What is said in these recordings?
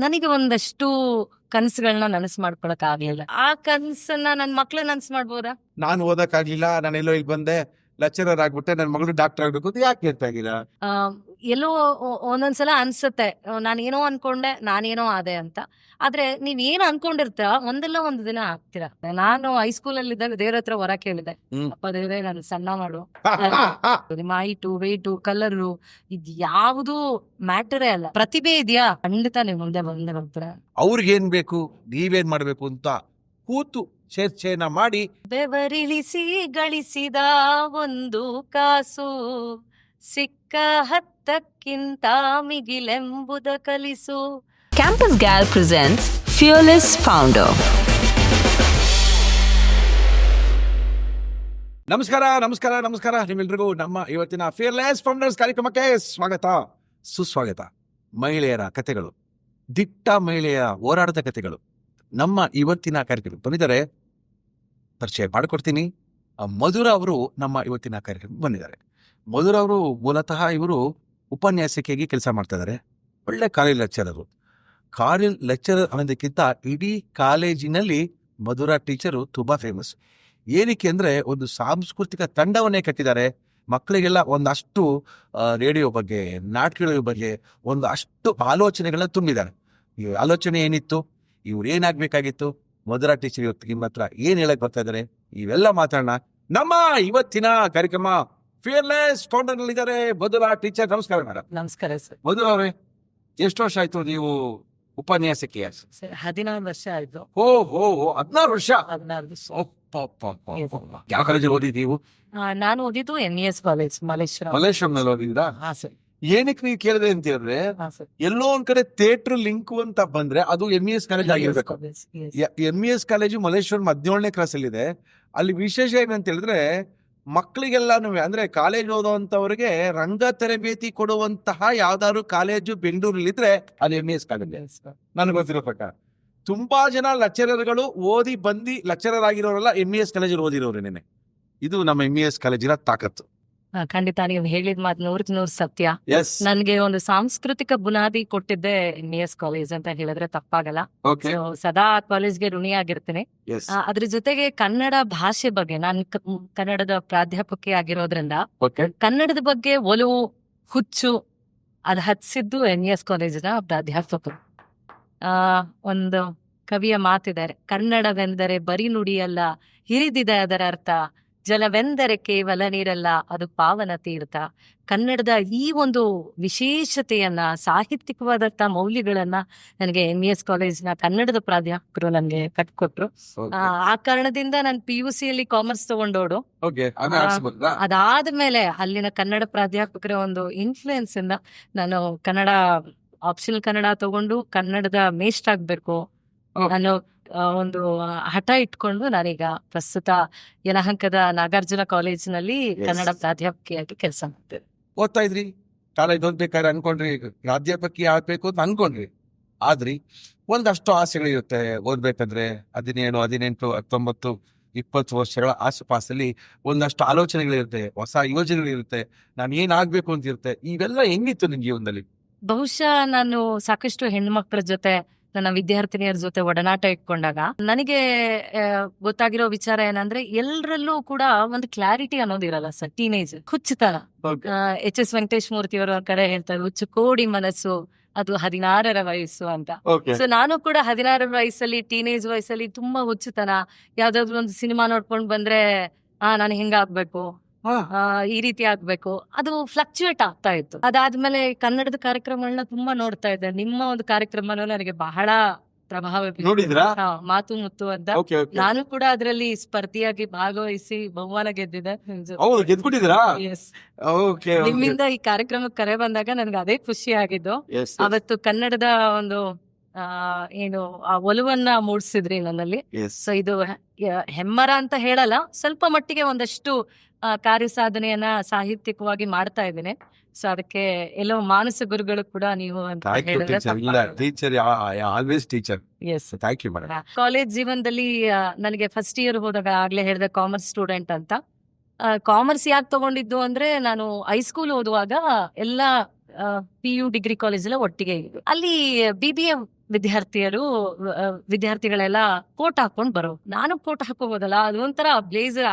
ನನಗೆ ಒಂದಷ್ಟು ಕನಸುಗಳನ್ನ ನನಸು ಮಾಡ್ಕೊಳಕ್ ಆಗ್ಲಿಲ್ಲ. ಆ ಕನಸನ್ನ ನನ್ ಮಕ್ಳು ನನಸು ಮಾಡ್ಬೋದಾ? ನಾನು ಓದಕ್ಕಾಗ್ಲಿಲ್ಲ, ನಾನೆಲ್ಲೋ ಇಲ್ಲಿ ಬಂದೆ, ಲೆಕ್ಚರರ್ ಆಗ್ಬಿಟ್ಟೆ, ನನ್ನ ಮಗಳು ಡಾಕ್ಟರ್ ಆಗ್ಬೇಕು ಅಂತ ಯಾಕೆ ಹೇಳ್ತಾ ಇದ್ದೀರಾ? ಎಲ್ಲೋ ಒಂದೊಂದ್ಸಲ ಅನ್ಸುತ್ತೆ, ನಾನೇನೋ ಅನ್ಕೊಂಡೆ, ನಾನೇನೋ ಆದೆ ಅಂತ. ಆದ್ರೆ ನೀವ್ ಏನ್ ಅನ್ಕೊಂಡಿರ್ತ ಒಂದಲ್ಲ ಒಂದು ದಿನ ಆಗ್ತೀರಾ. ನಾನು ಹೈಸ್ಕೂಲಲ್ಲಿ ಇದ್ದಾಗ ದೇವ್ರ ಹತ್ರ ಹೊರ ಕೇಳಿದೆ, ಅಪ್ಪ ದೇವ್ರೆ ನಾನು ಸಣ್ಣ ಮಾಡು, ನಿಮ್ಮ ಹೈಟು ವೆಯ್ಟು ಕಲರು ಇದ್ ಯಾವುದು ಮ್ಯಾಟರೇ ಅಲ್ಲ, ಪ್ರತಿಭೆ ಇದೆಯಾ ಖಂಡಿತ ನೀವು ಮುಂದೆ ಬಂದೇ ಬರ್ತೀರಾ. ಅವ್ರಿಗೇನ್ ಬೇಕು, ನೀವೇನ್ ಮಾಡ್ಬೇಕು ಅಂತ ಕೂತು ಚರ್ಚೆನ ಮಾಡಿ ಬೆವರಿಳಿಸಿ ಗಳಿಸಿದ ಒಂದು ಕಾಸು ಸಿಕ್ಕ ಹತ್ತಕ್ಕಿಂತ ಮಿಗಿಲೆಂಬುದ ಕಲಿಸು. Campus Gal presents Fearless Founder. ನಮಸ್ಕಾರ ನಮಸ್ಕಾರ ನಮಸ್ಕಾರ ನಿಮ್ಮೆಲ್ರಿಗೂ ನಮ್ಮ ಇವತ್ತಿನ ಫಿಯರ್ಲೆಸ್ ಫೌಂಡರ್ಸ್ ಕಾರ್ಯಕ್ರಮಕ್ಕೆ ಸ್ವಾಗತ ಸುಸ್ವಾಗತ. ಮಹಿಳೆಯರ ಕಥೆಗಳು, ದಿಟ್ಟ ಮಹಿಳೆಯ ಹೋರಾಟದ ಕಥೆಗಳು ನಮ್ಮ ಇವತ್ತಿನ ಕಾರ್ಯಕ್ರಮ ಬಂದಿದ್ದಾರೆ. ಪರಿಚಯ ಮಾಡಿಕೊಡ್ತೀನಿ. ಮಧುರ ಅವರು ನಮ್ಮ ಇವತ್ತಿನ ಕಾರ್ಯಕ್ರಮ ಬಂದಿದ್ದಾರೆ. ಮಧುರ ಅವರು ಮೂಲತಃ ಇವರು ಉಪನ್ಯಾಸಕಿಯಾಗಿ ಕೆಲಸ ಮಾಡ್ತಾ ಇದ್ದಾರೆ. ಒಳ್ಳೆ ಕಾಲೇಜ್ ಲೆಕ್ಚರರು. ಕಾಲೇಜ್ ಲೆಕ್ಚರರ್ ಅನ್ನೋದಕ್ಕಿಂತ ಇಡೀ ಕಾಲೇಜಿನಲ್ಲಿ ಮಧುರ ಟೀಚರು ತುಂಬಾ ಫೇಮಸ್. ಏನಕ್ಕೆ ಅಂದ್ರೆ ಒಂದು ಸಾಂಸ್ಕೃತಿಕ ತಂಡವನ್ನೇ ಕಟ್ಟಿದ್ದಾರೆ. ಮಕ್ಕಳಿಗೆಲ್ಲ ಒಂದಷ್ಟು ರೇಡಿಯೋ ಬಗ್ಗೆ, ನಾಟಕಗಳ ಬಗ್ಗೆ ಒಂದಷ್ಟು ಆಲೋಚನೆಗಳನ್ನ ತುಂಬಿದ್ದಾರೆ. ಈ ಆಲೋಚನೆ ಏನಿತ್ತು, ಇವ್ರು ಏನಾಗ್ಬೇಕಾಗಿತ್ತು, ಮಧುರ ಟೀಚರ್ ಇವತ್ತು ನಿಮ್ಮ ಹತ್ರ ಏನ್ ಹೇಳಕ್ ಬರ್ತಾ ಇದ್ದಾರೆ, ಇವೆಲ್ಲ ಮಾತಾಡೋಣ. ನಮ್ಮ ಇವತ್ತಿನ ಕಾರ್ಯಕ್ರಮ ಫಿಯರ್ಲೆಸ್ ಫೌಂಡರ್ ನಲ್ಲಿ ಇದ್ದಾರೆ ಮಧುರ ಟೀಚರ್. ನಮಸ್ಕಾರ ಮೇಡಮ್. ನಮಸ್ಕಾರ ಸರ್. ಮಧುರ ಅವರೇ, ಎಷ್ಟು ವರ್ಷ ಆಯ್ತು ನೀವು ಉಪನ್ಯಾಸಕಿ? ಸರ್ 16 ವರ್ಷ ಆಯ್ತು. ಓ 16 ವರ್ಷ. 16 ವರ್ಷ. ಯಾವ ಕಾಲೇಜಲ್ಲಿ ಓದಿದ್ದೀವಿ ನೀವು? ನಾನು ಓದಿದ್ದು NES ಕಾಲೇಜ್ ಮಲೇಶ್ವರ. ಮಲೇಶ್ವರಂನಲ್ಲಿ ಓದಿದ್ರಾ? ಹಾ ಸರ್. ಏನಕ್ಕೆ ನೀವು ಕೇಳಿದೆ ಅಂತ ಹೇಳಿದ್ರೆ, ಹಾ ಸರ್. ಎಲ್ಲೋ ಒಂದ್ ಕಡೆ ಥಿಯೇಟರ್ ಲಿಂಕ್ ಅಂತ ಬಂದ್ರೆ ಅದು MES ಕಾಲೇಜ್ ಆಗಿರ್ಬೇಕು. MES ಕಾಲೇಜು ಮಲೇಶ್ವರಂ 17ನೇ ಕ್ರಾಸ್ ಅಲ್ಲಿ ಇದೆ. ಅಲ್ಲಿ ವಿಶೇಷ ಏನಂತ ಹೇಳಿದ್ರೆ, ಮಕ್ಕಳಿಗೆಲ್ಲಾನು ಅಂದ್ರೆ ಕಾಲೇಜ್ ಓದುವಂತವ್ರಿಗೆ ರಂಗ ತರಬೇತಿ ಕೊಡುವಂತಹ ಯಾವ್ದಾದ್ರು ಕಾಲೇಜು ಬೆಂಗಳೂರಲ್ಲಿ ಇದ್ರೆ ಅದು MES ಕಾಲೇಜ್. ನನಗೆ ಗೊತ್ತಿರೋ ಪ್ರಕಾರ ತುಂಬಾ ಜನ ಲೆಕ್ಚರರ್ಗಳು ಓದಿ ಬಂದು ಲೆಕ್ಚರರ್ ಆಗಿರೋರೆಲ್ಲ MES ಕಾಲೇಜಲ್ಲಿ ಓದಿರೋರೇನೆ. ಇದು ನಮ್ಮ MES ಕಾಲೇಜಿನ ತಾಕತ್ತು. ಖಂಡಿತ ನೀವು ಹೇಳಿದ ಮಾತು 100% ಸತ್ಯ. ಎಸ್. ನನ್ಗೆ ಒಂದು ಸಾಂಸ್ಕೃತಿಕ ಬುನಾದಿ ಕೊಟ್ಟಿದ್ದೆ NES ಕಾಲೇಜ್ ಅಂತ ಹೇಳಿದ್ರೆ ತಪ್ಪಾಗಲ್ಲ. ಓಕೆ. So, ಸದಾ ಆ ಕಾಲೇಜ್ಗೆ ಋಣಿಯಾಗಿರ್ತೀನಿ. ಎಸ್. ಅದ್ರ ಜೊತೆಗೆ ಕನ್ನಡ ಭಾಷೆ ಬಗ್ಗೆ ನಾನು ಕನ್ನಡದ ಪ್ರಾಧ್ಯಾಪಕಿ ಆಗಿರೋದ್ರಿಂದ ಓಕೆ. ಕನ್ನಡದ ಬಗ್ಗೆ ಒಲವು ಹುಚ್ಚು ಅದು ಹಚ್ಚಿದ್ದು NES ಕಾಲೇಜಿನ ಪ್ರಾಧ್ಯಾಪಕರು. ಒಂದು ಕವಿಯ ಮಾತಿದ್ದಾರೆ, ಕನ್ನಡವೆಂದರೆ ಬರೀ ನುಡಿಯಲ್ಲ, ಹಿರಿದಿದೆ ಅದರ ಅರ್ಥ, ಜಲವೆಂದರೆ ಕೇವಲ ನೀರಲ್ಲ, ಅದು ಪಾವನ ತೀರ್ಥ. ಕನ್ನಡದ ಈ ಒಂದು ವಿಶೇಷತೆಯನ್ನ, ಸಾಹಿತ್ಯಿಕವಾದಂತ ಮೌಲ್ಯಗಳನ್ನ ನನಗೆ NES ಕಾಲೇಜಿನ ಕನ್ನಡದ ಪ್ರಾಧ್ಯಾಪಕರು ನನಗೆ ಕಟ್ಕೊಟ್ರು. ಆ ಕಾರಣದಿಂದ ನಾನು PUC ಯಲ್ಲಿ ಕಾಮರ್ಸ್ ತಗೊಂಡೋಡು. ಓಕೆ. ಅದಾದ್ಮೇಲೆ ಅಲ್ಲಿನ ಕನ್ನಡ ಪ್ರಾಧ್ಯಾಪಕರ ಒಂದು ಇನ್ಫ್ಲೂಯೆನ್ಸ್ ಇಂದ ನಾನು ಕನ್ನಡ ಆಪ್ಷನಲ್ ಕನ್ನಡ ತಗೊಂಡು ಕನ್ನಡದ ಮೇಷ್ಟ್ರ್ ಆಗ್ಬೇಕು ಅನ್ನೋ ಒಂದು ಹಠ ಇಟ್ಕೊಂಡು ನಾನೀಗ ಪ್ರಸ್ತುತ ಯಲಹಂಕದ ನಾಗಾರ್ಜುನ ಕಾಲೇಜಿನಲ್ಲಿ ಕನ್ನಡ ಪ್ರಾಧ್ಯಾಪಕಿಯಾಗಿ ಕೆಲಸ ಮಾಡ್ತೇನೆ. ಓದ್ತಾ ಇದ್ರಿ, ಕಾಲೇಜ್ ಓದ್ಬೇಕಾದ್ರೆ ಅನ್ಕೊಂಡ್ರಿ ಪ್ರಾಧ್ಯಾಪಕಿ ಆಗ್ಬೇಕು ಅಂತ ಅನ್ಕೊಂಡ್ರಿ. ಆದ್ರಿ ಒಂದಷ್ಟು ಆಸೆಗಳಿರುತ್ತೆ ಓದ್ಬೇಕಂದ್ರೆ. 17, 18, 19, 20 ವರ್ಷಗಳ ಆಸುಪಾಸಲ್ಲಿ ಒಂದಷ್ಟು ಆಲೋಚನೆಗಳಿರುತ್ತೆ, ಹೊಸ ಯೋಜನೆಗಳಿರುತ್ತೆ, ನಾನು ಏನಾಗ್ಬೇಕು ಅಂತ ಇರುತ್ತೆ. ಇವೆಲ್ಲ ಹೆಂಗಿತ್ತು ನಿಮ್ ಜೀವನದಲ್ಲಿ? ಬಹುಶಃ ನಾನು ಸಾಕಷ್ಟು ಹೆಣ್ಮಕ್ಳ ಜೊತೆ, ನನ್ನ ವಿದ್ಯಾರ್ಥಿನಿಯರ ಜೊತೆ ಒಡನಾಟ ಇಟ್ಕೊಂಡಾಗ ನನಗೆ ಗೊತ್ತಾಗಿರೋ ವಿಚಾರ ಏನಂದ್ರೆ, ಎಲ್ಲರಲ್ಲೂ ಕೂಡ ಒಂದು ಕ್ಲಾರಿಟಿ ಅನ್ನೋದಿರಲ್ಲ ಸರ್. ಟೀನೇಜ್ ಹುಚ್ಚುತನ. HS ವೆಂಕಟೇಶ್ ಮೂರ್ತಿ ಅವರ ಕಡೆ ಹೇಳ್ತಾರೆ, ಹುಚ್ಚು ಕೋಡಿ ಮನಸ್ಸು, ಅದು 16ರ ವಯಸ್ಸು ಅಂತ. ಸೊ ನಾನು ಕೂಡ 16ರ ವಯಸ್ಸಲ್ಲಿ, ಟೀನೇಜ್ ವಯಸ್ಸಲ್ಲಿ ತುಂಬಾ ಹುಚ್ಚುತನ. ಯಾವ್ದಾದ್ರು ಒಂದು ಸಿನಿಮಾ ನೋಡ್ಕೊಂಡ್ ಬಂದ್ರೆ ನಾನು ಹಿಂಗಾಗ್ಬೇಕು, ಈ ರೀತಿ ಆಗ್ಬೇಕು, ಅದು ಫ್ಲಕ್ಚುಯೇಟ್ ಆಗ್ತಾ ಇತ್ತು. ಅದಾದ್ಮೇಲೆ ಕನ್ನಡದ ಕಾರ್ಯಕ್ರಮಗಳನ್ನ ತುಂಬಾ ನೋಡ್ತಾ ಇದ್ದೆ. ನಿಮ್ಮ ಒಂದು ಕಾರ್ಯಕ್ರಮನೂ ನನಗೆ ಬಹಳ ಪ್ರಭಾವ ನೋಡಿದ್ರಾ? ಮಾತು ಮುತ್ತು ಅಂತ. ನಾನು ಕೂಡ ಅದರಲ್ಲಿ ಸ್ಪರ್ಧಿಯಾಗಿ ಭಾಗವಹಿಸಿ ಬಹುಮಾನ ಗೆದ್ದಿದ್ದೆ. ಹೌದು, ಗೆದ್ಬಿಟ್ಟಿದ್ರಾ? Yes. ಓಕೆ. ನಿಮ್ಮಿಂದ ಈ ಕಾರ್ಯಕ್ರಮಕ್ಕೆ ಕರೆ ಬಂದಾಗ ನನ್ಗೆ ಅದೇ ಖುಷಿ ಆಗಿದ್ದು. ಅವತ್ತು ಕನ್ನಡದ ಒಂದು ಏನು ಆ ಒಲವನ್ನ ಮೂಡಿಸಿದ್ರಿ ನನ್ನಲ್ಲಿ. ಸೊ ಇದು ಹೆಮ್ಮರ ಅಂತ ಹೇಳಲ್ಲ, ಸ್ವಲ್ಪ ಮಟ್ಟಿಗೆ ಒಂದಷ್ಟು ಕಾರ್ಯ ಸಾಧನೆಯನ್ನ ಸಾಹಿತ್ಯಿಕವಾಗಿ ಮಾಡ್ತಾ ಇದ್ದೇನೆ. ಸೊ ಅದಕ್ಕೆ ಎಲ್ಲೋ ಮಾನಸ ಗುರುಗಳು ಕೂಡ ನೀವು ಅಂತ ಹೇಳಿದ್ರೆ ಕಾಲೇಜ್ ಜೀವನದಲ್ಲಿ ನನಗೆ ಫಸ್ಟ್ ಇಯರ್ ಹೋದಾಗ ಆಗ್ಲೇ ಹೇಳಿದೆ ಕಾಮರ್ಸ್ ಸ್ಟೂಡೆಂಟ್ ಅಂತ. ಕಾಮರ್ಸ್ ಯಾಕೆ ತಗೊಂಡಿದ್ದು ಅಂದ್ರೆ, ನಾನು ಹೈಸ್ಕೂಲ್ ಓದುವಾಗ ಎಲ್ಲ PU ಡಿಗ್ರಿ ಕಾಲೇಜ್ ಎಲ್ಲ ಒಟ್ಟಿಗೆ ಇದ್ದು, ಅಲ್ಲಿ BBA ವಿದ್ಯಾರ್ಥಿಗಳೆಲ್ಲ ಕೋಟ್ ಹಾಕೊಂಡ್ ಬರೋ, ನಾನು ಕೋಟ್ ಹಾಕೋಬೋದಲ್ಲ, ಅದೊಂಥರ ಬ್ಲೇಸರ್.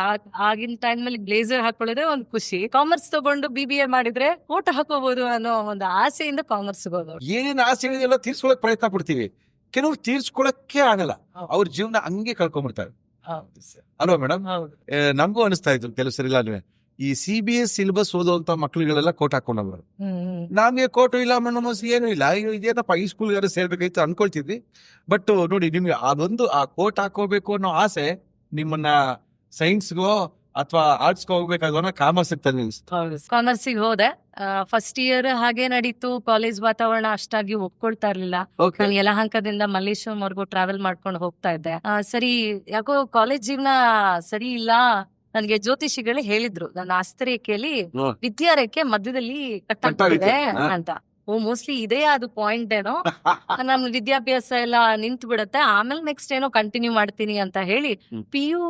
ಆಗಿನ ಟೈಮ್ ನಲ್ಲಿ ಬ್ಲೇಸರ್ ಹಾಕೊಳ್ಳೋದೇ ಒಂದು ಖುಷಿ. ಕಾಮರ್ಸ್ ತಗೊಂಡು BBA ಮಾಡಿದ್ರೆ ಕೋಟ್ ಹಾಕೋಬಹುದು ಅನ್ನೋ ಒಂದು ಆಸೆಯಿಂದ ಕಾಮರ್ಸ್ ಹೋದವ್ರು. ಏನೇನ್ ಆಸೆ ಇದೆಯಲ್ಲ ತೀರ್ಸ್ಕೊಳಕ್ ಪ್ರಯತ್ನ ಪಡ್ತೀವಿ, ಕೆಲವ್ರು ತೀರ್ಸ್ಕೊಳಕ್ಕೆ ಆಗಲ್ಲ, ಅವ್ರ ಜೀವನ ಹಂಗೆ ಕಳ್ಕೊಂಡ್ಬಿಡ್ತಾರೆ ಅಲ್ವಾ ಮೇಡಮ್? ನಮಗೂ ಅನಿಸ್ತಾ ಇತ್ತು ಕೆಲವು ಸರಿ ಇಲ್ಲ, ಈ CBS ಸಿಲೆಬಸ್ ಓದುವಂತ ಮಕ್ಳುಗಳೆಲ್ಲ ಕೋಟ್ ಹಾಕೊಂಡವ್ರು. ನಮ್ಗೆ ಕೋಟು ಇಲ್ಲ ಮನೋಸ್ ಏನು ಇಲ್ಲ, ಇದೇನಪ್ಪ ಈ ಸ್ಕೂಲ್ಗಾರ ಸೇರ್ಬೇಕಾಯ್ತು ಅನ್ಕೊಳ್ತಿದ್ವಿ. ಬಟ್ ನೋಡಿ, ನಿಮ್ಗೆ ಅದೊಂದು ಆ ಕೋಟ್ ಹಾಕೋಬೇಕು ಅನ್ನೋ ಆಸೆ ನಿಮ್ಮನ್ನ ಸೈನ್ಸ್ಗೋ ಅಥವಾ ಆರ್ಟ್ಸ್ಗೋ ಹೋಗ್ಬೇಕಾಗೋನ ಕಾಮರ್ಸ್ ಕಾಮರ್ಸಿಗೆ ಹೋದೆ. ಫಸ್ಟ್ ಇಯರ್ ಹಾಗೆ ನಡೀತು. ಕಾಲೇಜ್ ವಾತಾವರಣ ಅಷ್ಟಾಗಿ ಒಪ್ಕೊಳ್ತಾ ಇರ್ಲಿಲ್ಲ. ನಾನು ಯಲಹಂಕದಿಂದ ಮಲ್ಲೇಶ್ವರಂ ವರ್ಗು ಟ್ರಾವೆಲ್ ಮಾಡ್ಕೊಂಡು ಹೋಗ್ತಾ ಇದ್ದೆ. ಸರಿ, ಯಾಕೋ ಕಾಲೇಜ್ ಜೀವನ ಸರಿ ಇಲ್ಲ. ನನಗೆ ಜ್ಯೋತಿಷಿಗಳು ಹೇಳಿದ್ರು, ನನ್ನ ಆಸ್ತರೇಖೆಯಲ್ಲಿ ವಿದ್ಯಾರೇಖೆ ಮಧ್ಯದಲ್ಲಿ ಕಟ್ಟಾಗ್ತಿದೆ ಅಂತ. ಮೋಸ್ಟ್ಲಿ ಇದೇ ಅದು ಪಾಯಿಂಟ್ ಏನೋ, ನಮ್ ವಿದ್ಯಾಭ್ಯಾಸ ಎಲ್ಲ ನಿಂತು ಬಿಡುತ್ತೆ, ಆಮೇಲೆ ನೆಕ್ಸ್ಟ್ ಏನೋ ಕಂಟಿನ್ಯೂ ಮಾಡ್ತೀನಿ ಅಂತ ಹೇಳಿ PU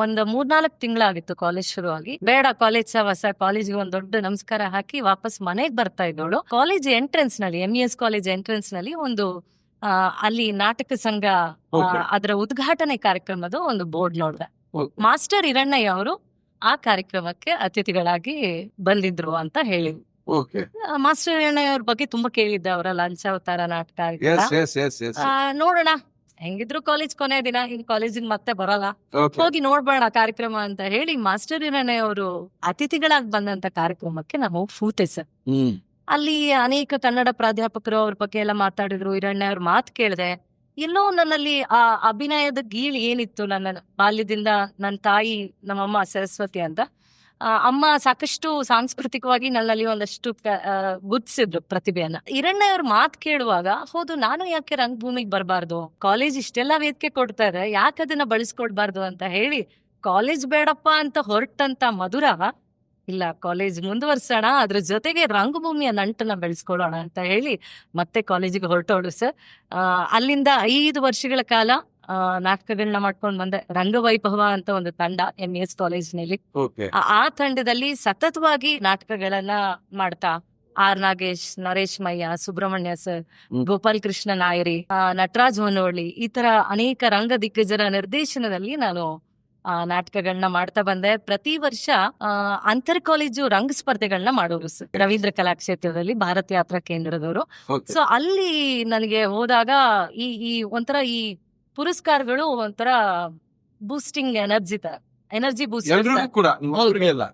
ಒಂದ್ 3-4 ತಿಂಗಳಾಗಿತ್ತು ಕಾಲೇಜ್ ಶುರು ಆಗಿ. ಬೇಡ ಕಾಲೇಜ್ ಸವಸ, ಕಾಲೇಜ್ಗೆ ಒಂದ್ ದೊಡ್ಡ ನಮಸ್ಕಾರ ಹಾಕಿ ವಾಪಸ್ ಮನೆಗ್ ಬರ್ತಾ ಇದ್ದೋಳು. ಕಾಲೇಜ್ ಎಂಟ್ರೆನ್ಸ್ ನಲ್ಲಿ, MES ಕಾಲೇಜ್ ಎಂಟ್ರೆನ್ಸ್ ನಲ್ಲಿ ಒಂದು ಅಲ್ಲಿ ನಾಟಕ ಸಂಘ ಅದರ ಉದ್ಘಾಟನೆ ಕಾರ್ಯಕ್ರಮದ ಒಂದು ಬೋರ್ಡ್ ನೋಡ್ದೆ. ಮಾಸ್ಟರ್ ಹಿರಣ್ಣಯ್ಯ ಅವರು ಆ ಕಾರ್ಯಕ್ರಮಕ್ಕೆ ಅತಿಥಿಗಳಾಗಿ ಬಂದಿದ್ರು ಅಂತ ಹೇಳಿದ್ರು. ಮಾಸ್ಟರ್ ಹಿರಣ್ಣಯ್ಯ ಅವ್ರ ಬಗ್ಗೆ ತುಂಬಾ ಕೇಳಿದ್ದೆ, ಅವರ ಲಂಚಾವತಾರ ನಾಟಕ. ನೋಡೋಣ, ಹೆಂಗಿದ್ರು ಕಾಲೇಜ್ ಕೊನೆ ದಿನ, ಇನ್ ಕಾಲೇಜಿಗೆ ಮತ್ತೆ ಬರಲ್ಲ, ಹೋಗಿ ನೋಡ್ಬೇಡ ಕಾರ್ಯಕ್ರಮ ಅಂತ ಹೇಳಿ ಮಾಸ್ಟರ್ ಹಿರಣ್ಣಯ್ಯ ಅವರು ಅತಿಥಿಗಳಾಗಿ ಬಂದಂತ ಕಾರ್ಯಕ್ರಮಕ್ಕೆ ನಾವು ಫೂತೆ ಸರ್. ಅಲ್ಲಿ ಅನೇಕ ಕನ್ನಡ ಪ್ರಾಧ್ಯಾಪಕರು ಅವ್ರ ಬಗ್ಗೆ ಎಲ್ಲ ಮಾತಾಡಿದ್ರು. ಹಿರಣ್ಯ ಅವ್ರ ಮಾತು ಕೇಳಿದೆ. ಎಲ್ಲೋ ನನ್ನಲ್ಲಿ ಆ ಅಭಿನಯದ ಗೀಳು ಏನಿತ್ತು, ನನ್ನ ಬಾಲ್ಯದಿಂದ. ನನ್ನ ತಾಯಿ, ನಮ್ಮಮ್ಮ ಸರಸ್ವತಿ ಅಂತ, ಅಮ್ಮ ಸಾಕಷ್ಟು ಸಾಂಸ್ಕೃತಿಕವಾಗಿ ನನ್ನಲ್ಲಿ ಒಂದಷ್ಟು ಗುರ್ತಿಸಿದ್ರು ಪ್ರತಿಭೆಯನ್ನ. ಹಿರಣ್ಯ ಅವ್ರ ಮಾತು ಕೇಳುವಾಗ, ಹೌದು, ನಾನು ಯಾಕೆ ರಂಗಭೂಮಿಗೆ ಬರಬಾರ್ದು, ಕಾಲೇಜ್ ಇಷ್ಟೆಲ್ಲಾ ವೇದಿಕೆ ಕೊಡ್ತಾ ಇದೆ, ಯಾಕೆ ಅದನ್ನ ಬಳಸ್ಕೊಡ್ಬಾರ್ದು ಅಂತ ಹೇಳಿ ಕಾಲೇಜ್ ಬೇಡಪ್ಪ ಅಂತ ಹೊರಟಂತ ಮಧುರ, ಇಲ್ಲ ಕಾಲೇಜ್ ಮುಂದುವರ್ಸೋಣ, ಅದ್ರ ಜೊತೆಗೆ ರಂಗಭೂಮಿಯ ನಂಟನ್ನ ಬೆಳೆಸ್ಕೊಳ್ಳೋಣ ಅಂತ ಹೇಳಿ ಮತ್ತೆ ಕಾಲೇಜಿಗೆ ಹೊರಟೋಳು ಸರ್. ಅಲ್ಲಿಂದ 5 ವರ್ಷಗಳ ಕಾಲ ನಾಟಕಗಳನ್ನ ಮಾಡ್ಕೊಂಡು ಬಂದೆ. ರಂಗವೈಭವ ಅಂತ ಒಂದು ತಂಡ MES ಕಾಲೇಜಿನಲ್ಲಿ. ಆ ತಂಡದಲ್ಲಿ ಸತತವಾಗಿ ನಾಟಕಗಳನ್ನ ಮಾಡ್ತಾ R. ನಾಗೇಶ್, ನರೇಶ್ ಮಯ್ಯ, ಸುಬ್ರಹ್ಮಣ್ಯ ಸರ್, ಗೋಪಾಲ್ ಕೃಷ್ಣ ನಾಯರಿ, ನಟರಾಜ್ ಹೊನ್ನೋಳಿ, ಈ ತರ ಅನೇಕ ರಂಗ ದಿಗ್ಗಜರ ನಿರ್ದೇಶನದಲ್ಲಿ ನಾನು ನಾಟಕಗಳನ್ನ ಮಾಡ್ತಾ ಬಂದೆ. ಪ್ರತಿ ವರ್ಷ ಅಂತರ್ ಕಾಲೇಜು ರಂಗ ಸ್ಪರ್ಧೆಗಳನ್ನ ಮಾಡೋರು ಸರ್, ರವೀಂದ್ರ ಕಲಾಕ್ಷೇತ್ರದಲ್ಲಿ ಭಾರತ ಯಾತ್ರಾ ಕೇಂದ್ರದವರು. ಸೊ ಅಲ್ಲಿ ನನಗೆ ಹೋದಾಗ ಈ ಒಂಥರ ಈ ಪುರಸ್ಕಾರಗಳು ಒಂಥರ ಬೂಸ್ಟಿಂಗ್ ಎನರ್ಜಿ ಬೂಸ್ಟಿಂಗ್ ಕೂಡ ಇಲ್ಲ.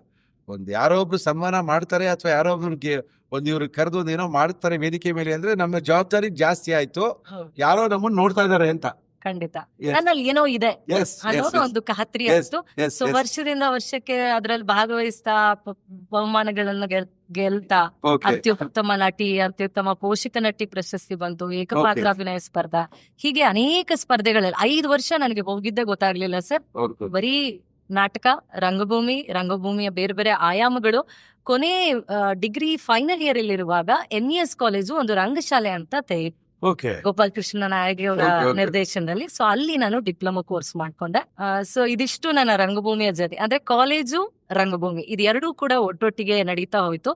ಒಂದ್ ಯಾರೋ ಒಬ್ರು ಸನ್ಮಾನ ಮಾಡ್ತಾರೆ ಅಥವಾ ಯಾರೋ ಒಬ್ರಿಗೆ ಒಂದ್ ಇವ್ರು ಕರೆದು ಏನೋ ಮಾಡ್ತಾರೆ ವೇದಿಕೆ ಮೇಲೆ ಅಂದ್ರೆ ನಮ್ಮ ಜವಾಬ್ದಾರಿ ಜಾಸ್ತಿ ಆಯ್ತು, ಯಾರೋ ನಮ್ಮನ್ನ ನೋಡ್ತಾ ಇದಾರೆ ಅಂತ. ಖಂಡಿತ ನನ್ನಲ್ಲಿ ಏನೋ ಇದೆ ಅನ್ನೋದು ಒಂದು ಖಾತ್ರಿ ಆಯ್ತು. ಸೊ ವರ್ಷದಿಂದ ವರ್ಷಕ್ಕೆ ಅದ್ರಲ್ಲಿ ಭಾಗವಹಿಸ್ತಾ ಬಹುಮಾನಗಳನ್ನ ಗೆಲ್ತಾ ಅತ್ಯುತ್ತಮ ನಟಿ, ಅತ್ಯುತ್ತಮ ಪೋಷಕ ನಟಿ ಪ್ರಶಸ್ತಿ ಬಂತು, ಏಕಪಾತ್ರಾಭಿನಯ ಸ್ಪರ್ಧಾ, ಹೀಗೆ ಅನೇಕ ಸ್ಪರ್ಧೆಗಳಲ್ಲಿ 5 ವರ್ಷ ನನಗೆ ಹೋಗಿದ್ದೆ ಗೊತ್ತಾಗ್ಲಿಲ್ಲ ಸರ್. ಬರೀ ನಾಟಕ, ರಂಗಭೂಮಿಯ ಬೇರೆ ಬೇರೆ ಆಯಾಮಗಳು. ಕೊನೆ ಡಿಗ್ರಿ ಫೈನಲ್ ಇಯರ್ ಇರುವಾಗ MES ಕಾಲೇಜು ಒಂದು ರಂಗಶಾಲೆ ಅಂತ ತೆಗೆದು ಗೋಪಾಲ್ ಕೃಷ್ಣ ನಾಯಕಿ ಅವರ ನಿರ್ದೇಶನದಲ್ಲಿ. ಸೊ ಅಲ್ಲಿ ನಾನು ಡಿಪ್ಲೊಮಾ ಕೋರ್ಸ್ ಮಾಡ್ಕೊಂಡೆ. ಸೊ ಇದಿಷ್ಟು ನನ್ನ ರಂಗಭೂಮಿಯ ಜೊತೆ, ಅಂದ್ರೆ ಕಾಲೇಜು, ರಂಗಭೂಮಿ ಇದೆರಡೂ ಕೂಡ ಒಟ್ಟೊಟ್ಟಿಗೆ ನಡೀತಾ ಹೋಯ್ತು.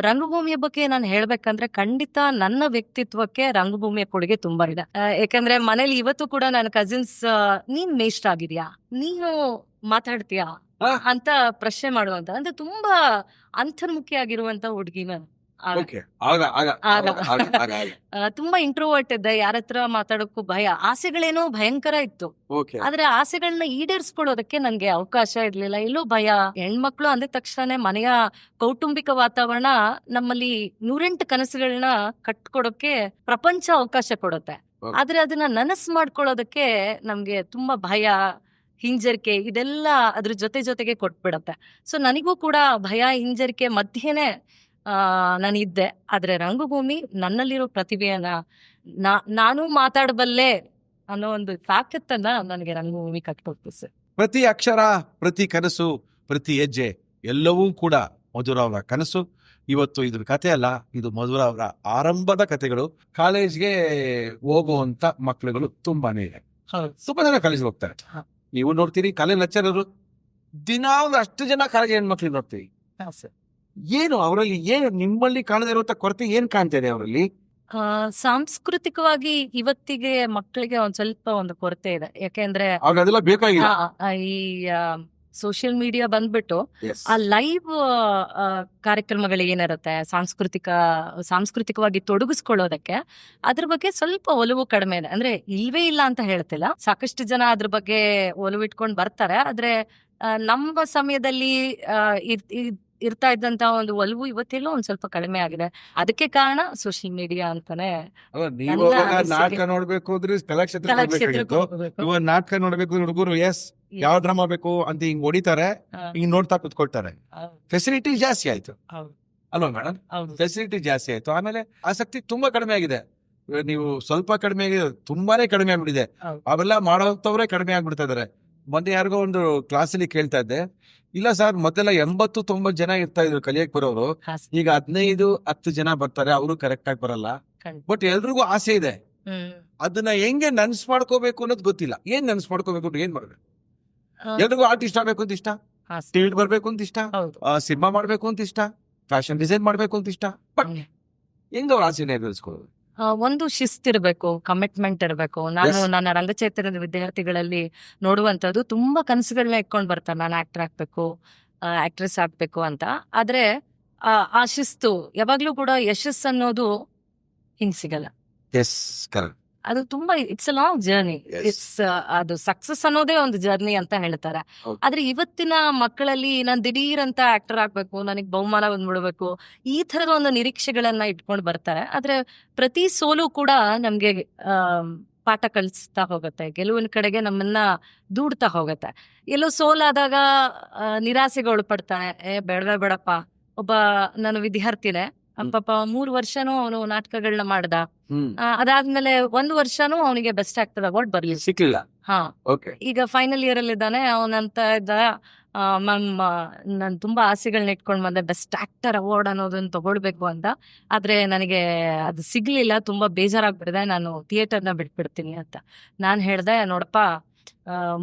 ರಂಗಭೂಮಿಯ ಬಗ್ಗೆ ನಾನು ಹೇಳ್ಬೇಕಂದ್ರೆ ಖಂಡಿತ ನನ್ನ ವ್ಯಕ್ತಿತ್ವಕ್ಕೆ ರಂಗಭೂಮಿಯ ಕೊಡುಗೆ ತುಂಬಾ ಇದೆ. ಯಾಕಂದ್ರೆ ಮನೇಲಿ ಇವತ್ತು ಕೂಡ ನನ್ನ ಕಸಿನ್ಸ್, ನೀನ್ ಮೇಷ್ಟ್ರ ಆಗಿದ್ಯಾ, ನೀನು ಮಾತಾಡ್ತೀಯಾ ಅಂತ ಪ್ರಶ್ನೆ ಮಾಡುವಂತ, ಅಂದ್ರೆ ತುಂಬಾ ಅಂತರ್ಮುಖಿಯಾಗಿರುವಂತ ಹುಡುಗಿ ನಾನು. ತುಂಬಾ ಇಂಟ್ರೋವರ್ಟ್ ಇದ್ದೆ, ಯಾರ ಹತ್ರ ಮಾತಾಡೋಕ್ಕೂ ಭಯ. ಆಸೆಗಳೇನೋ ಭಯಂಕರ ಇತ್ತು, ಆದ್ರೆ ಆಸೆಗಳನ್ನ ಈಡೇರಿಸ್ಕೊಳ್ಳೋದಕ್ಕೆ ನನ್ಗೆ ಅವಕಾಶ ಇರ್ಲಿಲ್ಲ. ಎಲ್ಲೋ ಭಯ. ಹೆಣ್ಮಕ್ಳು ಅಂದ ತಕ್ಷಣ ಮನೆಯ ಕೌಟುಂಬಿಕ ವಾತಾವರಣ ನಮ್ಮಲ್ಲಿ 108 ಕನಸುಗಳನ್ನ ಕಟ್ಕೊಡೋಕೆ ಪ್ರಪಂಚ ಅವಕಾಶ ಕೊಡುತ್ತೆ. ಆದ್ರೆ ಅದನ್ನ ನನಸು ಮಾಡ್ಕೊಳ್ಳೋದಕ್ಕೆ ನಮ್ಗೆ ತುಂಬಾ ಭಯ, ಹಿಂಜರಿಕೆ, ಇದೆಲ್ಲ ಅದ್ರ ಜೊತೆಗೆ ಕೊಟ್ಬಿಡತ್ತೆ. ಸೊ ನನಗೂ ಕೂಡ ಭಯ, ಹಿಂಜರಿಕೆ ಮಧ್ಯೆನೆ ನಾನಿದ್ದೆ. ಆದ್ರೆ ರಂಗಭೂಮಿ ನನ್ನಲ್ಲಿರೋ ಪ್ರತಿಭೆಯನ್ನ ನಾನು ಮಾತಾಡಬಲ್ಲೆ ಅನ್ನೋ ಒಂದು ತಾಕತ್ತನ್ನ ನನಗೆ ರಂಗಭೂಮಿ ಕಟ್ಕೊಡ್ತು ಸರ್. ಪ್ರತಿ ಅಕ್ಷರ, ಪ್ರತಿ ಕನಸು, ಪ್ರತಿ ಹೆಜ್ಜೆ ಎಲ್ಲವೂ ಕೂಡ ಮಧುರ ಅವರ ಕನಸು. ಇವತ್ತು ಇದ್ರ ಕತೆ ಅಲ್ಲ, ಇದು ಮಧುರ ಅವರ ಆರಂಭದ ಕತೆಗಳು. ಕಾಲೇಜ್ಗೆ ಹೋಗುವಂತ ಮಕ್ಳುಗಳು ತುಂಬಾನೇ ಇದೆ. ತುಂಬಾ ಜನ ಕಾಲೇಜ್ಗೆ ಹೋಗ್ತಾರೆ. ನೀವು ನೋಡ್ತೀರಿ ಕಾಲೇಜ್ ಲೆಕ್ಚರರು ದಿನ ಒಂದು ಅಷ್ಟು ಜನ ಕಾಲೇಜ್ ಹೆಣ್ಮಕ್ಳು ನೋಡ್ತೀವಿ. ಏನು ಅವರಲ್ಲಿ, ಏನು ನಿಮ್ಮಲ್ಲಿ ಕಾಣದೇ ಇರುವಂತ ಕೊರತೆ ಏನ್ ಕಾಣ್ತಾ ಇದೆ ಅವರಲ್ಲಿ? ಸಾಂಸ್ಕೃತಿಕವಾಗಿ ಇವತ್ತಿಗೆ ಮಕ್ಕಳಿಗೆ ಒಂದ್ ಸ್ವಲ್ಪ ಒಂದು ಕೊರತೆ ಇದೆ. ಯಾಕೆಂದ್ರೆ ಆಗ ಅದೆಲ್ಲ ಬೇಕಾಗಿಲ್ಲ. ಈ ಸೋಷಿಯಲ್ ಮೀಡಿಯಾ ಬಂದ್ಬಿಟ್ಟು Yes. ಆ ಲೈವ್ ಕಾರ್ಯಕ್ರಮಗಳು ಏನಿರುತ್ತೆ ಸಾಂಸ್ಕೃತಿಕವಾಗಿ ತೊಡಗಿಸ್ಕೊಳ್ಳೋದಕ್ಕೆ ಅದ್ರ ಬಗ್ಗೆ ಸ್ವಲ್ಪ ಒಲವು ಕಡಿಮೆ ಇದೆ. ಅಂದ್ರೆ ಇಲ್ವೇ ಇಲ್ಲ ಅಂತ ಹೇಳ್ತಿಲ್ಲ, ಸಾಕಷ್ಟು ಜನ ಅದ್ರ ಬಗ್ಗೆ ಒಲವು ಇಟ್ಕೊಂಡು ಬರ್ತಾರೆ. ಆದ್ರೆ ನಮ್ಮ ಸಮಯದಲ್ಲಿ ಇರ್ತಾ ಇದ್ದಂತ ಒಂದು ಒಲವು ಇವತ್ತೆಲ್ಲೋ ಒಂದ್ ಸ್ವಲ್ಪ ಕಡಿಮೆ ಆಗಿದೆ. ಅದಕ್ಕೆ ಕಾರಣ ಸೋಷಿಯಲ್ ಮೀಡಿಯಾ ಅಂತಾನೆ ಅಲ್ಲ, ನೀವು ನನ್ನ ಅವಾಗ ಅನಿಸಿಕೆ. ನಾಟಕ ನೋಡ್ಬೇಕು ಅಂದ್ರೆ ಕಲಾಕ್ಷೇತ್ರಕ್ಕೆ ಕಲಾಕ್ಷೇತ್ರಕ್ಕೆ ಹೋಗ್ಬೇಕಾಗಿತ್ತು. ಹೋಗ್ಬೇಕು. ಇವಾಗ ನಾಟಕ ನೋಡ್ಬೇಕು ಹುಡುಗರು ಯಾವ ಡ್ರಾಮಾ ಬೇಕು ಅಂತ ಹಿಂಗ್ ಹೊಡಿತಾರೆ, ಹಾ, ಹಿಂಗ್ ನೋಡ್ತಾ ಕುತ್ಕೊಳ್ತಾರೆ. ಹೌದು, ಫೆಸಿಲಿಟಿ ಜಾಸ್ತಿ ಆಯ್ತು ಹೌದು, ಅಲ್ವಾ ಮೇಡಮ್? ಹೌದು. ಫೆಸಿಲಿಟಿ ಜಾಸ್ತಿ ಆಯ್ತು, ಆಮೇಲೆ ಆಸಕ್ತಿ ತುಂಬಾ ಕಡಿಮೆ ಆಗಿದೆ. ಇವಾಗ ನೀವು ಸ್ವಲ್ಪ ಕಡಿಮೆ ಆಗಿದೆ, ತುಂಬಾನೇ ಕಡಿಮೆ ಆಗ್ಬಿಟ್ಟಿದೆ. ಹೌದು. ಅವೆಲ್ಲ ಮಾಡೋಂಥವ್ರೆ ಕಡಿಮೆ ಆಗ್ಬಿಡ್ತಾ ಇದಾರೆ. ಮೊನ್ನೆ ಯಾರಿಗೋ ಒಂದು ಕ್ಲಾಸಲ್ಲಿ ಕೇಳ್ತಾ ಇದ್ದೆ, ಇಲ್ಲ ಸರ್ ಮೊದಲೆಲ್ಲ 80-90 ಜನ ಇರ್ತಾ ಇದ್ರು ಕಲಿಯಕ್ ಬರೋರು, ಹಾ, ಸರ್. ಈಗ 15-10 ಜನ ಬರ್ತಾರೆ, ಅವರು ಕರೆಕ್ಟ್ ಆಗಿ ಬರಲ್ಲ. ಖಂಡಿತ. ಬಟ್ ಎಲ್ರಿಗೂ ಆಸೆ ಇದೆ, ಅದನ್ನ ಹೆಂಗೆ ನನ್ಸ್ ಮಾಡ್ಕೋಬೇಕು ಅನ್ನೋದು ಗೊತ್ತಿಲ್ಲ. ಏನ್ ನನ್ಸ್ ಮಾಡ್ಕೋಬೇಕು ಅಂದ್ರೆ ಏನ್ ಮಾಡ್ಬೇಕು? ಎಲ್ರಿಗೂ ಆರ್ಟಿಸ್ಟ್ ಆಗ್ಬೇಕು ಅಂತ ಇಷ್ಟ, ಹಾ, ಸರ್. ಟಿವಿ ಬರ್ಬೇಕು ಅಂತ ಇಷ್ಟ, ಹೌದು. ಸಿನಿಮಾ ಮಾಡ್ಬೇಕು ಅಂತ ಇಷ್ಟ, ಫ್ಯಾಷನ್ ಡಿಸೈನ್ ಮಾಡ್ಬೇಕು ಅಂತ ಇಷ್ಟ. ಬಟ್ ಹ್ಮ್. ಹೆಂಗ ಅವ್ರ ಆಸೆ ನೆರವೇರಿಸ್ಕೊಳ್ಳೋದು? ಒಂದು ಶಿಸ್ತಿರ್ಬೇಕು, ಕಮಿಟ್ಮೆಂಟ್ ಇರಬೇಕು. ನಾನು Yes. ನನ್ನ ರಂಗಚೈತನ್ಯದ ವಿದ್ಯಾರ್ಥಿಗಳಲ್ಲಿ ನೋಡುವಂತದ್ದು ತುಂಬಾ ಕನಸುಗಳನ್ನ ಇಟ್ಕೊಂಡು ಬರ್ತಾರೆ, ನಾನು ಆಕ್ಟರ್ ಆಗ್ಬೇಕು, ಆಕ್ಟ್ರೆಸ್ ಆಗ್ಬೇಕು ಅಂತ. ಆದ್ರೆ ಆ ಶಿಸ್ತು ಯಾವಾಗ್ಲೂ ಕೂಡ ಯಶಸ್ಸು ಅನ್ನೋದು ಹಿಂಗ್ ಸಿಗಲ್ಲ. Yes, correct. ಅದು ತುಂಬಾ it's a long journey. Yes. ಅದು ಸಕ್ಸಸ್ ಅನ್ನೋದೇ ಒಂದು ಜರ್ನಿ ಅಂತ ಹೇಳ್ತಾರೆ. ಹೌದು. ಆದ್ರೆ ಇವತ್ತಿನ ಮಕ್ಕಳಲ್ಲಿ ನಾನು ದಿಢೀರ್ ಅಂತ ಆಕ್ಟರ್ ಆಗ್ಬೇಕು, ನನಗೆ ಬಹುಮಾನ ಬಂದ್ಬಿಡ್ಬೇಕು, ಈ ತರದ ಒಂದು ನಿರೀಕ್ಷೆಗಳನ್ನ ಇಟ್ಕೊಂಡು ಬರ್ತಾರೆ. ಆದ್ರೆ ಪ್ರತಿ ಸೋಲು ಕೂಡ ನಮ್ಗೆ ಪಾಠ ಕಲಿಸ್ತಾ ಹೋಗುತ್ತೆ, ಗೆಲುವಿನ ಕಡೆಗೆ ನಮ್ಮನ್ನ ದೂಡ್ತಾ ಹೋಗುತ್ತೆ. ಎಲ್ಲೋ ಸೋಲಾದಾಗ ನಿರಾಸೆಗೆ ಒಳಪಡ್ತಾನೆ, ಬೇಡವೇ ಬೇಡಪ್ಪ. ಒಬ್ಬ ನನ್ನ ವಿದ್ಯಾರ್ಥಿನೇ, ಪಾಪ 3 ವರ್ಷನೂ ಅವನು ನಾಟಕಗಳನ್ನ ಮಾಡ್ದ. ಅದಾದ್ಮೇಲೆ 1 ವರ್ಷನೂ ಅವನಿಗೆ ಬೆಸ್ಟ್ ಆಕ್ಟರ್ ಅವಾರ್ಡ್ ಬರ್ಲಿ. ಸಿಕ್ಲಿಲ್ಲ. ಹಾ, ಓಕೆ. ಈಗ ಫೈನಲ್ ಇಯರ್ ಅಲ್ಲಿ ಇದ್ದಾನೆ. ಅವನಂತ ಇದ್ದ, ಮ್ಯಾಮ್ ನಾನು ತುಂಬಾ ಆಸೆಗಳನ್ನ ಇಟ್ಕೊಂಡ್ ಬಂದೆ, ಬೆಸ್ಟ್ ಆಕ್ಟರ್ ಅವಾರ್ಡ್ ಅನ್ನೋದನ್ನ ತಗೊಳ್ಬೇಕು ಅಂತ. ಆದ್ರೆ ನನಗೆ ಅದು ಸಿಗ್ಲಿಲ್ಲ, ತುಂಬಾ ಬೇಜಾರಾಗ್ಬಿಟ್ಟಿದೆ, ನಾನು ಥಿಯೇಟರ್ನ ಬಿಟ್ಬಿಡ್ತೀನಿ ಅಂತ. ನಾನ್ ಹೇಳ್ದೆ, ನೋಡಪ್ಪ,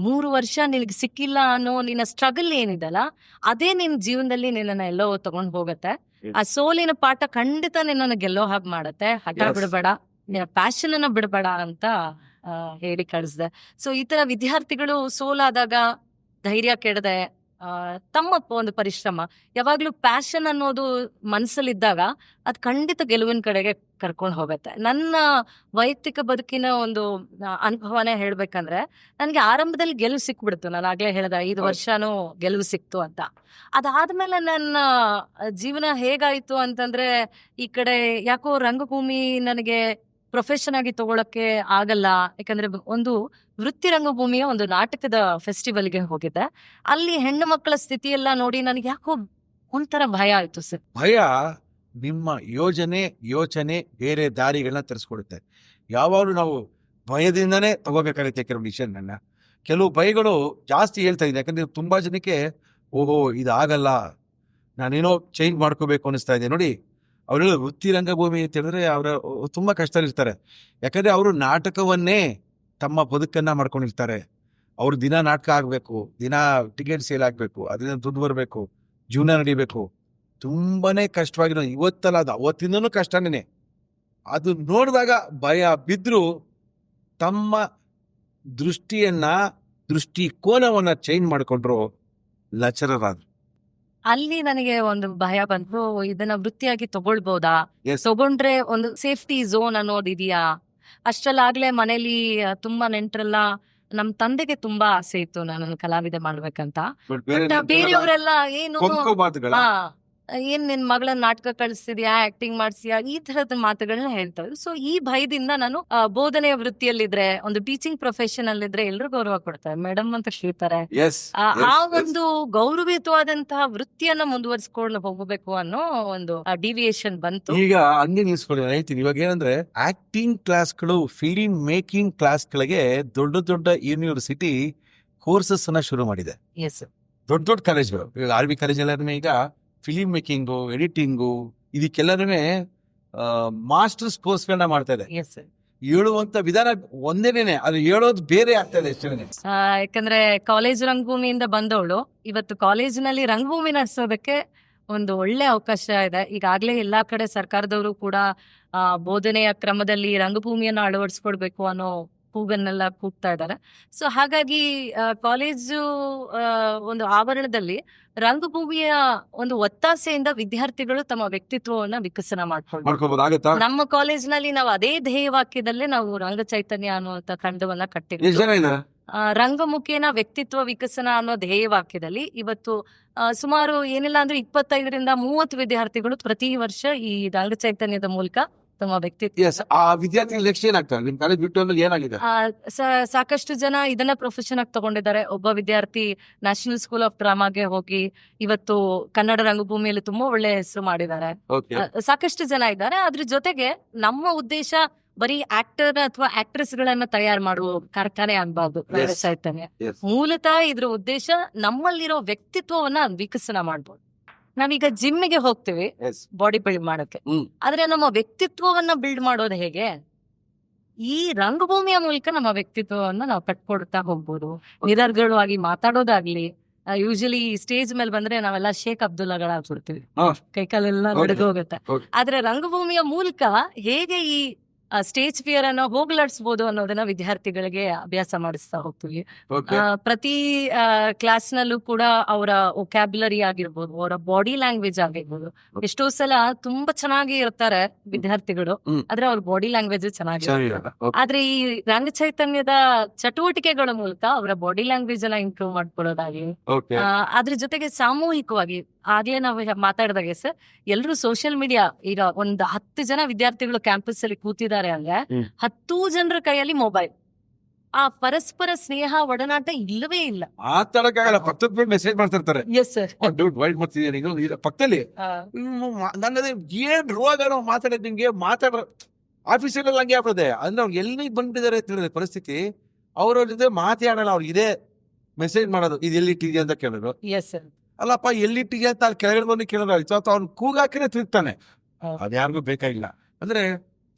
3 ವರ್ಷ ನಿನಗೆ ಸಿಕ್ಕಿಲ್ಲ ಅನ್ನೋ ನಿನ್ನ ಸ್ಟ್ರಗಲ್ ಏನಿದೆಲ್ಲ, ಅದೇ ನಿನ್ ಜೀವನದಲ್ಲಿ ನಿನ್ನನ್ನ ಎಲ್ಲೋ ತಗೊಂಡ್ ಹೋಗತ್ತೆ. ಆ ಸೋಲಿನ ಪಾಠ ಖಂಡಿತ ನಿನ್ನನ್ನು ಗೆಲ್ಲೋ ಹಾಗೆ ಮಾಡತ್ತೆ. ಹಠ Yes. ಬಿಡಬೇಡ, ನಿನ್ನ ಪ್ಯಾಷನ್ ಅನ್ನ ಬಿಡಬೇಡ ಅಂತ ಹೇಳಿ ಕಳಿಸ್ದೆ. ಸೊ ಈ ತರ ವಿದ್ಯಾರ್ಥಿಗಳು ಸೋಲಾದಾಗ ಧೈರ್ಯ ಕೆಡದೆ ತಮ್ಮ ಒಂದು ಪರಿಶ್ರಮ, ಯಾವಾಗ್ಲೂ ಪ್ಯಾಷನ್ ಅನ್ನೋದು ಮನಸ್ಸಲ್ಲಿದ್ದಾಗ ಅದು ಖಂಡಿತ ಗೆಲುವಿನ ಕಡೆಗೆ ಕರ್ಕೊಂಡು ಹೋಗುತ್ತೆ. ನನ್ನ ವೈಯಕ್ತಿಕ ಬದುಕಿನ ಒಂದು ಅನುಭವನೇ ಹೇಳ್ಬೇಕಂದ್ರೆ, ನನಗೆ ಆರಂಭದಲ್ಲಿ ಗೆಲುವು ಸಿಕ್ಬಿಡ್ತು. ನಾನು ಆಗ್ಲೇ ಹೇಳ್ದೆ 5 ವರ್ಷನೂ ಗೆಲುವು ಸಿಕ್ತು ಅಂತ. ಅದಾದ್ಮೇಲೆ ನನ್ನ ಜೀವನ ಹೇಗಾಯ್ತು ಅಂತಂದ್ರೆ, ಈ ಕಡೆ ಯಾಕೋ ರಂಗಭೂಮಿ ನನಗೆ ಪ್ರೊಫೆಷನ್ ಆಗಿ ತಗೊಳಕ್ಕೆ ಆಗಲ್ಲ. ಯಾಕಂದ್ರೆ ಒಂದು ವೃತ್ತಿ ರಂಗಭೂಮಿಯ ಒಂದು ನಾಟಕದ ಫೆಸ್ಟಿವಲ್ಗೆ ಹೋಗಿದ್ದೆ. ಅಲ್ಲಿ ಹೆಣ್ಣು ಮಕ್ಕಳ ಸ್ಥಿತಿ ಎಲ್ಲ ನೋಡಿ ನನಗೆ ಯಾಕೋ ಒಂಥರ ಭಯ ಆಯ್ತು ಸರ್. ಭಯ ನಿಮ್ಮ ಯೋಚನೆ ಬೇರೆ ದಾರಿಗಳನ್ನ ತರಿಸ್ಕೊಡುತ್ತೆ. ಯಾವಾಗಲೂ ನಾವು ಭಯದಿಂದನೇ ತಗೋಬೇಕಾಗುತ್ತೆ ಕೆಲವು ಡಿಸಿಷನ್. ಕೆಲವು ಭಯಗಳು ಜಾಸ್ತಿ ಹೇಳ್ತಾ ಇದೆ, ಯಾಕಂದ್ರೆ ತುಂಬಾ ಜನಕ್ಕೆ ಓಹೋ ಇದಾಗಲ್ಲ, ನಾನೇನೋ ಚೇಂಜ್ ಮಾಡ್ಕೋಬೇಕು ಅನಿಸ್ತಾ ಇದೆ. ನೋಡಿ, ಅವರೆಲ್ಲ ವೃತ್ತಿ ರಂಗಭೂಮಿ ಅಂತ ಹೇಳಿದ್ರೆ ಅವರು ತುಂಬಾ ಕಷ್ಟದಲ್ಲಿರ್ತಾರೆ. ಯಾಕಂದ್ರೆ ಅವರು ನಾಟಕವನ್ನೇ ತಮ್ಮ ಬದುಕನ್ನ ಮಾಡ್ಕೊಂಡಿರ್ತಾರೆ. ಅವ್ರು ದಿನ ನಾಟಕ ಆಗ್ಬೇಕು, ದಿನ ಟಿಕೆಟ್ ಸೇಲ್ ಆಗ್ಬೇಕು, ಅದರಿಂದ ದುಡ್ಡು ಬರಬೇಕು, ಜೀವನ ನಡಿಬೇಕು. ತುಂಬಾನೇ ಕಷ್ಟವಾಗಿರೋ, ಇವತ್ತಲ್ಲ ಅದು ಅವತ್ತಿಂದನೂ ಕಷ್ಟನೇ. ಅದು ನೋಡಿದಾಗ ಭಯ ಬಿದ್ರು ತಮ್ಮ ದೃಷ್ಟಿಕೋನವನ್ನ ಚೇಂಜ್ ಮಾಡ್ಕೊಂಡ್ರು, ಲಚರರಾದ್ರು. ಅಲ್ಲಿ ನನಗೆ ಒಂದು ಭಯ ಬಂತು, ಇದನ್ನ ವೃತ್ತಿಯಾಗಿ ತಗೊಳ್ಬೋದಾ, Yes. ತಗೊಂಡ್ರೆ ಒಂದು ಸೇಫ್ಟಿ ಝೋನ್ ಅನ್ನೋದಿದೆಯಾ. ಅಷ್ಟಲ್ಲಾಗ್ಲೇ ಮನೇಲಿ ತುಂಬಾ ನೆಂಟ್ರೆಲ್ಲ, ನಮ್ ತಂದೆಗೆ ತುಂಬಾ ಆಸೆ ಇತ್ತು ನಾನು ಕಲಾವಿದೆ ಮಾಡ್ಬೇಕಂತ. But ಬಟ್ ಬೇರೆಯವರೆಲ್ಲ ಏನು, ಕೊಂಕು ಮಾತುಗಳ ಹಾ, ಏನ್ ನಿನ್ ಮಗಳನ್ನ ನಾಟಕ ಕಳಿಸ್ತಿದ್ಯಾ, ಆಕ್ಟಿಂಗ್ ಮಾಡ್ಸಿಯಾ, ಈ ತರದ ಮಾತುಗಳನ್ನ ಹೇಳ್ತಾರೆ. ಸೊ ಈ ಭಯದಿಂದ ನಾನು ಬೋಧನೆಯ ವೃತ್ತಿಯಲ್ಲಿದ್ರೆ, ಒಂದು ಟೀಚಿಂಗ್ ಪ್ರೊಫೆಷನ್ ಅಲ್ಲಿದ್ರೆ ಎಲ್ರು ಗೌರವ ಕೊಡ್ತಾರೆ, ಮೇಡಮ್ ಅಂತ ಕರೀತಾರೆ. Yes. ಆ ಒಂದು ಗೌರವಯುತವಾದಂತಹ ವೃತ್ತಿಯನ್ನ ಮುಂದುವರಿಸ್ಕೊಂಡು ಹೋಗಬೇಕು ಅನ್ನೋ ಒಂದು ಡಿವಿಯೇಷನ್ ಬಂತು. ಈಗ ಹಂಗೆ ನಿಲ್ಸ್ಕೊಳ್ಳಿ, ನಾನು ಹೇಳ್ತೀನಿ. ಇವಾಗ ಏನಂದ್ರೆ, ಆಕ್ಟಿಂಗ್ ಕ್ಲಾಸ್ಗಳು, ಫಿಲ್ಮ್ ಮೇಕಿಂಗ್ ಕ್ಲಾಸ್ಗಳಿಗೆ ದೊಡ್ಡ ಯೂನಿವರ್ಸಿಟಿ ಕೋರ್ಸಸ್ ಅನ್ನ ಶುರು ಮಾಡಿದೆ. ಎಸ್, ದೊಡ್ಡ ಕಾಲೇಜ್ಗಳು, ಈಗ RV ಕಾಲೇಜ್ ಎಲ್ಲರೂ ಈಗ ಫಿಲಿಂ ಮೇಕಿಂಗು, ಎಡಿಟಿಂಗು, ಇದಕ್ಕೆಲ್ಲರೂ ಮಾಸ್ಟರ್ಸ್ ಕೋರ್ಸ್ಗಳನ್ನ ಮಾಡ್ತಾ ಇದೆ. ಎಸ್. ಹೇಳುವಂತ ವಿಧಾನ ಒಂದೇನೆ, ಅದು ಹೇಳೋದು ಬೇರೆ ಆಗ್ತಾ ಇದೆ ಅಷ್ಟೇ. ಯಾಕಂದ್ರೆ ಕಾಲೇಜ್ ರಂಗಭೂಮಿಯಿಂದ ಬಂದವಳು ಇವತ್ತು ಕಾಲೇಜಿನಲ್ಲಿ ರಂಗಭೂಮಿ ನಡೆಸೋದಕ್ಕೆ ಒಂದು ಒಳ್ಳೆ ಅವಕಾಶ ಇದೆ. ಈಗಾಗಲೇ ಎಲ್ಲಾ ಕಡೆ ಸರ್ಕಾರದವರು ಕೂಡ ಬೋಧನೆಯ ಕ್ರಮದಲ್ಲಿ ರಂಗಭೂಮಿಯನ್ನು ಅಳವಡಿಸ್ಕೊಡ್ಬೇಕು ಅನ್ನೋ ಕೂಗನ್ನೆಲ್ಲ ಕೂಗ್ತಾ ಇದ್ದಾರೆ. ಸೊ ಹಾಗಾಗಿ ಕಾಲೇಜು ಒಂದು ಆವರಣದಲ್ಲಿ ರಂಗಭೂಮಿಯ ಒಂದು ಒತ್ತಾಸೆಯಿಂದ ವಿದ್ಯಾರ್ಥಿಗಳು ತಮ್ಮ ವ್ಯಕ್ತಿತ್ವವನ್ನ ವಿಕಸನ ಮಾಡ್ಕೋಬಹುದಾಗತ್ತಾ? ನಮ್ಮ ಕಾಲೇಜ್ನಲ್ಲಿ ನಾವು ಅದೇ ಧ್ಯೇಯವಾಕ್ಯದಲ್ಲೇ ನಾವು ರಂಗ ಚೈತನ್ಯ ಅನ್ನುವಂತ ತಂಡವನ್ನ ಎಷ್ಟು ಕಟ್ಟಿದ್ವಿ. ಜನ ಇದ್ದಾರೆ? ರಂಗಮುಖೇನ ವ್ಯಕ್ತಿತ್ವ ವಿಕಸನ ಅನ್ನೋ ಧ್ಯೇಯವಾಕ್ಯದಲ್ಲಿ ಇವತ್ತು ಸುಮಾರು ಏನಿಲ್ಲ ಅಂದ್ರೆ 25-30 ವಿದ್ಯಾರ್ಥಿಗಳು ಪ್ರತಿ ವರ್ಷ ಈ ರಂಗ ಚೈತನ್ಯದ ಮೂಲಕ ತಮ್ಮ ವ್ಯಕ್ತಿತ್ವ ಎಸ್. ಆ ವಿದ್ಯಾರ್ಥಿಗಳ ನೆಕ್ಸ್ಟ್ ಏನಾಗ್ತಾರೆ? ನಿಮ್ ಕಾಲೇಜ್ ಬಿಟ್ಟು ಆದ್ಮೇಲೆ ಏನಾಗಿದೆ? ಸಾಕಷ್ಟು ಜನ ಇದನ್ನ ಪ್ರೊಫೆಷನ್ ಆಗಿ ತಗೊಂಡಿದ್ದಾರೆ. ಒಬ್ಬ ವಿದ್ಯಾರ್ಥಿ ನ್ಯಾಷನಲ್ ಸ್ಕೂಲ್ ಆಫ್ ಡ್ರಾಮಾಗೆ ಹೋಗಿ ಇವತ್ತು ಕನ್ನಡ ರಂಗಭೂಮಿಯಲ್ಲಿ ತುಂಬಾ ಒಳ್ಳೆ ಹೆಸರು ಮಾಡಿದ್ದಾರೆ. ಓಕೆ. ಸಾಕಷ್ಟು ಜನ ಇದ್ದಾರೆ. ಅದ್ರ ಜೊತೆಗೆ ನಮ್ಮ ಉದ್ದೇಶ ಬರೀ ಆಕ್ಟರ್ ಅಥವಾ ಆಕ್ಟ್ರೆಸ್ ಗಳನ್ನ ತಯಾರು ಮಾಡುವ ಕಾರ್ಖಾನೆ ಆಗ್ಬಾರ್ದು ರಂಗ Yes. ಚೈತನ್ಯ. Yes. ಮೂಲತಃ ಇದ್ರ ಉದ್ದೇಶ ನಮ್ಮಲ್ಲಿರೋ ವ್ಯಕ್ತಿತ್ವವನ್ನ ವಿಕಸನ ಮಾಡ್ಬೋದು. ನಾವೀಗ ಜಿಮ್ಗೆ ಹೋಗ್ತೀವಿ Yes. ಬಾಡಿ ಬಿಲ್ಡ್ ಮಾಡೋಕೆ, ಹ್ಮ್. ಆದ್ರೆ ನಮ್ಮ ವ್ಯಕ್ತಿತ್ವವನ್ನ ಬಿಲ್ಡ್ ಮಾಡೋದು ಹೇಗೆ? ಈ ರಂಗಭೂಮಿಯ ಮೂಲಕ ನಮ್ಮ ವ್ಯಕ್ತಿತ್ವವನ್ನ ನಾವು ಕಟ್ಕೊಡ್ತಾ ಹೋಗ್ಬೋದು. ನಿರರ್ಗಳವಾಗಿ ಮಾತಾಡೋದಾಗ್ಲಿ, ಯೂಶಲಿ ಸ್ಟೇಜ್ ಮೇಲೆ ಬಂದ್ರೆ ನಾವೆಲ್ಲ ಶೇಖ್ ಅಬ್ದುಲ್ಲಾಗಳಾಗ್ಬಿಡ್ತೀವಿ, ಹಾ. ಕೈಕಾಲೆಲ್ಲ Okay. ನಡ್ಗೋಗುತ್ತೆ. Okay. ಆದ್ರೆ ರಂಗಭೂಮಿಯ ಮೂಲಕ ಹೇಗೆ ಈ ಸ್ಟೇಜ್ ಫಿಯರ್ ಅನ್ನ ಹೋಗ್ಲಾಡಿಸ್ಬೋದು ಅನ್ನೋದನ್ನ ವಿದ್ಯಾರ್ಥಿಗಳಿಗೆ ಅಭ್ಯಾಸ ಮಾಡಿಸ್ತಾ ಹೋಗ್ತೀವಿ. ಓಕೆ. ಪ್ರತಿ ಕ್ಲಾಸ್ ನಲ್ಲೂ ಕೂಡ ಅವರ ವೊಕ್ಯಾಬ್ಯುಲರಿ ಆಗಿರ್ಬೋದು, ಅವರ ಬಾಡಿ ಲ್ಯಾಂಗ್ವೇಜ್ ಆಗಿರ್ಬೋದು. ಎಷ್ಟೋ ಸಲ ತುಂಬಾ ಚೆನ್ನಾಗಿ ಇರ್ತಾರೆ ವಿದ್ಯಾರ್ಥಿಗಳು, ಹ್ಮ್. ಆದ್ರೆ ಅವ್ರ ಬಾಡಿ ಲ್ಯಾಂಗ್ವೇಜ್ ಚೆನ್ನಾಗಿ ಚೆನ್ನಾಗಿರಲ್ಲ. ಓಕೆ. ಆದ್ರೆ ಈ ರಂಗ ಚೈತನ್ಯದ ಚಟುವಟಿಕೆಗಳ ಮೂಲಕ ಅವರ ಬಾಡಿ ಲ್ಯಾಂಗ್ವೇಜ್ ಅನ್ನ ಇಂಪ್ರೂವ್ ಮಾಡ್ಕೊಳ್ಳೋದಾಗಿ, ಓಕೆ. ಅದ್ರ ಜೊತೆಗೆ ಸಾಮೂಹಿಕವಾಗಿ ಆಗ್ಲೇ ನಾವು ಮಾತಾಡಿದಾಗೆ ಸರ್, ಎಲ್ಲರೂ ಸೋಷಿಯಲ್ ಮೀಡಿಯಾ ಈಗ ಒಂದು 10 ಜನ ವಿದ್ಯಾರ್ಥಿಗಳು ಕ್ಯಾಂಪಸ್ ಅಲ್ಲಿ ಕೂತಿದ್ದಾರೆ ಅಂದ್ರೆ ಹ್ಮ್. 10 ಜನರ ಕೈಯಲ್ಲಿ ಮೊಬೈಲ್. ಆ ಪರಸ್ಪರ ಸ್ನೇಹ ಒಡನಾಟ ಇಲ್ಲವೇ ಇಲ್ಲ. ಮಾತಾಡಕ್ಕಾಗಲ್ಲ, ಪಕ್ಕದ ಮೆಸೇಜ್ ಮಾಡ್ತಿರ್ತಾರೆ. Yes sir. ದುಡ್ಡು ವೈಟ್ ಮಾಡ್ತಿದ್ದೀನಿ ಈಗ ಪಕ್ಕದಲ್ಲಿ. ನನ್ನದೇ ಏನ್ ರೋಗ ಮಾತಾಡೋದು, ನಿಂಗೆ ಮಾತಾಡ ಆಫೀಸಲ್ಲಿ ಹಂಗೆ ಆಗ್ತದೆ. ಅಂದ್ರೆ ಅವ್ರು ಎಲ್ಲಿ ಬಂದ್ಬಿಟ್ಟಿದ್ದಾರೆ ಅಂತ ಹೇಳಿದ್ರೆ ಪರಿಸ್ಥಿತಿ, ಅವ್ರ ಜೊತೆ ಮಾತಾಡಲ್ಲ. ಅವ್ರಿಗೆ ಇದೇ ಮೆಸೇಜ್ ಮಾಡೋದು, ಇದು ಎಲ್ಲಿಟ್ಟಿದ್ಯಾ ಅಂತ ಕೇಳೋದು. Yes sir. ಅಲ್ಲಪ್ಪ ಎಲ್ಲಿಟ್ಟಿದ್ಯಾ ಅಂತ ಅಲ್ಲಿ ಕೆಳಗಡೆ ಬಂದು ಕೇಳೋದು. ಅವ್ನು ಕೂಗಾಕಿನೇ ತಿರ್ತಾನೆ. ಅದ್ಯಾರಿಗೂ ಬೇಕಾಗಿಲ್ಲ. ಅಂದ್ರೆ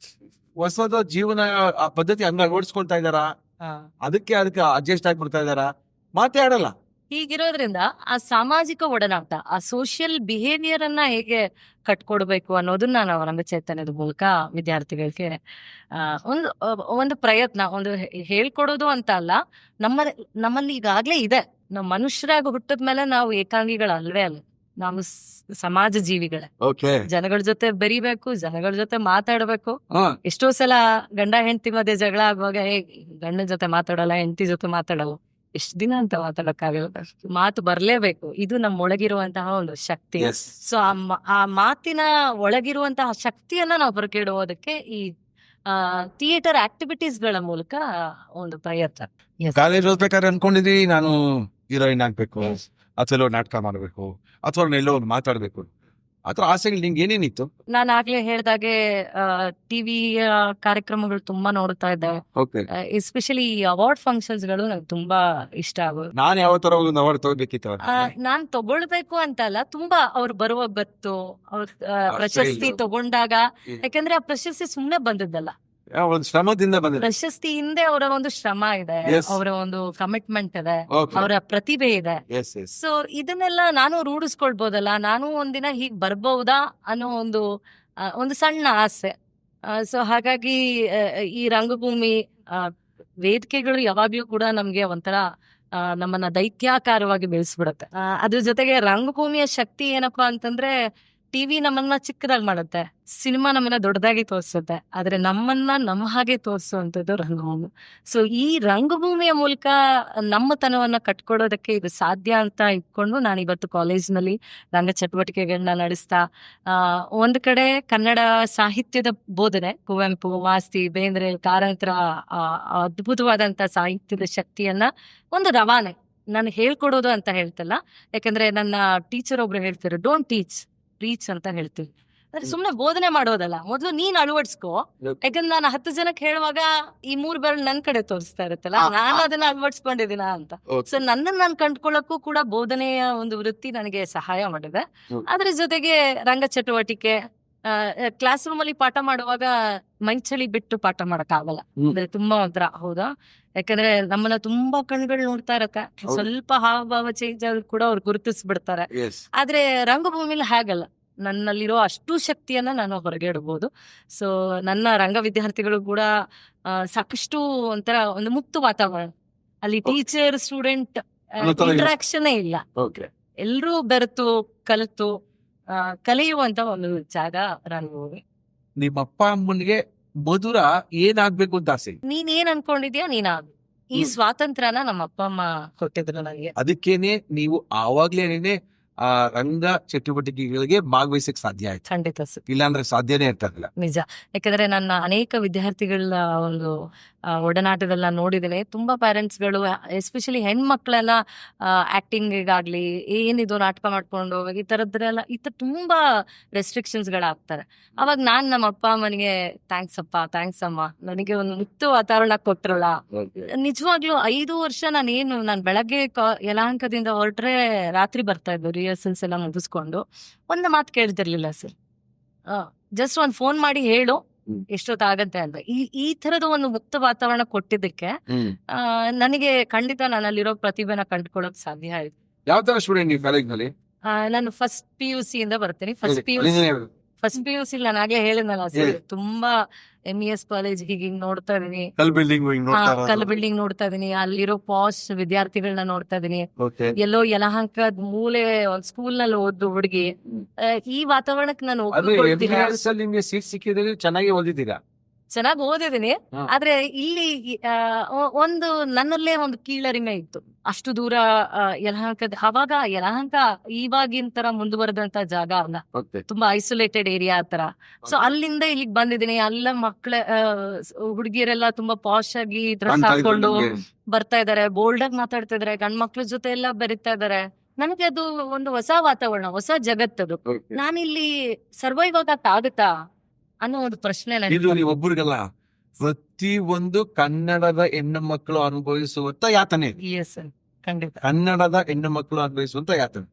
ಹೊಸದ ಜೀವನ ಆ ಪದ್ಧತಿ ಹಂಗ ಓಡಿಸ್ಕೊಳ್ತಾ ಇದಾರ, ಅದಕ್ಕೆ ಅಡ್ಜಸ್ಟ್ ಆಗ್ಬಿಡ್ತಾ ಇದಾರ, ಮಾತಾಡಲ್ಲ. ಹೀಗಿರೋದ್ರಿಂದ ಆ ಸಾಮಾಜಿಕ ಒಡನಾಟ, ಆ ಸೋಷಿಯಲ್ ಬಿಹೇವಿಯರ್ ಅನ್ನ ಹೇಗೆ ಕಟ್ಕೊಡ್ಬೇಕು ಅನ್ನೋದನ್ನ ನಾವು ರಂಗ ಚೈತನ್ಯದ ಮೂಲಕ ವಿದ್ಯಾರ್ಥಿಗಳಿಗೆ ಒಂದು ಪ್ರಯತ್ನ, ಒಂದು ಹೇಳ್ಕೊಡೋದು ಅಂತ ಅಲ್ಲ, ನಮ್ಮಲ್ಲಿ ಈಗಾಗ್ಲೇ ಇದೆ. ನಾವು ಮನುಷ್ಯರಾಗಿ ಹುಟ್ಟಿದ್ಮೇಲೆ ನಾವು ಏಕಾಂಗಿಗಳಲ್ವೇ ಅಲ್ಲ, ನಾವು ಸಮಾಜ ಜೀವಿಗಳೇ. ಓಕೆ. ಜನಗಳ ಜೊತೆ ಬೆರಿಬೇಕು, ಜನಗಳ ಜೊತೆ ಮಾತಾಡ್ಬೇಕು. ಎಷ್ಟೋ ಸಲ ಗಂಡ ಹೆಂಡತಿ ಮಧ್ಯೆ ಜಗಳ ಆಗುವಾಗ ಗಂಡನ ಜೊತೆ ಮಾತಾಡಲ್ಲ, ಹೆಂಡತಿ ಜೊತೆ ಮಾತಾಡಲ್ಲ, ಎಷ್ಟ್ ದಿನ ಅಂತ ಮಾತಾಡಕ್ಕಾಗಲ್ಲ. ಮಾತು ಬರ್ಲೇಬೇಕು. ಇದು ನಮ್ಮ ಒಳಗಿರುವಂತಹ ಒಂದು ಶಕ್ತಿ. ಸೊ ಆ ಮಾತಿನ ಒಳಗಿರುವಂತಹ ಶಕ್ತಿಯನ್ನ ನಾವು ಹೊರಗಿಡುವುದಕ್ಕೆ ಈ ಥಿಯೇಟರ್ ಆಕ್ಟಿವಿಟೀಸ್ ಗಳ ಮೂಲಕ ಒಂದು ಪ್ರಯತ್ನ. ಕಾಲೇಜ್ ಓದ್ಬೇಕಾದ್ರೆ ಅನ್ಕೊಂಡಿದ್ವಿ ನಾನು ಹೀರೋಯಿನ್ ಆಗ್ಬೇಕು, ಅಥವಾ ನಾಟಕ ಮಾಡ್ಬೇಕು, ಅಥವಾ ಎಲ್ಲೋ ಒಂದು ಮಾತಾಡ್ಬೇಕು, ಅಥವಾ ಆಸೆಗಳು ನಿಂಗೆ ಏನೇನಿತ್ತು? ನಾನು ಆಗ್ಲೇ ಹೇಳ್ದಾಗೆ ಟಿವಿ ಕಾರ್ಯಕ್ರಮಗಳು ತುಂಬಾ ನೋಡ್ತಾ ಇದ್ದೆ. ಎಸ್ಪೆಷಲಿ ಅವಾರ್ಡ್ ಫಂಕ್ಷನ್ಸ್ ಗಳು ನಂಗೆ ತುಂಬಾ ಇಷ್ಟ ಆಗೋದು. ನಾನು ಯಾವ ತರ ಒಂದು ಅವಾರ್ಡ್ ತಗೋಬೇಕಿತ್ತು? ನಾನ್ ತಗೊಳ್ಬೇಕು ಅಂತ ಅಲ್ಲ, ತುಂಬಾ ಅವ್ರು ಬರುವ ಗತ್ತು, ಅವ್ರ ಪ್ರಶಸ್ತಿ ತಗೊಂಡಾಗ, ಯಾಕಂದ್ರೆ ಆ ಪ್ರಶಸ್ತಿ ಸುಮ್ನೆ ಬಂದದ್ದಲ್ಲ, ಒಂದು ಶ್ರಮದಿಂದ ಬಂದಿದೆ. ಪ್ರಶಸ್ತಿ ಹಿಂದೆ ಅವರ ಒಂದು ಶ್ರಮ ಇದೆ, Yes. ಅವರ ಒಂದು ಕಮಿಟ್ಮೆಂಟ್ ಇದೆ, Okay. ಅವರ ಪ್ರತಿಭೆ ಇದೆ. Yes, yes. ಸೊ ಇದನ್ನೆಲ್ಲ ನಾನು ರೂಢಿಸ್ಕೊಳ್ಬೋದಲ್ಲ, ನಾನು ಒಂದಿನ ಹೀಗ್ ಬರ್ಬಹುದಾ ಅನ್ನೋ ಒಂದು ಸಣ್ಣ ಆಸೆ. ಸೊ ಹಾಗಾಗಿ ಈ ರಂಗಭೂಮಿ ವೇದಿಕೆಗಳು ಯಾವಾಗ್ಲೂ ಕೂಡ ನಮ್ಗೆ ಒಂಥರ ನಮ್ಮನ್ನ ದೈತ್ಯಾಕಾರವಾಗಿ ಬೆಳೆಸ್ಬಿಡುತ್ತೆ. ಅದ್ರ ಜೊತೆಗೆ ರಂಗಭೂಮಿಯ ಶಕ್ತಿ ಏನಪ್ಪಾ ಅಂತಂದ್ರೆ, ಟಿವಿ ನಮ್ಮನ್ನ ಚಿಕ್ಕದಾಗಿ ಮಾಡುತ್ತೆ, ಸಿನಿಮಾ ನಮ್ಮನ್ನ ದೊಡ್ಡದಾಗಿ ತೋರಿಸುತ್ತೆ, ಆದ್ರೆ ನಮ್ಮನ್ನ ನಮ್ಮ ಹಾಗೆ ತೋರಿಸುವಂಥದ್ದು ರಂಗಭೂಮಿ. ಸೊ ಈ ರಂಗಭೂಮಿಯ ಮೂಲಕ ನಮ್ಮತನವನ್ನ ಕಟ್ಕೊಡೋದಕ್ಕೆ ಇದು ಸಾಧ್ಯ ಅಂತ ಇಟ್ಕೊಂಡು ನಾನು ಇವತ್ತು ಕಾಲೇಜಿನಲ್ಲಿ ರಂಗ ಚಟುವಟಿಕೆಗಳನ್ನ ನಡೆಸ್ತಾ, ಒಂದು ಕಡೆ ಕನ್ನಡ ಸಾಹಿತ್ಯದ ಬೋಧನೆ, ಕುವೆಂಪು, ಮಾಸ್ತಿ, ಬೇಂದ್ರೆ, ಕಾರಂತರ ಅದ್ಭುತವಾದಂತ ಸಾಹಿತ್ಯದ ಶಕ್ತಿಯನ್ನ ಒಂದು ರವಾನೆ ನಾನು ಹೇಳ್ಕೊಡೋದು ಅಂತ ಹೇಳ್ತಲ್ಲ. ಯಾಕಂದ್ರೆ ನನ್ನ ಟೀಚರ್ ಒಬ್ರು ಹೇಳ್ತಾರೆ, ಡೋಂಟ್ ಟೀಚ್, ರೀಚ್ ಅಂತ ಹೇಳ್ತೀವಿ. ಅಂದ್ರೆ ಸುಮ್ನೆ ಬೋಧನೆ ಮಾಡೋದಲ್ಲ, ಮೊದ್ಲು ನೀನ್ ಅಳವಡಿಸ್ಕೋ. ಯಾಕಂದ್ರೆ ನಾನು 10 ಜನಕ್ಕೆ ಹೇಳುವಾಗ ಈ 3 ಬೆರಳು ನನ್ ಕಡೆ ತೋರಿಸ್ತಾ ಇರುತ್ತಲ್ಲ, ನಾನು ಅದನ್ನ ಅಳವಡಿಸ್ಕೊಂಡಿದ್ದೀನ ಅಂತ. ಸೊ ನನ್ನನ್ನು ನಾನು ಕಂಡ್ಕೊಳ್ಳಕ್ಕೂ ಕೂಡ ಬೋಧನೆಯ ಒಂದು ವೃತ್ತಿ ನನಗೆ ಸಹಾಯ ಮಾಡಿದೆ. ಅದ್ರ ಜೊತೆಗೆ ರಂಗ ಚಟುವಟಿಕೆ, ಕ್ಲಾಸ್ ರೂಮ್ ಅಲ್ಲಿ ಪಾಠ ಮಾಡುವಾಗ ಮೈ ಚಳಿ ಬಿಟ್ಟು ಪಾಠ ಮಾಡಕ್ ಆಗಲ್ಲ. ಅಂದ್ರೆ ತುಂಬಾ ಒಂಥರ ಹೌದಾ, ಯಾಕಂದ್ರೆ ನಮ್ಮನ್ನ ತುಂಬಾ ಕಣ್ಗಳು ನೋಡ್ತಾ ಇರತ್ತೆ. ಹೌದು. ಸ್ವಲ್ಪ ಹಾವಭಾವ ಚೇಂಜ್ ಆದ್ರೂ ಕೂಡ ಅವ್ರು ಗುರುತಿಸ್ಬಿಡ್ತಾರೆ. ಎಸ್ ಆದ್ರೆ ರಂಗಭೂಮಿಲಿ ಹಾಗಲ್ಲ. ನನ್ನಲ್ಲಿರೋ ಅಷ್ಟು ಶಕ್ತಿಯನ್ನ ನಾನು ಹೊರಗೆ ಇಡಬಹುದು. ಸೊ ನನ್ನ ರಂಗ ವಿದ್ಯಾರ್ಥಿಗಳು ಕೂಡ ಸಾಕಷ್ಟು ಒಂಥರ ಒಂದು ಮುಕ್ತ ವಾತಾವರಣ. ಅಲ್ಲಿ ಟೀಚರ್ ಸ್ಟೂಡೆಂಟ್ ಅನ್ನೋ ತರ ಇಲ್ಲ. ಇಂಟ್ರಾಕ್ಷನ್ ಇಲ್ಲ. ಓಕೆ. ಎಲ್ರೂ ಬೆರೆತು ಕಲಿತು ಕಲಿಯುವಂತ ಒಂದು ಜಾಗ ರಂಗಭೂಮಿ. ನಿಮ್ಮ ಅಪ್ಪ ಅಮ್ಮನಿಗೆ ಮಧುರ ಏನಾಗ್ಬೇಕು ಅಂತ ಆಸೆ? ನೀನ್ ಏನ್ ಅನ್ಕೊಂಡಿದ್ಯೋ ನೀನಾಗು. ಈ ಸ್ವಾತಂತ್ರ್ಯನ ನಮ್ಮ ಅಪ್ಪ ಅಮ್ಮ ಕೊಟ್ಟಿದ್ರು ನನಗೆ. ಅದಕ್ಕೇನೆ ನೀವು ಆವಾಗ್ಲೇನೆ ಆ ರಂಗ ಚಟುವಟಿಕೆಗಳಿಗೆ ಭಾಗವಹಿಸಕ್ ಸಾಧ್ಯ ಆಯ್ತು. ಖಂಡಿತ ಸರ್, ಇಲ್ಲಾಂದ್ರೆ ಸಾಧ್ಯನೇ ಇರ್ತಾರಲ್ಲ. ನಿಜ. ಯಾಕಂದ್ರೆ ನನ್ನ ಅನೇಕ ವಿದ್ಯಾರ್ಥಿಗಳ ಒಂದು ಒಡನಾಟದಲ್ಲಿ ನಾನು ನೋಡಿದ್ದೇನೆ. ತುಂಬಾ ಪೇರೆಂಟ್ಸ್ಗಳು ಎಸ್ಪೆಷಲಿ ಹೆಣ್ಮಕ್ಳೆಲ್ಲ ಆಕ್ಟಿಂಗಿಗಾಗ್ಲಿ ಏನಿದು ನಾಟಕ ಮಾಡ್ಕೊಂಡು ಈ ತರದ್ರೆಲ್ಲ ತುಂಬಾ ರೆಸ್ಟ್ರಿಕ್ಷನ್ಸ್ಗಳಾಗ್ತಾರೆ. ಅವಾಗ ನಾನ್ ನಮ್ಮ ಅಪ್ಪ ಅಮ್ಮನಿಗೆ ಥ್ಯಾಂಕ್ಸ್ ಅಪ್ಪ, ಥ್ಯಾಂಕ್ಸ್ ಅಮ್ಮ, ನನಗೆ ಒಂದು ಮುಕ್ತ ವಾತಾವರಣ ಕೊಟ್ರಲ್ಲ. ನಿಜವಾಗ್ಲೂ 5 ವರ್ಷ ನಾನು ಬೆಳಗ್ಗೆ ಯಲಹಂಕದಿಂದ ಹೊರಟ್ರೆ ರಾತ್ರಿ ಬರ್ತಾ ಇದ್ದು ರಿಹರ್ಸಲ್ಸ್ ಎಲ್ಲ ಮುಗಿಸ್ಕೊಂಡು. ಒಂದು ಮಾತು ಕೇಳ್ತಿರ್ಲಿಲ್ಲ ಸರ್. ಜಸ್ಟ್ ಒಂದು ಫೋನ್ ಮಾಡಿ ಹೇಳು ಎಷ್ಟೊತ್ತಾಗತ್ತೆ ಅಂತ. ಈ ತರದ ಒಂದು ಮುಕ್ತ ವಾತಾವರಣ ಕೊಟ್ಟಿದ್ದಕ್ಕೆ ನನಗೆ ಖಂಡಿತ ನನ್ನಲ್ಲಿರೋ ಪ್ರತಿಭೆನ ಕಂಡುಕೊಳ್ಳೋಕೆ ಸಾಧ್ಯ ಆಯ್ತು. ಯಾವ ತರ ಸ್ಟೂಡೆಂಟ್ ನೀವು ಕಾಲೇಜ್ನಲ್ಲಿ? ನಾನು ಫಸ್ಟ್ PUC ಇಂದ ಬರ್ತೀನಿ. ಫಸ್ಟ್ PUC ನಾನು ಆಗ್ಲೇ ಹೇಳಿದ್ನಲ್ಲ ಸರ್, ತುಂಬಾ MES ಕಾಲೇಜ್ ಹೀಗೆ ನೋಡ್ತಾ ಇದೀನಿ. ಕಲ್ ಬಿಲ್ಡಿಂಗ್ ನೋಡ್ತಾ ಇದೀನಿ. ಅಲ್ಲಿರೋ ಪಾಶ್ ವಿದ್ಯಾರ್ಥಿಗಳನ್ನ ನೋಡ್ತಾ ಇದೀನಿ. ಎಲ್ಲೋ ಯಲಹಂಕದ ಮೂಲೆ ಒಂದ್ ಸ್ಕೂಲ್ ನಲ್ಲಿ ಓದ್ದು ಹುಡುಗಿ. ಈ ವಾತಾವರಣಕ್ಕೆ ನಾನು ನಿಮ್ಗೆ ಸೀಟ್ ಸಿಕ್ಕಿದ್ರೆ ಚೆನ್ನಾಗಿ ಓದಿದ್ದೀರಾ? ಚೆನ್ನಾಗಿ ಓದಿದೀನಿ. ಆದ್ರೆ ಇಲ್ಲಿ ಒಂದು ನನ್ನಲ್ಲೇ ಒಂದು ಕೀಳರಿಮೆ ಇತ್ತು. ಅಷ್ಟು ದೂರ ಯಲಹಂಕದ, ಅವಾಗ ಯಲಹಂಕ ಇವಾಗಿನ ತರ ಮುಂದುವರೆದಂತ ಜಾಗ ಅಲ್ಲ, ತುಂಬಾ ಐಸೋಲೇಟೆಡ್ ಏರಿಯಾ ತರ. ಸೊ ಅಲ್ಲಿಂದ ಇಲ್ಲಿಗೆ ಬಂದಿದ್ದೀನಿ. ಅಲ್ಲ ಮಕ್ಳ ಹುಡುಗಿಯರೆಲ್ಲ ತುಂಬಾ ಪಾಶ್ ಆಗಿ ಡ್ರೆಸ್ ಹಾಕೊಂಡು ಬರ್ತಾ ಇದಾರೆ, ಬೋಲ್ಡ್ ಆಗಿ ಮಾತಾಡ್ತಾ ಇದಾರೆ, ಗಂಡ್ ಮಕ್ಳ ಜೊತೆ ಎಲ್ಲ ಬೆರಿತಾ ಇದಾರೆ. ನನಗೆ ಅದು ಒಂದು ಹೊಸ ವಾತಾವರಣ, ಹೊಸ ಜಗತ್ತದು. ನಾನಿಲ್ಲಿ ಸರ್ವೈವ್ ಆಗಕ್ ಆಗುತ್ತಾ ಅನ್ನೋ ಒಂದು ಪ್ರಶ್ನೆ ಇದು ಒಬ್ಬರಿಗಲ್ಲ, ಪ್ರತಿ ಒಂದು ಕನ್ನಡದ ಹೆಣ್ಣು ಮಕ್ಕಳು ಅನುಭವಿಸುವಂತ ಯಾತನೆ. ಖಂಡಿತ ಕನ್ನಡದ ಹೆಣ್ಣು ಮಕ್ಕಳು ಅನುಭವಿಸುವಂತ ಯಾತನೆ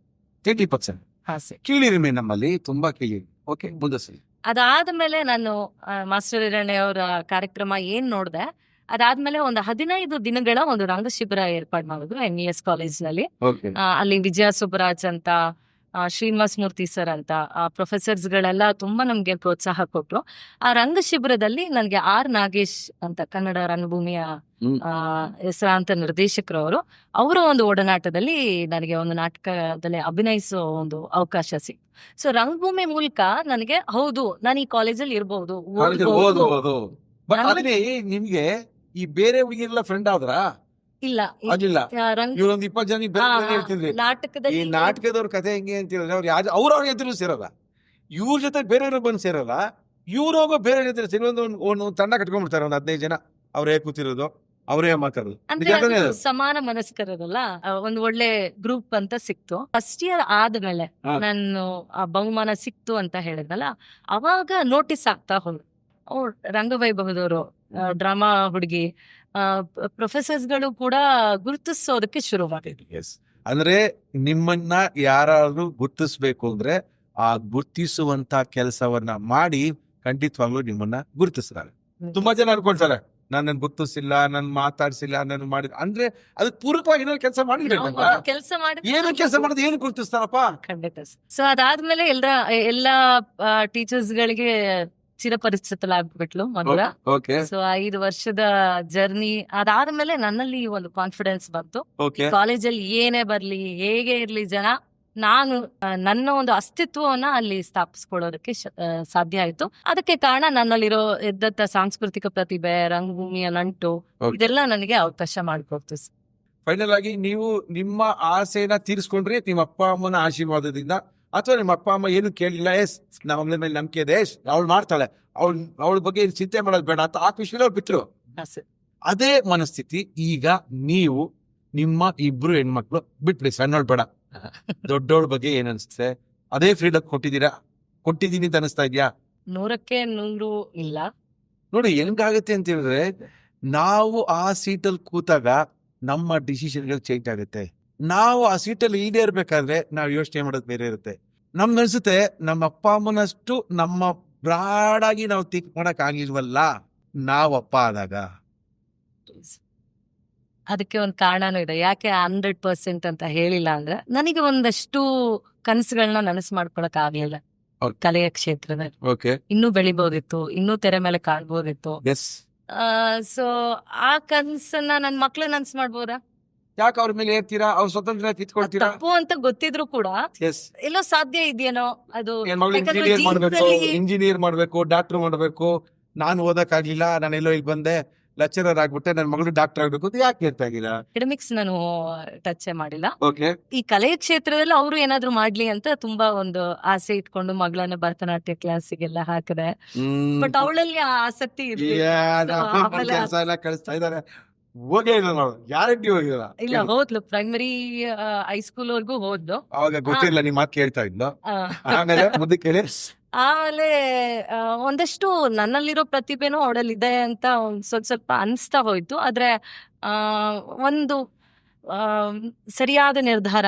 30% ಆಸೆ. ಕೀಳಿರಿಮೆ ನಮ್ಮಲ್ಲಿ ತುಂಬಾ ಕೀಳಿರಿಮೆ. ಓಕೆ, ಮುಂದೆ ಸರಿ. ಅದಾದ್ಮೇಲೆ ನಾನು ಮಾಸ್ಟರ್ ಹಿರಣ್ಯ ಅವರ ಕಾರ್ಯಕ್ರಮ ಏನ್ ನೋಡ್ದೆ, ಅದಾದ್ಮೇಲೆ ಒಂದು 15 ದಿನಗಳ ಒಂದು ರಂಗ ಶಿಬಿರ ಏರ್ಪಾಡು ಮಾಡಿದ್ರು MES ಕಾಲೇಜ್ ನಲ್ಲಿ. ಅಲ್ಲಿ ವಿಜಯ ಸುಬ್ರಾಜ್ ಅಂತ, ಶ್ರೀನಿವಾಸ್ ಮೂರ್ತಿ ಸರ್ ಅಂತ ಪ್ರೊಫೆಸರ್ಸ್ ಗಳೆಲ್ಲ ತುಂಬಾ ನಮ್ಗೆ ಪ್ರೋತ್ಸಾಹ ಕೊಟ್ರು. ಆ ರಂಗ ಶಿಬಿರದಲ್ಲಿ ನನಗೆ R ನಾಗೇಶ್ ಅಂತ ಕನ್ನಡ ರಂಗಭೂಮಿಯ ಹೆಸರಾಂತ ನಿರ್ದೇಶಕರವರು, ಅವರ ಒಂದು ಒಡನಾಟದಲ್ಲಿ ನನಗೆ ಒಂದು ನಾಟಕದಲ್ಲಿ ಅಭಿನಯಿಸೋ ಒಂದು ಅವಕಾಶ ಸಿಕ್ತು. ಸೊ ರಂಗಭೂಮಿ ಮೂಲಕ ನನಗೆ ಹೌದು ನಾನು ಈ ಕಾಲೇಜಲ್ಲಿ ಇರ್ಬಹುದು. ನಿಮ್ಗೆ ಈ ಬೇರೆ ಹುಡುಗಿರೆಲ್ಲ ಫ್ರೆಂಡ್ ಆದ್ರ? ಇಲ್ಲ, ಇವ್ರೊಂದ್ 20 ಜನ ಹೇಳ್ತಿದ್ರಿ. ಈ ನಾಟಕದವ್ರ ಕಥೆ ಹೆಂಗೆ ಅಂತ ಹೇಳಿದ್ರೆ ಅವ್ರವ್ರ ಎದುರು ಸೇರಲ್ಲ, ಇವ್ರ ಜೊತೆ ಬೇರೆಯವ್ರು ಬಂದು ಸೇರಲ್ಲ, ಇವ್ರು ಹೋಗೋ ಬೇರೆ ಜೊತೆ ಒಂದು ತಂಡ ಕಟ್ಕೊಂಡ್ಬಿಡ್ತಾರೆ. ಒಂದು 15 ಜನ ಅವರೇ ಕೂತಿರೋದು, ಅವರೇ ಮಾತಾಡೋದು. ಸಮಾನ ಮನಸ್ಕರಲ್ಲ, ಒಂದು ಒಳ್ಳೆ ಗ್ರೂಪ್ ಅಂತ ಸಿಕ್ತು. ಫಸ್ಟ್ ಇಯರ್ ಆದ್ಮೇಲೆ ನಾನು ಆ ಬಹುಮಾನ ಸಿಕ್ತು ಅಂತ ಹೇಳಿದ್ನಲ್ಲ, ಅವಾಗ ನೋಟಿಸ್ ಆಗ್ತಾ ಹೋದ್ರು. ರಂಗವೈಭವದವರು, ಡ್ರಾಮಾ ಹುಡುಗಿ, ಪ್ರೊಫೆಸರ್ಸ್ಗಳು ಕೂಡ ಗುರುತಿಸೋದಕ್ಕೆ ಶುರು ಮಾಡಿದ್ರು. ಅಂದ್ರೆ ನಿಮ್ಮನ್ನ ಯಾರಾದ್ರೂ ಗುರುತಿಸ್ಬೇಕು ಅಂದ್ರೆ ಆ ಗುರುತಿಸುವಂತ ಕೆಲಸವನ್ನ ಮಾಡಿ ಖಂಡಿತವಾಗ್ಲೂ ನಿಮ್ಮನ್ನ ಗುರುತಿಸ್ತಾರೆ. ತುಂಬಾ ಜನ ಅನ್ಕೊಳ್ತಾರೆ ನನ್ನ ಗುರುತಿಸಿಲ್ಲ, ನನ್ ಮಾತಾಡ್ಸಿಲ್ಲ, ನಾನು ಮಾಡಿದ ಅಂದ್ರೆ ಅದಕ್ಕೆ ಪೂರಕವಾಗಿ ಏನೋ ಕೆಲಸ ಮಾಡಿದ್ರೆ ಏನು ಕೆಲಸ ಮಾಡೋದು ಏನು ಗುರುತಿಸ್ತಾರಪ್ಪ. ಖಂಡಿತ. ಸೊ ಅದಾದ್ಮೇಲೆ ಎಲ್ಲಾ ಟೀಚರ್ಸ್ ಗಳಿಗೆ ಚಿರಪರಿಚಿತಲಾಗ್ಬಿಟ್ಲು ಮಧುರ. ಸೊ 5 ವರ್ಷದ ಜರ್ನಿ ಅದಾದ್ಮೇಲೆ ನನ್ನಲ್ಲಿ ಒಂದು ಕಾನ್ಫಿಡೆನ್ಸ್ ಬಂತು. ಕಾಲೇಜಲ್ಲಿ ಏನೇ ಬರ್ಲಿ, ಹೇಗೆ ಇರ್ಲಿ ಜನ, ನಾನು ನನ್ನ ಒಂದು ಅಸ್ತಿತ್ವವನ್ನ ಅಲ್ಲಿ ಸ್ಥಾಪಿಸ್ಕೊಳ್ಳೋದಕ್ಕೆ ಸಾಧ್ಯ ಆಯ್ತು. ಅದಕ್ಕೆ ಕಾರಣ ನನ್ನಲ್ಲಿರೋ ಎದ್ದಂತ ಸಾಂಸ್ಕೃತಿಕ ಪ್ರತಿಭೆ, ರಂಗಭೂಮಿಯ ನಂಟು, ಇದೆಲ್ಲ ನನಗೆ ಅವಕಾಶ ಮಾಡಿಕೊಡ್ತು. ಫೈನಲ್ ಆಗಿ ನೀವು ನಿಮ್ಮ ಆಸೆನ ತೀರಿಸ್ಕೊಂಡ್ರಿ ನಿಮ್ಮ ಅಪ್ಪ ಅಮ್ಮನ ಆಶೀರ್ವಾದದಿಂದ, ಅಥವಾ ನಿಮ್ಮ ಅಪ್ಪ ಅಮ್ಮ ಏನು ಕೇಳಿಲ್ಲ, ನಮ್ಮ ಮೇಲೆ ನಂಬಿಕೆ ಇದೆ, ಅವಳು ಮಾಡ್ತಾಳೆ, ಅವಳ ಬಗ್ಗೆ ಚಿಂತೆ ಮಾಡೋದು ಬೇಡ ಅಂತ ಆ ಖುಷಿಯಲ್ಲಿ ಅವ್ರು ಬಿಟ್ರು. ಅದೇ ಮನಸ್ಥಿತಿ ಈಗ ನೀವು ನಿಮ್ಮ 2 ಹೆಣ್ಮಕ್ಳು ಬಿಟ್ಬಿಡಿ. ಸಣ್ಣವಳು ಬೇಡ, ದೊಡ್ಡವಳ ಬಗ್ಗೆ ಏನ್ ಅನ್ಸುತ್ತೆ? ಅದೇ ಫ್ರೀಡಮ್ ಕೊಟ್ಟಿದ್ದೀನಿ ಅಂತ ಅನಿಸ್ತಾ ಇದ್ಯಾ? 100ಕ್ಕೆ 100 ಇಲ್ಲ. ನೋಡಿ ಹೆಂಗಾಗತ್ತೆ ಅಂತ ಹೇಳಿದ್ರೆ, ನಾವು ಆ ಸೀಟಲ್ಲಿ ಕೂತಾಗ ನಮ್ಮ ಡಿಸಿಷನ್ಗಳು ಚೇಂಜ್ ಆಗುತ್ತೆ. ನಾವು ಆ ಸೀಟಲ್ಲಿ ಈಡೇರ್ಬೇಕಾದ್ರೆ ನಾವು ಯೋಚನೆ ಮಾಡೋದು ಬೇರೆ ಇರುತ್ತೆ. ನಮ್ಗೆ ಅನ್ಸುತ್ತೆ ನಮ್ಮ ಅಪ್ಪ ಅಮ್ಮನಷ್ಟು ನಮ್ಮ ಬ್ರಾಡ್ ಆಗಿ ನಾವು ಥಿಂಕ್ ಮಾಡಕ್ ಆಗಿಲ್ವಲ್ಲ ನಾವಪ್ಪ ಆದಾಗ. ಅದಕ್ಕೆ ಒಂದು ಕಾರಣನೂ ಇದೆ. ಯಾಕೆ 100% ಅಂತ ಹೇಳಿಲ್ಲ ಅಂದ್ರೆ, ನನಗೆ ಒಂದಷ್ಟು ಕನಸುಗಳನ್ನ ನನಸು ಮಾಡ್ಕೊಳಕ್ ಆಗ್ಲಿಲ್ಲ Okay. ಕಲೆಯ ಕ್ಷೇತ್ರದಲ್ಲಿ. ಓಕೆ, ಇನ್ನೂ ಬೆಳಿಬೋದಿತ್ತು, ಇನ್ನೂ ತೆರೆ ಮೇಲೆ ಕಾಣ್ಬೋದಿತ್ತು. ಎಸ್. ಸೊ ಆ ಕನ್ಸನ್ನ ನನ್ ಮಕ್ಳು ನನ್ಸ್ ಮಾಡ್ಬೋದಾ? ಯಾಕೆ ಅವ್ರ ಮೇಲೆ ಏರ್ತೀರಾ? ಅವ್ರ ಸ್ವತಂತ್ರ ಕಿತ್ಕೊಳ್ತೀರಾ? ತಪ್ಪು ಅಂತ ಗೊತ್ತಿದ್ರು ಕೂಡ ಎಸ್. ಎಲ್ಲೋ ಸಾಧ್ಯ ಇದೆಯೇನೋ ಅದು. ಏನ್ ಮಗಳು ಯಾಕಂದ್ರೆ ಇಂಜಿನಿಯರ್ ಮಾಡ್ಬೇಕು, ಜೀವನದಲ್ಲಿ- ಇಂಜಿನಿಯರ್ ಮಾಡ್ಬೇಕು, ಡಾಕ್ಟರ್ ಮಾಡ್ಬೇಕು, ನಾನು ಓದಕ್ಕಾಗ್ಲಿಲ್ಲ, ನಾನೆಲ್ಲೋ ಇಲ್ಲಿ ಬಂದೆ ಲೆಕ್ಚರರ್ ಆಗ್ಬಿಟ್ಟೆ, ನನ್ನ ಮಗಳು ಡಾಕ್ಟರ್ ಆಗ್ಬೇಕು ಅಂತ ಯಾಕೆ ಇರ್ತಾ ಆಗಿಲ್ಲ? ಅಕಾಡೆಮಿಕ್ಸ್ ನಾನು ಟಚ್ ಮಾಡಿಲ್ಲ. ಓಕೆ, ಈ ಕಲೆಯ ಕ್ಷೇತ್ರದಲ್ಲಿ ಅವರು ಏನಾದ್ರು ಮಾಡ್ಲಿ ಅಂತ ತುಂಬಾ ಒಂದು ಆಸೆ ಇಟ್ಕೊಂಡು ಮಗಳನ್ನ ಭರತನಾಟ್ಯ ಕ್ಲಾಸಿಗೆಲ್ಲ ಹಾಕಿದೆ. ಬಟ್ ಅವಳಲ್ಲಿ ಆ ಆಸಕ್ತಿ ಇರ್ಲಿಲ್ಲ. ಆಮೇಲೆ ಕೆಲಸ ಎಲ್ಲ ಕಳಿಸ್ತಾ ಇದಾರೆ. ಹೋಗೇ ಇಲ್ಲ ನಾವು, ಗ್ಯಾರಂಟಿ ಹೋಗಿಲ್ಲ. ಇಲ್ಲ, ಹೋದ್ಲು ಪ್ರೈಮರಿ ಹೈಸ್ಕೂಲ್ ವರ್ಗೂ ಹೋದ್ಲು. ಅವಾಗ ಗೊತ್ತಿಲ್ಲ, ನಿಮ್ ಮಾತು ಕೇಳ್ತಾ ಇದ್ಲು. ಆ, ಆಮೇಲೆ ಮುಂದಕ್ಕೆ ಹೇಳಿ. ಆಮೇಲೆ ಒಂದಷ್ಟು ನನ್ನಲ್ಲಿರೋ ಪ್ರತಿಭೆನೂ ಅವಳಲ್ಲಿ ಇದೆ ಅಂತ ಸ್ವಲ್ಪ ಅನಿಸ್ತಾ ಹೋಯ್ತು. ಆದ್ರೆ ಒಂದು ಸರಿಯಾದ ನಿರ್ಧಾರ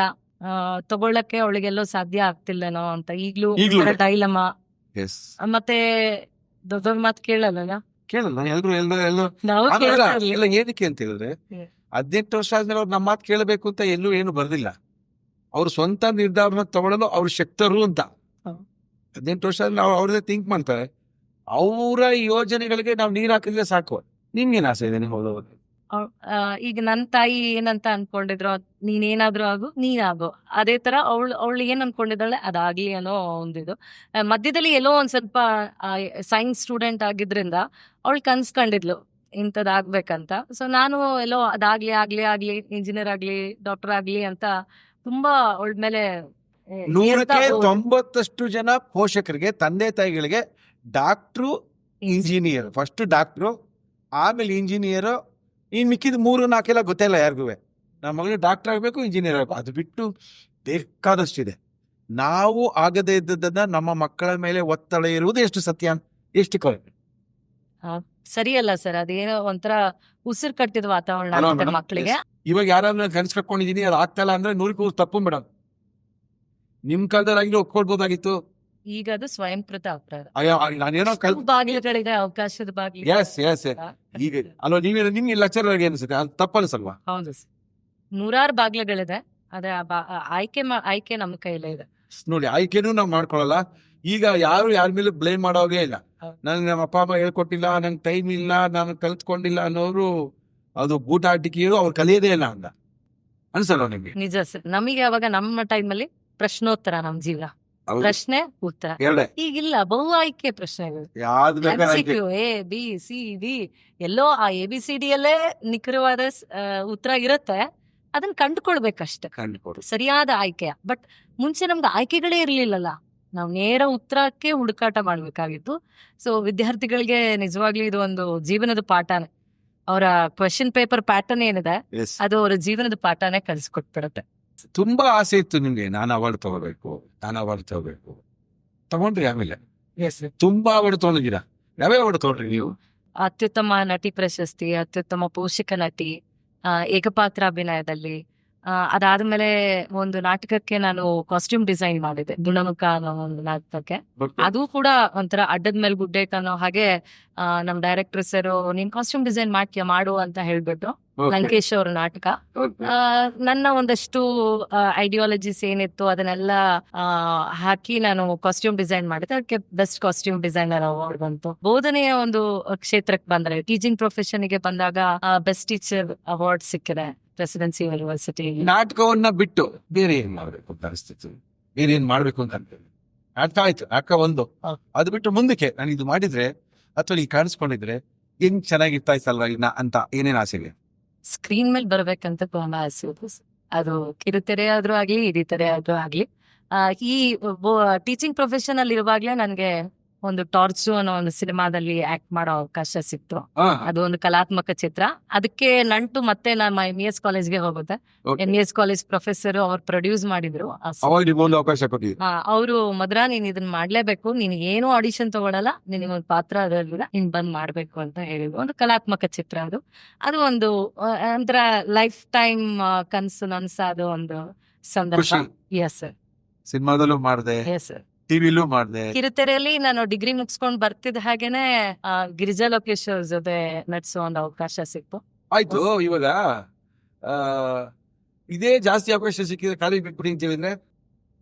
ತಗೊಳ್ಳಕ್ಕೆ ಅವಳಿಗೆಲ್ಲೋ ಸಾಧ್ಯ ಆಗ್ತಿಲ್ಲೇನೋ ಅಂತ ಈಗ್ಲೂ ಈಗ್ಲೂ? ಡೈಲಮ. ಎಸ್, ಮತ್ತೆ ದೊಡ್ಡ ಮಾತು ಕೇಳಲ್ಲ ಕೇಳಲ್ಲ ಎಲ್ರು ನಾವು ಆಮೇಲೆ ಕೇಳ್ತಾ ಇರ್ಲಿಲ್ಲ. ಎಲ್ಲ ಏನಕ್ಕೆ ಅಂತ ಹೇಳಿದ್ರೆ, ಹ್ಮ್. 18 ವರ್ಷ ಆದ್ಮೇಲೆ ಅವ್ರು ನಮ್ಮ ಮಾತು ಕೇಳಬೇಕು ಅಂತ ಎಲ್ಲೂ ಏನು ಬರ್ದಿಲ್ಲ. ಅವ್ರು ಸ್ವಂತ ನಿರ್ಧಾರನ ತಗೊಳ್ಳಲು ಅವ್ರು ಶಕ್ತರು ಅಂತ. ಹ್ಮ್. 18 ವರ್ಷ ಆದ್ಮೇಲೆ ನಾವು ಅವ್ರದೇ ಥಿಂಕ್ ಮಾಡ್ತಾರೆ. ಅವರ ಯೋಜನೆಗಳಿಗೆ ನಾವು ನೀರ್ ಹಾಕಿದ್ರೆ ಸಾಕು. ನಿಮ್ಗೇನ್ ಆಸೆ ಇದೆ ನೀವು ಹೋಗೋದು? ಈಗ ನನ್ನ ತಾಯಿ ಏನಂತ ಅನ್ಕೊಂಡಿದ್ರು, ನೀನೇನಾದ್ರೂ ಆಗು, ನೀನಾಗು. ಅದೇ ತರ ಅವಳು ಏನ್ ಅನ್ಕೊಂಡಿದ್ದಾಳೆ ಅದಾಗ್ಲಿ ಅನ್ನೋ ಒಂದಿದು. ಮಧ್ಯದಲ್ಲಿ ಎಲ್ಲೋ ಒಂದ್ ಸ್ವಲ್ಪ ಸೈನ್ಸ್ ಸ್ಟೂಡೆಂಟ್ ಆಗಿದ್ರಿಂದ ಅವಳು ಕನ್ಸ್ಕೊಂಡಿದ್ಲು ಇಂಥದ್ದಾಗ್ಬೇಕಂತ. ಸೊ ನಾನು ಎಲ್ಲೋ ಅದಾಗ್ಲಿ ಆಗ್ಲಿ ಆಗ್ಲಿ ಇಂಜಿನಿಯರ್ ಆಗ್ಲಿ ಡಾಕ್ಟರ್ ಆಗ್ಲಿ ಅಂತ ತುಂಬಾ ಅವಳ ಮೇಲೆ ಏರ್ತಾ 100ಕ್ಕೆ ಹೋದೆ. 90% ಜನ ಪೋಷಕರಿಗೆ, ತಂದೆ ತಾಯಿಗಳಿಗೆ ಡಾಕ್ಟ್ರು, ಇಂಜಿನಿಯರ್, ಫಸ್ಟ್ ಡಾಕ್ಟ್ರು, ಆಮೇಲೆ ಇಂಜಿನಿಯರ್, ಇನ್ ಮಿಕ್ಕಿದ 3-4 ಗೊತ್ತೇ ಇಲ್ಲ ಯಾರಿಗೂ. ನಮ್ಮ ಮಗಳು ಡಾಕ್ಟರ್ ಆಗ್ಬೇಕು, ಇಂಜಿನಿಯರ್ ಆಗ್ಬೇಕು, ಅದು ಬಿಟ್ಟು ಬೇಕಾದಷ್ಟಿದೆ. ನಾವು ಆಗದೇ ಇದ್ದದನ್ನ ನಮ್ಮ ಮಕ್ಕಳ ಮೇಲೆ ಒತ್ತಡ ಇರುವುದು ಎಷ್ಟು ಸತ್ಯ, ಎಷ್ಟು ಕರೆಕ್ಟ್? ಸರಿಯಲ್ಲ ಸರ್, ಅದೇನೋ ಒಂಥರ ಉಸಿರು ಕಟ್ಟಿದ ವಾತಾವರಣ ಅಲ್ವಾ ಆಗುತ್ತೆ ಮೇಡಮ್? ಮಕ್ಕಳಿಗೆ. ಇವಾಗ ಯಾರಾದ್ರೂ ಕನ್ಸ್ ಕಟ್ಕೊಂಡಿದೀನಿ ಅದು ಆಗ್ತಾ ಇಲ್ಲ ಅಂದ್ರೆ 100% ತಪ್ಪು ಮೇಡಮ್. ನಿಮ್ ಕಾಲದಲ್ಲಿ ಆಗಿರೋ ಒಪ್ಕೊಳ್ಬೋದಾಗಿತ್ತು. ಈಗ ಅದು ಸ್ವಯಂಕೃತ ಅಪರಾಧ. ಅಯ್ಯೋ, ನಾನೇನೋ ಕಲ್ ಬಾಗಿಲುಗಳಿಗೆ ಅವಕಾಶದ ಬಾಗಿಲು. ಎಸ್ ಈಗ ಅಲ್ವಾ, ನಿಮ್ಗೆ ಲೆಕ್ಚರ್ ಅನ್ಸುತ್ತೆ ಅದು ತಪ್ಪು ಅನ್ಸಲ್ವಾ? ಹೌದು ಸರ್, ನೂರಾರು ಬಾಗಿಲುಗಳಿದೆ. ಆದ್ರೆ ಆಯ್ಕೆ ನಮ್ಮ ಕೈಲೇ ಇದೆ. ನೋಡಿ, ಆಯ್ಕೆನೂ ನಾವು ಮಾಡ್ಕೊಳಲ್ಲ. ಈಗ ಯಾರು ಯಾರ ಮೇಲೆ ಬ್ಲೇಮ್ ಮಾಡೋಗೇ ಇಲ್ಲ. ಹೌದು. ನನ್ಗೆ ನಮ್ಮ ಅಪ್ಪ ಅಮ್ಮ ಹೇಳ್ಕೊಟ್ಟಿಲ್ಲ, ನಂಗೆ ಟೈಮ್ ಇಲ್ಲ, ನಾನು ಕಲ್ತ್ಕೊಂಡಿಲ್ಲ ಅನ್ನೋರು ಅದು ಬೂಟಾಟಿಕೆಯರು, ಅವ್ರು ಕಲಿಯೋದೇ ಇಲ್ಲ ಅಂತ ಅನ್ಸಲ್ವ ನಿಮ್ಗೆ? ನಿಜ ಸರ್, ನಮಗೆ ಅವಾಗ ನಮ್ಮ ಟೈಮಲ್ಲಿ ಪ್ರಶ್ನೋತ್ತರ, ನಮ್ ಜೀವನ ಹೌದು. ಪ್ರಶ್ನೆ ಉತ್ತರ. ಎರಡೇ, ಈಗಿಲ್ಲ, ಬಹು ಆಯ್ಕೆ ಪ್ರಶ್ನೆಗಳು. ಯಾವ್ದು ಬೇಕಾದ್ರೆ ಆಯ್ಕೆ. ABCD ಎಲ್ಲೋ ಆ ABCD ಯಲ್ಲೇ ನಿಖರವಾದ ಉತ್ತರ ಇರುತ್ತೆ. ಅದನ್ನ ಕಂಡುಕೊಳ್ಬೇಕಷ್ಟೆ, ಕಂಡುಕೊಡು. ಸರಿಯಾದ ಆಯ್ಕೆಯ. ಬಟ್ ಮುಂಚೆ ನಮ್ಗೆ ಆಯ್ಕೆಗಳೇ ಇರ್ಲಿಲ್ಲಲ್ಲ, ನಾವು ನೇರ ಉತ್ತರಕ್ಕೆ ಹುಡುಕಾಟ ಮಾಡ್ಬೇಕಾಗಿತ್ತು. ಸೊ ವಿದ್ಯಾರ್ಥಿಗಳಿಗೆ ನಿಜವಾಗ್ಲೂ ಇದು ಒಂದು ಜೀವನದ ಪಾಠನೇ. ಅವರ ಕ್ವೆಶನ್ ಪೇಪರ್ ಪ್ಯಾಟರ್ನ್ ಏನಿದೆ Yes. ಅದು ಅವರ ಜೀವನದ ಪಾಠನೇ ಕಲಿಸ್ಕೊಟ್ಬಿಡುತ್ತೆ. ತುಂಬಾ ಆಸೆ ಇತ್ತು ನಿಮ್ಗೆ, ನಾನು ಅವಾರ್ಡ್ ತಗೋಬೇಕು, ತಗೊಂಡ್ರಿ. ಆಮೇಲೆ ತುಂಬಾ ಅವಾರ್ಡ್ ತಗೊಂಡಿದ್ದೀರಾ. ಯಾವ್ಯಾವ ಅವಾರ್ಡ್ ತಗೊಂಡ್ರಿ ನೀವು? ಅತ್ಯುತ್ತಮ ನಟಿ ಪ್ರಶಸ್ತಿ, ಅತ್ಯುತ್ತಮ ಪೋಷಕ ನಟಿ, ಏಕಪಾತ್ರ ಅಭಿನಯದಲ್ಲಿ. ಅದಾದ್ಮೇಲೆ ಒಂದು ನಾಟಕಕ್ಕೆ ನಾನು ಕಾಸ್ಟ್ಯೂಮ್ ಡಿಸೈನ್ ಮಾಡಿದೆ, ಗುಣಮುಖ ಅನ್ನೋ ಒಂದು ನಾಟಕಕ್ಕೆ. ಅದು ಕೂಡ ಒಂಥರ ಅಡ್ಡದ ಮೇಲೆ ಗುಡ್ಡೆ ಅನ್ನೋ ಹಾಗೆ ನಮ್ ಡೈರೆಕ್ಟರ್ ಸರ್, ನೀನ್ ಕಾಸ್ಟ್ಯೂಮ್ ಡಿಸೈನ್ ಮಾಡ್ತೀಯ ಮಾಡು ಅಂತ ಹೇಳ್ಬಿಟ್ರು. ಲಂಕೇಶ್ ಅವ್ರ ನಾಟಕ. ನನ್ನ ಒಂದಷ್ಟು ಐಡಿಯಾಲಜೀಸ್ ಏನಿತ್ತು ಅದನ್ನೆಲ್ಲ ಹಾಕಿ ನಾನು ಕಾಸ್ಟ್ಯೂಮ್ ಡಿಸೈನ್ ಮಾಡಿದೆ. ಅದಕ್ಕೆ ಬೆಸ್ಟ್ ಕಾಸ್ಟ್ಯೂಮ್ ಡಿಸೈನರ್ ಅವಾರ್ಡ್ ಬಂತು. ಬೋಧನೆಯ ಒಂದು ಕ್ಷೇತ್ರಕ್ಕೆ ಬಂದ್ರೆ, ಟೀಚಿಂಗ್ ಪ್ರೊಫೆಷನ್ ಗೆ ಬಂದಾಗ ಬೆಸ್ಟ್ ಟೀಚರ್ ಅವಾರ್ಡ್ ಸಿಕ್ಕಿದೆ ಪ್ರೆಸಿಡೆನ್ಸಿ ಯೂನಿವರ್ಸಿಟಿ. ನಾಟಕವನ್ನ ಬಿಟ್ಟು ಬೇರೆ ಏನ್ ಮಾಡ್ಬೇಕು ಅಂತ ಅನಿಸ್ತಿತ್ತು? ಬೇರೆ ಏನ್ ಮಾಡ್ಬೇಕು ಅಂತ ಅನ್ಕೊಂಡು ನಾಟಕ ಆಯ್ತು, ನಾಟಕ ಒಂದು. ಅದು ಬಿಟ್ಟು ಮುಂದಕ್ಕೆ ನಾನು ಇದು ಮಾಡಿದ್ರೆ ಅಥವಾ ಈಗ ಕಾಣಿಸ್ಕೊಂಡಿದ್ರೆ ಹೆಂಗ್ ಚೆನ್ನಾಗಿರ್ತಾ ಇತ್ತಲ್ವಾ ಇನ್ನ ಅಂತ ಏನೇನ್ ಆಸೆ ಇದೆ? ಸ್ಕ್ರೀನ್ ಮೇಲೆ ಬರ್ಬೇಕಂತ ತುಂಬಾ ಆಸೆ ಇದೆ. ಅದು ಕಿರುತೆರೆ ಆದ್ರೂ ಆಗ್ಲಿ, ಹಿರಿತೆರೆ ಆದ್ರೂ ಆಗ್ಲಿ. ಈ ಟೀಚಿಂಗ್ ಪ್ರೊಫೆಷನ್ ಅಲ್ಲಿ ಇರುವಾಗ್ಲೇ ನನ್ಗೆ ಒಂದು ಟಾರ್ಚು ಅನ್ನೋ ಒಂದು ಸಿನಿಮಾದಲ್ಲಿ ಆಕ್ಟ್ ಮಾಡೋ ಅವಕಾಶ ಸಿಕ್ತು. ಅದು ಒಂದು ಕಲಾತ್ಮಕ ಚಿತ್ರ. ಅದಕ್ಕೆ ನಂಟು ಮತ್ತೆ ನಮ್ಮ MES ಕಾಲೇಜ್ಗೆ ಹೋಗುತ್ತೆ. MES ಕಾಲೇಜ್ ಪ್ರೊಫೆಸರ್ ಅವ್ರು ಪ್ರೊಡ್ಯೂಸ್ ಮಾಡಿದ್ರು. ಅವಾಗ ನಿಮ್ಗೊಂದು ಅವಕಾಶ ಕೊಟ್ಟಿದ್ರು. ಅವರು ಮದ್ರಾ, ನೀನ್ ಇದನ್ನ ಮಾಡ್ಲೇಬೇಕು, ನೀನ್ ಏನು ಆಡಿಷನ್ ತಗೊಳಲ್ಲ, ನಿನಗೊಂದು ಪಾತ್ರ ಅದಲ್ಲ, ನೀನ್ ಬಂದ್ ಮಾಡ್ಬೇಕು ಅಂತ ಹೇಳಿದ್ರು. ಒಂದು ಕಲಾತ್ಮಕ ಚಿತ್ರ ಅದು. ಅದು ಒಂದು ಒಂಥರ ಲೈಫ್ ಟೈಮ್ ಕನ್ಸು ನನ್ಸಾದ ಒಂದು ಸಂದರ್ಭ. ಖುಷಿ. Yes sir. ಸಿನಿಮಾದಲ್ಲೂ ಮಾಡಿದೆ, ಎಸ್ ಸರ್. ಟಿವಿಲೂ ಮಾಡಿದೆ. ಕಿರುತೆರೆಯಲ್ಲಿ ನಾನು ಡಿಗ್ರಿ ಮುಗಿಸ್ಕೊಂಡ್ ಬರ್ತಿದ್ದ ಹಾಗೇನೆ ಗಿರಿಜಾ ಲೋಕೇಶ್ ಅವ್ರ ಜೊತೆ ನಟಿಸೋ ಒಂದು ಅವಕಾಶ ಸಿಕ್ತು. ಆಯ್ತು, ಇವಾಗ ಆ, ಇದೇ ಜಾಸ್ತಿ ಅವಕಾಶ ಸಿಕ್ಕಿದ್ರೆ ಕಾಲೇಜ್ ಬಿಟ್ಬಿಟ್ಟಿಂತೀವಿ ಅಂದ್ರೆ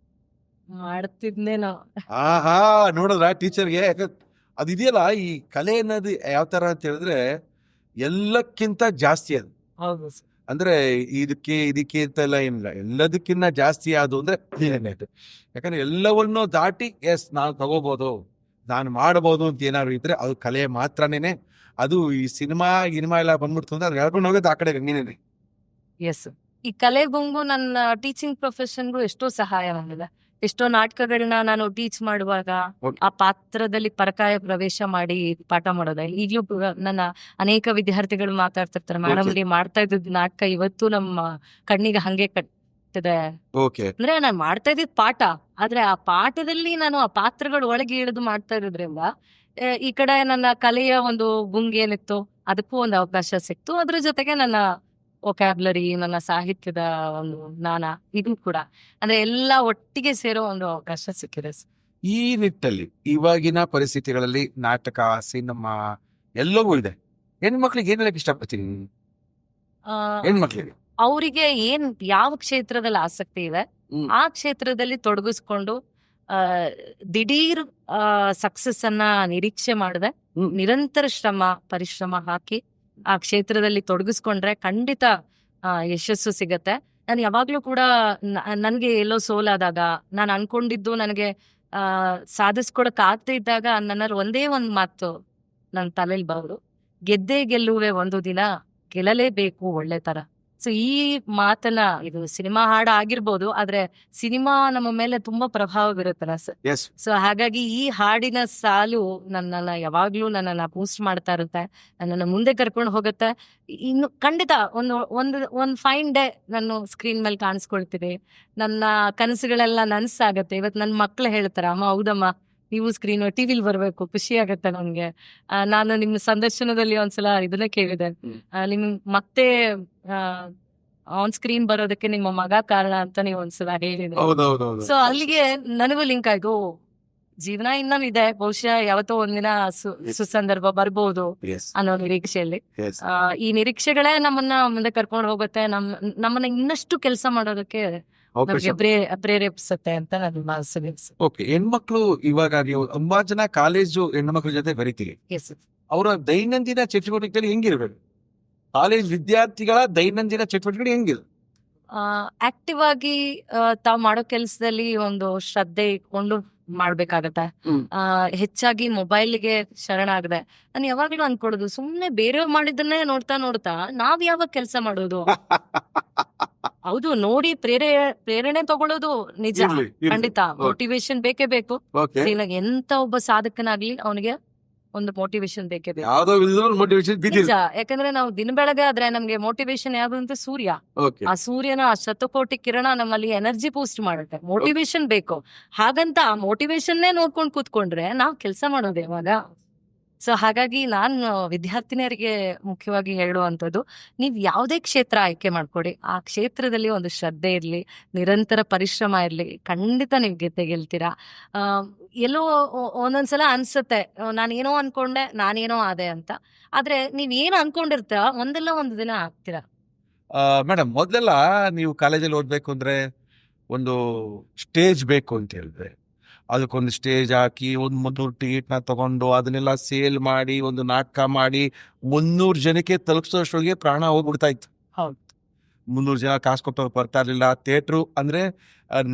ಮಾಡ್ತಿದ್ನೇನೋ. ಆಹಾ, ನೋಡಿದ್ರ ಟೀಚರ್ಗೆ ಅದಿದೆಯಲ್ಲ, ಈ ಕಲೆ ಅನ್ನೋದು ಯಾವ ತರ ಅಂತ ಹೇಳಿದ್ರೆ ಎಲ್ಲಕ್ಕಿಂತ ಜಾಸ್ತಿ ಅದು. ಹೌದು ಸರ್. ಅಂದ್ರೆ ಇದಕ್ಕೆ ಅಂತೆಲ್ಲ ಏನಿಲ್ಲ, ಎಲ್ಲದಕ್ಕಿಂತ ಜಾಸ್ತಿ ಅದು ಅಂದ್ರೆ ಏನೇನಾಯ್ತು. ಯಾಕಂದ್ರೆ ಎಲ್ಲವನ್ನೂ ದಾಟಿ ಎಸ್ ನಾನು ತಗೋಬಹುದು, ನಾನು ಮಾಡಬಹುದು ಅಂತ ಏನಾದ್ರು ಇದ್ರೆ ಅದು ಕಲೆ ಮಾತ್ರನೇನೆ. ಅದು ಈ ಸಿನಿಮಾ ಎಲ್ಲ ಬಂದ್ಬಿಡ್ತು ಅಂದ್ರೆ ಅದು ಹೇಳ್ಕೊಂಡು ಹೋಗೋದು ಆ ಕಡೆ ನೀನೇನೆ. ಎಸ್. ಈ ಕಲೆಗುಂಗು ನನ್ನ ಟೀಚಿಂಗ್ ಪ್ರೊಫೆಷನ್ಗೂ ಎಷ್ಟೋ ಸಹಾಯ ಮಾಡಿದೆ. ಎಷ್ಟೋ ನಾಟಕಗಳನ್ನ ನಾನು ಟೀಚ್ ಮಾಡುವಾಗ Okay. ಆ ಪಾತ್ರದಲ್ಲಿ ಪರಕಾಯ ಪ್ರವೇಶ ಮಾಡಿ ಪಾಠ ಮಾಡೋದೆ. ಈಗ್ಲೂ ನನ್ನ ಅನೇಕ ವಿದ್ಯಾರ್ಥಿಗಳು ಮಾತಾಡ್ತಿರ್ತಾರೆ, ಮೇಡಮ್ Okay. ಇಲ್ಲಿ ಮಾಡ್ತಾ ಇದ್ದಿದ್ ನಾಟಕ ಇವತ್ತು ನಮ್ಮ ಕಣ್ಣಿಗೆ ಹಂಗೆ ಕಟ್ಟಿದೆ. ಓಕೆ, ಅಂದ್ರೆ ನಾನು ಮಾಡ್ತಾ ಇದ್ದಿದ್ ಪಾಠ, ಆದ್ರೆ ಆ ಪಾಠದಲ್ಲಿ ನಾನು ಆ ಪಾತ್ರಗಳು ಒಳಗೆ ಇಳಿದು ಮಾಡ್ತಾ ಇರೋದ್ರಿಂದ ಈ ಕಡೆ ನನ್ನ ಕಲೆಯ ಒಂದು ಗುಂಗ್ ಏನಿತ್ತು ಅದಕ್ಕೂ ಒಂದು ಅವಕಾಶ ಸಿಕ್ತು. ಅದ್ರ ಜೊತೆಗೆ ನನ್ನ ವೊಕ್ಯಾಬ್ಲರಿ, ನನ್ನ ಸಾಹಿತ್ಯದ ಒಂದು ಜ್ಞಾನ ಇದು ಕೂಡ, ಅಂದ್ರೆ ಎಲ್ಲ ಒಟ್ಟಿಗೆ ಸೇರೋ ಒಂದು ಅವಕಾಶ ಸಿಕ್ಕಿದೆ ಸರ್. ಈ ನಿಟ್ಟಲ್ಲಿ ಇವಾಗಿನ ಪರಿಸ್ಥಿತಿಗಳಲ್ಲಿ ನಾಟಕ, ಸಿನಿಮಾ ಎಲ್ಲವೂ ಇದೆ. ಹೆಣ್ಮಕ್ಳಿಗೆ ಏನ್ ಹೇಳಕ್ ಇಷ್ಟಪಡ್ತೀನಿ? ಆ, ಹೆಣ್ಮಕ್ಳಿಗೆ ಅವರಿಗೆ ಯಾವ ಕ್ಷೇತ್ರದಲ್ಲಿ ಆಸಕ್ತಿ ಇದೆ ಹ್ಮ್. ಆ ಕ್ಷೇತ್ರದಲ್ಲಿ ತೊಡಗಿಸ್ಕೊಂಡು ದಿಢೀರ್ ಸಕ್ಸಸ್ ಅನ್ನ ನಿರೀಕ್ಷೆ ಮಾಡದೆ ಹ್ಮ್. ನಿರಂತರ ಪರಿಶ್ರಮ ಹಾಕಿ ಆ ಕ್ಷೇತ್ರದಲ್ಲಿ ತೊಡಗಿಸ್ಕೊಂಡ್ರೆ ಖಂಡಿತ ಯಶಸ್ಸು ಸಿಗತ್ತೆ. ನಾನು ಯಾವಾಗ್ಲೂ ಕೂಡ ನನ್ಗೆ ಎಲ್ಲೋ ಸೋಲಾದಾಗ, ನಾನು ಅನ್ಕೊಂಡಿದ್ದು ನನಗೆ ಸಾಧಿಸ್ಕೊಡಕ್ ಆಗ್ತಾ ಇದ್ದಾಗ ನನ್ನಲ್ಲಿ ಒಂದೇ ಒಂದ್ ಮಾತು ನನ್ನ ತಲೆಯಲ್ಲಿ ಬರೋದು, ಗೆದ್ದೇ ಗೆಲ್ಲುವೆ ಒಂದು ದಿನ, ಗೆಲ್ಲಲೇಬೇಕು ಒಳ್ಳೆ ತರ. ಸೊ ಈ ಮಾತನ್ನ, ಇದು ಸಿನಿಮಾ ಹಾಡು ಆಗಿರ್ಬೋದು, ಆದ್ರೆ ಸಿನಿಮಾ ನಮ್ಮ ಮೇಲೆ ತುಂಬಾ ಪ್ರಭಾವ ಬೀರುತ್ತಲ್ಲ ಸರ್. ಎಸ್, ಸೊ ಹಾಗಾಗಿ ಈ ಹಾಡಿನ ಸಾಲು ನನ್ನನ್ನ ಯಾವಾಗ್ಲೂ ನನ್ನನ್ನ ಬೂಸ್ಟ್ ಮಾಡ್ತಾ ಇರುತ್ತೆ, ನನ್ನನ್ನ ಮುಂದೆ ಕರ್ಕೊಂಡು ಹೋಗುತ್ತೆ. ಇನ್ನು ಖಂಡಿತ ಒಂದು ಫೈನ್ ಡೇ ನಾನು ಸ್ಕ್ರೀನ್ ಮೇಲೆ ಕಾಣಿಸ್ಕೊಳ್ತೀನಿ, ನನ್ನ ಕನಸುಗಳೆಲ್ಲ ನನ್ಸಾಗತ್ತೆ. ಇವತ್ತು ನನ್ನ ಮಕ್ಳು ಹೇಳ್ತಾರೆ, ಅಮ್ಮ ಹೌದಮ್ಮ ನೀವು ಸ್ಕ್ರೀನ್ ಟಿವಿಲಿ ಬರ್ಬೇಕು, ಖುಷಿ ಆಗತ್ತೆ ನನ್ಗೆ. ನಾನು ನಿಮ್ಮ ಸಂದರ್ಶನದಲ್ಲಿ ಒಂದ್ಸಲ ಇದನ್ನ ಕೇಳಿದೆ, ನಿಮ್ ಮತ್ತೆ ಆನ್ ಸ್ಕ್ರೀನ್ ಬರೋದಕ್ಕೆ ನಿಮ್ಮ ಮಗ ಕಾರಣ ಅಂತ ನೀವು ಒಂದ್ಸಲ ಹೇಳಿದ್ರೆ. ಹೌದೌದೌದು. ಸೊ ಅಲ್ಲಿಗೆ ನನಗೂ ಲಿಂಕ್ ಆಯ್ತು, ಜೀವನ ಇನ್ನೂ ಬಹುಶಃ ಯಾವತ್ತೋ ಒಂದಿನ ಸುಸಂದರ್ಭ ಬರ್ಬೋದು ಎಸ್, ಅನ್ನೋ ನಿರೀಕ್ಷೆಯಲ್ಲಿ. ಎಸ್. ಈ ನಿರೀಕ್ಷೆಗಳೇ ನಮ್ಮನ್ನ ಮುಂದೆ ಕರ್ಕೊಂಡು ಹೋಗುತ್ತೆ, ನಮ್ಮನ್ನ ಇನ್ನಷ್ಟು ಕೆಲಸ ಮಾಡೋದಕ್ಕೆ ಅವಕಾಶ. ನಮ್ಗೆ ಪ್ರೇರೇಪಿಸುತ್ತೆ ಅಂತ ನನ್ನ ಮನಸ್ಸಿಗೆ. ಓಕೆ, ಹೆಣ್ಮಕ್ಳು ಇವಾಗ ನೀವು ತುಂಬಾ ಜನ ಕಾಲೇಜು ಹೆಣ್ಮಕ್ಳ ಜೊತೆ ಬೆರಿತೀರಿ, ಅವರ ದೈನಂದಿನ ಚಟುವಟಿಕೆಗಳು ಹೆಂಗಿರ್ಬೇಕು? ಕಾಲೇಜ್ ವಿದ್ಯಾರ್ಥಿಗಳ ದೈನಂದಿನ ಚಟುವಟಿಕೆಗಳು ಹೆಂಗಿರ್? ಆಕ್ಟಿವ್ ಆಗಿ ತಾವ್ ಮಾಡೋ ಕೆಲ್ಸದಲ್ಲಿ ಒಂದು ಶ್ರದ್ಧೆ ಇಟ್ಕೊಂಡು ಮಾಡ್ಬೇಕಾಗತ್ತೆ. ಹ್ಮ್. ಹೆಚ್ಚಾಗಿ ಮೊಬೈಲ್ಗೆ ಶರಣಾಗದೆ ನಾನು ಯಾವಾಗ್ಲೂ ಅನ್ಕೊಳ್ಳೋದು, ಸುಮ್ನೆ ಬೇರೆಯವ್ರು ಮಾಡಿದ್ದನ್ನೇ ನೋಡ್ತಾ ನೋಡ್ತಾ ನಾವ್ ಯಾವಾಗ ಕೆಲ್ಸ ಮಾಡೋದು? ಹೌದು, ನೋಡಿ ಪ್ರೇರಣೆ ತಗೊಳ್ಳೋದು ನಿಜ, ಇರ್ಲಿ, ಇರ್ಲಿ. ಖಂಡಿತ ಮೋಟಿವೇಶನ್ ಬೇಕೇ ಬೇಕು. ಓಕೆ, ಇವಾಗ ಎಂತ ಒಬ್ಬ ಸಾಧಕನಾಗ್ಲಿ ಅವನಿಗೆ ಒಂದು ಮೋಟಿವೇಶನ್ ಬೇಕೇ ಬೇಕು. ಯಾವ್ದೋ ವಿಧದ ಮೋಟಿವೇಶನ್ ಬಿದ್ದಿದೆ. ನಿಜ, ಯಾಕಂದ್ರೆ ನಾವು ದಿನ ಬೆಳಗ್ಗೆ ಆದ್ರೆ ನಮ್ಗೆ ಮೋಟಿವೇಶನ್ ಯಾವ್ದು ಅಂತ ಸೂರ್ಯ. ಓಕೆ, ಆ ಸೂರ್ಯನ ಆ ಶತಕೋಟಿ ಕಿರಣ ನಮ್ಮಲ್ಲಿ ಎನರ್ಜಿ ಬೂಸ್ಟ್ ಮಾಡುತ್ತೆ. ಮೋಟಿವೇಶನ್ ಬೇಕು. ಹಾಗಂತ ಆ ಮೋಟಿವೇಶನ್ನೇ ನೋಡ್ಕೊಂಡು ಕೂತ್ಕೊಂಡ್ರೆ ನಾವ್ ಕೆಲ್ಸ ಮಾಡೋದು ಯಾವಾಗ? ಸೊ ಹಾಗಾಗಿ ನಾನು ವಿದ್ಯಾರ್ಥಿನಿಯರಿಗೆ ಮುಖ್ಯವಾಗಿ ಹೇಳುವಂಥದ್ದು, ನೀವ್ ಯಾವುದೇ ಕ್ಷೇತ್ರ ಆಯ್ಕೆ ಮಾಡ್ಕೊಡಿ, ಆ ಕ್ಷೇತ್ರದಲ್ಲಿ ಒಂದು ಶ್ರದ್ಧೆ ಇರ್ಲಿ, ನಿರಂತರ ಪರಿಶ್ರಮ ಇರ್ಲಿ, ಖಂಡಿತ ನೀವು ಗೆಲ್ತೀರಾ. ಎಲ್ಲೋ ಒಂದೊಂದ್ಸಲ ಅನ್ಸುತ್ತೆ, ನಾನೇನೋ ಅನ್ಕೊಂಡೆ, ನಾನೇನೋ ಆದೆ ಅಂತ. ಆದ್ರೆ ನೀವ್ ಏನ್ ಅನ್ಕೊಂಡಿರ್ತೀರ ಒಂದಲ್ಲ ಒಂದು ದಿನ ಆಗ್ತೀರಾ. ಮೇಡಮ್, ಮೊದಲೆಲ್ಲ ನೀವು ಕಾಲೇಜಲ್ಲಿ ಓದ್ಬೇಕು ಅಂದ್ರೆ ಒಂದು ಸ್ಟೇಜ್ ಬೇಕು ಅಂತ ಹೇಳಿದ್ರೆ ಅದಕ್ಕೊಂದು ಸ್ಟೇಜ್ ಹಾಕಿ 300 ಟಿಕೆಟ್ನ ತಗೊಂಡು ಅದನ್ನೆಲ್ಲ ಸೇಲ್ ಮಾಡಿ ಒಂದು ನಾಟಕ ಮಾಡಿ 300 ಜನಕ್ಕೆ ತಲುಪಿಸೋಷ್ಟೊಳಗೆ ಪ್ರಾಣ ಹೋಗ್ಬಿಡ್ತಾ ಇತ್ತು. ಹೌದು. 300 ಜನ ಕಾಸು ಕೊಟ್ಟು ಬರ್ತಾ ಇರ್ಲಿಲ್ಲ. ಥಿಯೇಟ್ರು ಅಂದ್ರೆ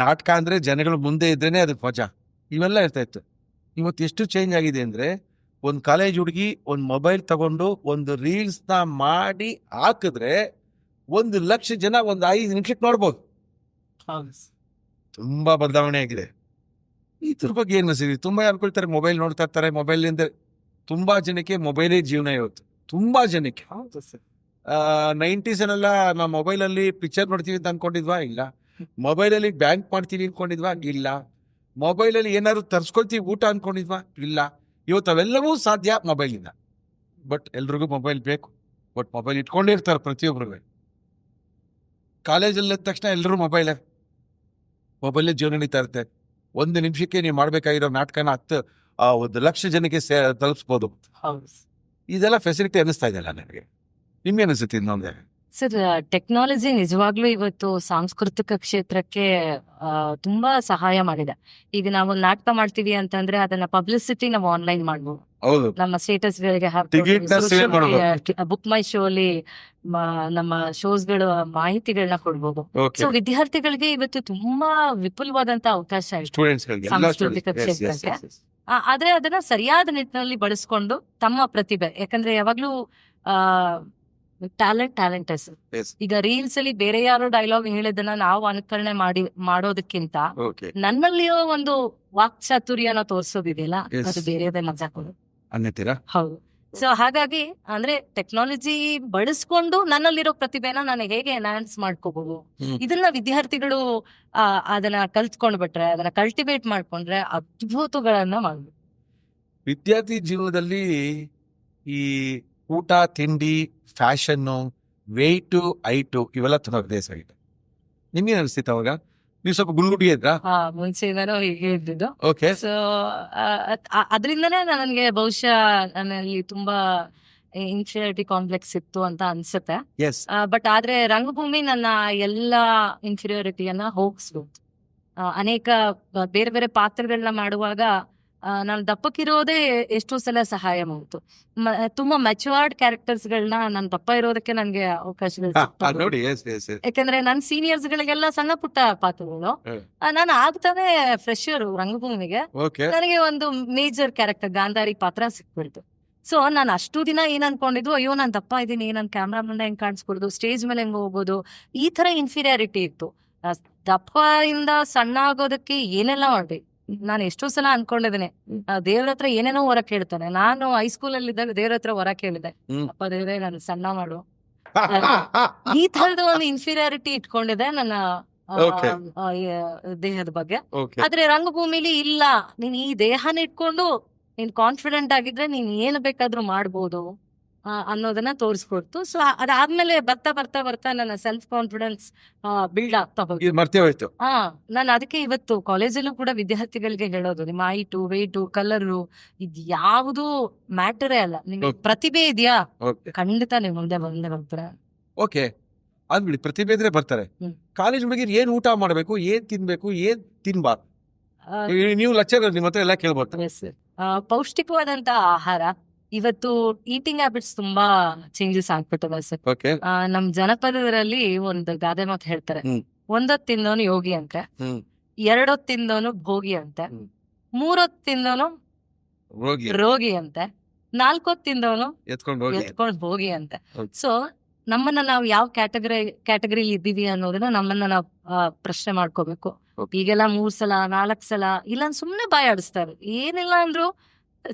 ನಾಟಕ ಅಂದ್ರೆ ಜನಗಳು ಮುಂದೆ ಇದ್ರೇನೆ ಅದಕ್ಕೆ ಮಜಾ, ಇವೆಲ್ಲ ಇರ್ತಾ ಇತ್ತು. ಇವತ್ತು ಎಷ್ಟು ಚೇಂಜ್ ಆಗಿದೆ ಅಂದ್ರೆ, ಒಂದು ಕಾಲೇಜ್ ಹುಡುಗಿ ಒಂದು ಮೊಬೈಲ್ ತಗೊಂಡು ಒಂದು ರೀಲ್ಸ್ನ ಮಾಡಿ ಹಾಕಿದ್ರೆ 1 ಲಕ್ಷ ಜನ ಒಂದು 5 ನಿಮಿಷಕ್ಕೆ ನೋಡ್ಬೋದು. ತುಂಬಾ ಬದಲಾವಣೆ ಆಗಿದೆ. ಇದ್ರ ಬಗ್ಗೆ ಏನು ಅನಿಸಿದೆ? ತುಂಬಾ ಅನ್ಕೊಳ್ತಾರೆ ಮೊಬೈಲ್ ನೋಡ್ತಾ ಇರ್ತಾರೆ, ಮೊಬೈಲಿಂದ ತುಂಬಾ ಜನಕ್ಕೆ ಮೊಬೈಲೇ ಜೀವನ ಇವತ್ತು, ತುಂಬಾ ಜನಕ್ಕೆ. 90s ನಾವು ಮೊಬೈಲಲ್ಲಿ ಪಿಕ್ಚರ್ ನೋಡ್ತೀವಿ ಅಂತ ಅನ್ಕೊಂಡಿದ್ವಾ? ಇಲ್ಲ. ಮೊಬೈಲಲ್ಲಿ ಬ್ಯಾಂಕ್ ಮಾಡ್ತೀವಿ ಅನ್ಕೊಂಡಿದ್ವಾ? ಇಲ್ಲ. ಮೊಬೈಲಲ್ಲಿ ಏನಾದ್ರು ತರ್ಸ್ಕೊಳ್ತೀವಿ ಊಟ ಅನ್ಕೊಂಡಿದ್ವಾ? ಇಲ್ಲ. ಇವತ್ತು ಅವೆಲ್ಲವೂ ಸಾಧ್ಯ ಮೊಬೈಲಿಂದ. ಬಟ್ ಎಲ್ರಿಗೂ ಮೊಬೈಲ್ ಬೇಕು. ಬಟ್ ಮೊಬೈಲ್ ಇಟ್ಕೊಂಡೇ ಇರ್ತಾರೆ ಪ್ರತಿಯೊಬ್ಬರು. ಕಾಲೇಜಲ್ಲಿ ತಕ್ಷಣ ಎಲ್ಲರೂ ಮೊಬೈಲೇ. ಮೊಬೈಲ್ ಜೀವನ ನಡೀತಾ ಇರುತ್ತೆ. 1 ನಿಮಿಷಕ್ಕೆ ನೀವು ಮಾಡ್ಬೇಕಾಗಿರೋ ನಾಟಕನ 1 ಲಕ್ಷ ಜನಕ್ಕೆ ತಲುಪಿಸ್ಬೋದು. ಇದೆಲ್ಲ ಫೆಸಿಲಿಟಿ ಅನ್ನಿಸ್ತಾ ಇದೆಯಲ್ಲ ನನಗೆ. ನಿಮ್ಗೆ ಅನಿಸುತ್ತೆ ಇನ್ನೊಂದೇ? ಸರ್, ಟೆಕ್ನಾಲಜಿ ನಿಜವಾಗ್ಲೂ ಇವತ್ತು ಸಾಂಸ್ಕೃತಿಕ ಕ್ಷೇತ್ರಕ್ಕೆ ತುಂಬಾ ಸಹಾಯ ಮಾಡಿದೆ. ಈಗ ನಾವು ನಾಟಕ ಮಾಡ್ತೀವಿ ಅಂತಂದ್ರೆ ಅದನ್ನ ಪಬ್ಲಿಸಿಟಿ ನಾವು ಆನ್ಲೈನ್ ಮಾಡ್ಬೋದು. ಹೌದು. ನಮ್ಮ ಸ್ಟೇಟಸ್ ಗಳಿಗೆ Ticket ನ sale ಮಾಡ್ಬೋದು. ಬುಕ್ ಮೈ ಶೋಲಿ ನಮ್ಮ ಶೋಸ್ಗಳ ಮಾಹಿತಿಗಳನ್ನ ಕೊಡ್ಬೋದು. Okay. ಸೊ ವಿದ್ಯಾರ್ಥಿಗಳಿಗೆ ಇವತ್ತು ತುಂಬಾ ವಿಪುಲವಾದಂತ ಅವಕಾಶ ಇದೆ ಸ್ಟೂಡೆಂಟ್ಸ್ಗಳಿಗೆ ಸಾಂಸ್ಕೃತಿಕ ಕ್ಷೇತ್ರಕ್ಕೆ. ಆದ್ರೆ ಅದನ್ನ ಸರಿಯಾದ ನಿಟ್ಟಿನಲ್ಲಿ ಬಳಸ್ಕೊಂಡು ತಮ್ಮ ಪ್ರತಿಭೆ, ಯಾಕಂದ್ರೆ ಯಾವಾಗ್ಲೂ ಟ್ಯಾಲೆಂಟ್ Yes. ಈಗ ರೀಲ್ಸ್ ಅಲ್ಲಿ ಬೇರೆ ಯಾರೋ ಡೈಲಾಗ್ ಹೇಳಿದನ್ನ ನಾವು ಅನುಕರಣೆ ಮಾಡೋದಕ್ಕಿಂತ ಓಕೆ ನನ್ನಲ್ಲಿಯೋ ಒಂದು ವಾಕ್ಚಾತುರ್ಯನ ತೋರ್ಸೋದಿದೆಯಲ್ಲ, Yes. ಅದು ಬೇರೆದೇ ಮಜಾ ಕೊಡು. ಅನ್ನತ್ತೀರಾ? ಹೌದು. ಸೊ ಹಾಗಾಗಿ ಅಂದ್ರೆ ಟೆಕ್ನಾಲಜಿ ಬಳಸ್ಕೊಂಡು ನನ್ನಲ್ಲಿರೋ ಪ್ರತಿಭೆನ ನಾನು ಹೇಗೆ ಎನ್ಹಾನ್ಸ್ ಮಾಡ್ಕೋಬಹುದು, ಇದನ್ನ ವಿದ್ಯಾರ್ಥಿಗಳು ಅದನ್ನ ಕಲ್ತ್ಕೊಂಡ್ ಬಿಟ್ರೆ, ಅದನ್ನ ಕಲ್ಟಿವೇಟ್ ಮಾಡ್ಕೊಂಡ್ರೆ ಅದ್ಭುತಗಳನ್ನ ಮಾಡ್ಬೋದು. ವಿದ್ಯಾರ್ಥಿ ಜೀವನದಲ್ಲಿ ಈ ಊಟ ತಿಂಡಿ, ಫ್ಯಾಷನ್ನು, ವೆಯ್ಟು, ಹೈಟು ಇವೆಲ್ಲ ತುಂಬಾ ವ್ಯತ್ಯಾಸ ಆಗಿದೆ. ನಿಮ್ಗೆ ಅನಿಸ್ತಿತ್ತು ಅವಾಗ? ನೀವು ಸ್ವಲ್ಪ ಗುಂಡುಗುಡಿ ಇದ್ರಾ? ಮುಂಚೆಯಿಂದಾನು ಹೀಗೆ ಇದ್ದಿದ್ದು. ಓಕೆ. ಸೊ ಅದರಿಂದನೇ ನನಗೆ ಬಹುಶಃ ನನ್ನಲ್ಲಿ ತುಂಬಾ ಇನ್ಫೀರಿಯಾರಿಟಿ ಕಾಂಪ್ಲೆಕ್ಸ್ ಇತ್ತು ಅಂತ ಅನ್ಸುತ್ತೆ. ಎಸ್. ಬಟ್ ಆದ್ರೆ ರಂಗಭೂಮಿ ನನ್ನ ಎಲ್ಲಾ ಇನ್ಫೀರಿಯಾರಿಟಿಯನ್ನ ಹೋಗಿಸ್ಬೋದು. ಅನೇಕ ಬೇರೆ ಬೇರೆ ಪಾತ್ರಗಳನ್ನ ಮಾಡುವಾಗ ನಾನು ದಪ್ಪಕ್ಕಿರೋದೇ ಎಷ್ಟೋ ಸಲ ಸಹಾಯ ಮಾಡ್ತು. ತುಂಬಾ ಮೆಚುರ್ಡ್ ಕ್ಯಾರೆಕ್ಟರ್ಸ್ ಗಳನ್ನ ನಾನು ದಪ್ಪ ಇರೋದಕ್ಕೆ ನನ್ಗೆ ಅವಕಾಶಗಳು ಸಿಕ್ತು. ನೋಡಿ. Yes yes yes. ಯಾಕಂದ್ರೆ ನನ್ನ ಸೀನಿಯರ್ಸ್ ಗಳಿಗೆಲ್ಲ ಸಣ್ಣ ಪುಟ್ಟ ಪಾತ್ರಗಳು, ನಾನು ಆಗ್ತಾನೆ ಫ್ರೆಶರ್ ರಂಗಭೂಮಿಗೆ, ಓಕೆ. ನನಗೆ ಒಂದು ಮೇಜರ್ ಕ್ಯಾರೆಕ್ಟರ್ ಗಾಂಧಾರಿ ಪಾತ್ರ ಸಿಕ್ಬಿಡ್ತು. ಸೊ ನಾನು ಅಷ್ಟು ದಿನ ಏನ್ ಅನ್ಕೊಂಡಿದ್ದು, ಅಯ್ಯೋ ನಾನ್ ದಪ್ಪ ಇದೀನಿ, ನನ್ ಕ್ಯಾಮ್ರಾ ಮುಂದೆ ಹೆಂಗ್ ಕಾಣಿಸ್ಕೊಡುದು, ಸ್ಟೇಜ್ ಮೇಲೆ ಹೆಂಗ್ ಹೋಗೋದು, ಈ ತರ ಇನ್ಫೀರಿಯಾರಿಟಿ ಇತ್ತು. ದಪ್ಪ ಇಂದ ಸಣ್ಣ ಆಗೋದಕ್ಕೆ ಏನೆಲ್ಲ ಮಾಡಿ ನಾನು ಎಷ್ಟೋ ಸಲ ಅನ್ಕೊಂಡಿದ್ದೇನೆ. ದೇವ್ರ ಹತ್ರ ಏನೇನೋ ಹೊರ ಕೇಳ್ತಾನೆ. ನಾನು ಹೈಸ್ಕೂಲ್ ಅಲ್ಲಿ ಇದ್ದಾಗ ದೇವ್ರ ಹತ್ರ ಹೊರ ಕೇಳಿದೆ, ಅಪ್ಪ ದೇವ್ರೆ ನಾನು ಸಣ್ಣ ಮಾಡು. ಈ ತರದ ಒಂದು ಇನ್ಫೀರಿಯಾರಿಟಿ ಇಟ್ಕೊಂಡಿದೆ ನನ್ನ Okay. ದೇಹದ ಬಗ್ಗೆ. ಓಕೆ. ಆದ್ರೆ ರಂಗಭೂಮಿಲಿ ಇಲ್ಲ, ನೀನ್ ಈ ದೇಹನ ಇಟ್ಕೊಂಡು ನೀನ್ ಕಾನ್ಫಿಡೆಂಟ್ ಆಗಿದ್ರೆ ನೀನ್ ಏನ್ ಬೇಕಾದ್ರೂ ಮಾಡ್ಬೋದು ಅನ್ನೋದನ್ನ ತೋರಿಸ್ಕೊಡ್ತು. ಸೊ ಅದಾದ್ಮೇಲೆ ಬರ್ತಾ ಬರ್ತಾ ಬರ್ತಾ ನನ್ನ ಸೆಲ್ಫ್ ಕಾನ್ಫಿಡೆನ್ಸ್ ಬಿಲ್ಡ್ ಆಗ್ತಾ ಹೋಯ್ತು. ಇದು ಮರ್ತೇ ಹೋಯ್ತು. ನಾನು ಅದಕ್ಕೆ ಇವತ್ತು ಕಾಲೇಜಲ್ಲೂ ಕೂಡ ವಿದ್ಯಾರ್ಥಿಗಳಿಗೆ ಹೇಳೋದು, ನಿಮ್ಮ ಹೈಟು, ವೆಯ್ಟು, ಕಲರು ಇದು ಯಾವುದು ಮ್ಯಾಟರೇ ಅಲ್ಲ. ನಿಮ್ಗೆ Okay. ಪ್ರತಿಭೆ ಇದೆಯಾ, ಓಕೆ. ಖಂಡಿತ ನೀವು ಮುಂದೆ ಬಂದೇ ಬರ್ತಾರೆ. ಓಕೆ. ಅಂದ್ಬಿಡಿ, ಪ್ರತಿಭೆ ಇದ್ರೆ ಬರ್ತಾರೆ. ಕಾಲೇಜ್ ಹುಡುಗಿರು ಏನ್ ಊಟ ಮಾಡ್ಬೇಕು, ಏನ್ ತಿನ್ಬೇಕು, ಏನ್ ತಿನ್ಬಾರ್ದು, ನೀವು ಲೆಕ್ಚರ್ ನಿಮ್ಮ ಹತ್ರ ಎಲ್ಲ ಕೇಳ್ಬೋದು. ಪೌಷ್ಟಿಕವಾದಂತ ಆಹಾರ. ಇವತ್ತು ಈಟಿಂಗ್ ಹ್ಯಾಬಿಟ್ಸ್ ತುಂಬಾ ಚೇಂಜಸ್ ಆಗ್ಬಿಟ್ಟವೆ ಸರ್. ಓಕೆ. ನಮ್ ಜನಪದರಲ್ಲಿ ಒಂದು ಗಾದೆ ಮಾತು ಹೇಳ್ತಾರೆ, ಒಂದೊತ್ತು ತಿಂದವನು ಯೋಗಿ ಅಂತೆ, ಎರಡೊತ್ತು ತಿಂದವನು ಭೋಗಿ ಅಂತೆ, ಮೂರೊತ್ತು ತಿಂದವನು ರೋಗಿ ಅಂತೆ, ನಾಲ್ಕೊತ್ತು ತಿಂದವನು ಎತ್ಕೊಂಡ್ ಭೋಗಿ ಅಂತೆ. ಸೊ ನಮ್ಮನ್ನ ನಾವು ಯಾವ ಕ್ಯಾಟಗರಿ ಇದ್ದೀವಿ ಅನ್ನೋದನ್ನ ನಮ್ಮನ್ನ ನಾವು ಪ್ರಶ್ನೆ ಮಾಡ್ಕೋಬೇಕು. ಈಗೆಲ್ಲ 3 ಸಲ 4 ಸಲ ಇಲ್ಲ ಸುಮ್ನೆ ಬಾಯ್ ಆಡಿಸ್ತಾರೆ. ಏನಿಲ್ಲ ಅಂದ್ರು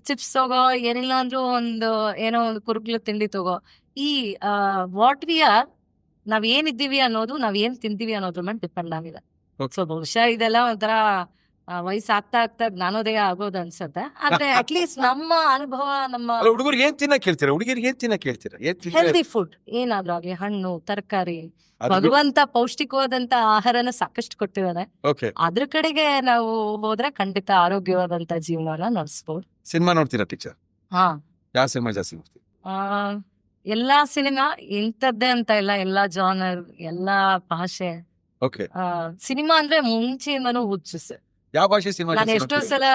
ಚಿಪ್ಸ್ ತಗೋ, ಏನಿಲ್ಲ ಅಂದ್ರು ಏನೋ ಒಂದು ಕುರುಕ್ಲು ತಿಂಡಿ ತಗೋ. ಈ ವಾಟ್ ವಿ ಆರ್, ನಾವ್ ಏನಿದ್ದೀವಿ ಅನ್ನೋದು, ನಾವ್ ಏನ್ ತಿಂತೀವಿ ಅನ್ನೋದ್ರ ಮೇಲೆ ಡಿಪೆಂಡ್ ಆಗಿದೆ. ಸೊ ಬಹುಶಃ ಇದೆಲ್ಲ ಒಂಥರ ವಯಸ್ಸಾಗ್ತಾ ಆಗ್ತಾ ಜ್ಞಾನೋದಯ ಆಗೋದು ಅನ್ಸುತ್ತೆ. ಆದ್ರೆ ಅಟ್ಲೀಸ್ಟ್ ನಮ್ಮ ಅನುಭವ, ನಮ್ಮ ಹುಡುಗರಿಗೆ ಏನ್ ತಿನ್ನಕ್ ಹೇಳ್ತೀರಾ? ಹುಡುಗಿರಿಗೆ ಏನ್ ತಿನ್ನಕ್ ಹೇಳ್ತೀರಾ? ಹೆಲ್ದಿ ಫುಡ್ ಏನಾದ್ರೂ ಆಗ್ಲಿ, ಹಣ್ಣು ತರಕಾರಿ, ಭಗವಂತ ಪೌಷ್ಟಿಕವಾದಂತ ಆಹಾರನ ಸಾಕಷ್ಟು ಕೊಟ್ಟಿದ್ದಾರೆ. ಅದ್ರ ಕಡೆಗೆ ನಾವು ಹೋದ್ರೆ ಖಂಡಿತ ಆರೋಗ್ಯವಾದಂತ ಜೀವನ ನಡೆಸಬಹುದು. ಸಿನಿಮಾ ನೋಡ್ತೀರಾ ಟೀಚರ್? ಯಾವ ಸಿನಿಮಾ ಜಾಸ್ತಿ ನೋಡ್ತೀರಾ? ಎಲ್ಲಾ ಸಿನಿಮಾ ಇಂಥದ್ದೇ ಅಂತ ಇಲ್ಲ, ಎಲ್ಲಾ ಜಾನರ್, ಎಲ್ಲಾ ಭಾಷೆ. ಸಿನಿಮಾ ಅಂದ್ರೆ ಮುಂಚೆಯಿಂದನೂ ಹುಚ್ಚು ಸರ್. ಯಾವ ಭಾಷೆ ಸಿನಿಮಾ ನಾನು ಎಷ್ಟೋ ಸಲ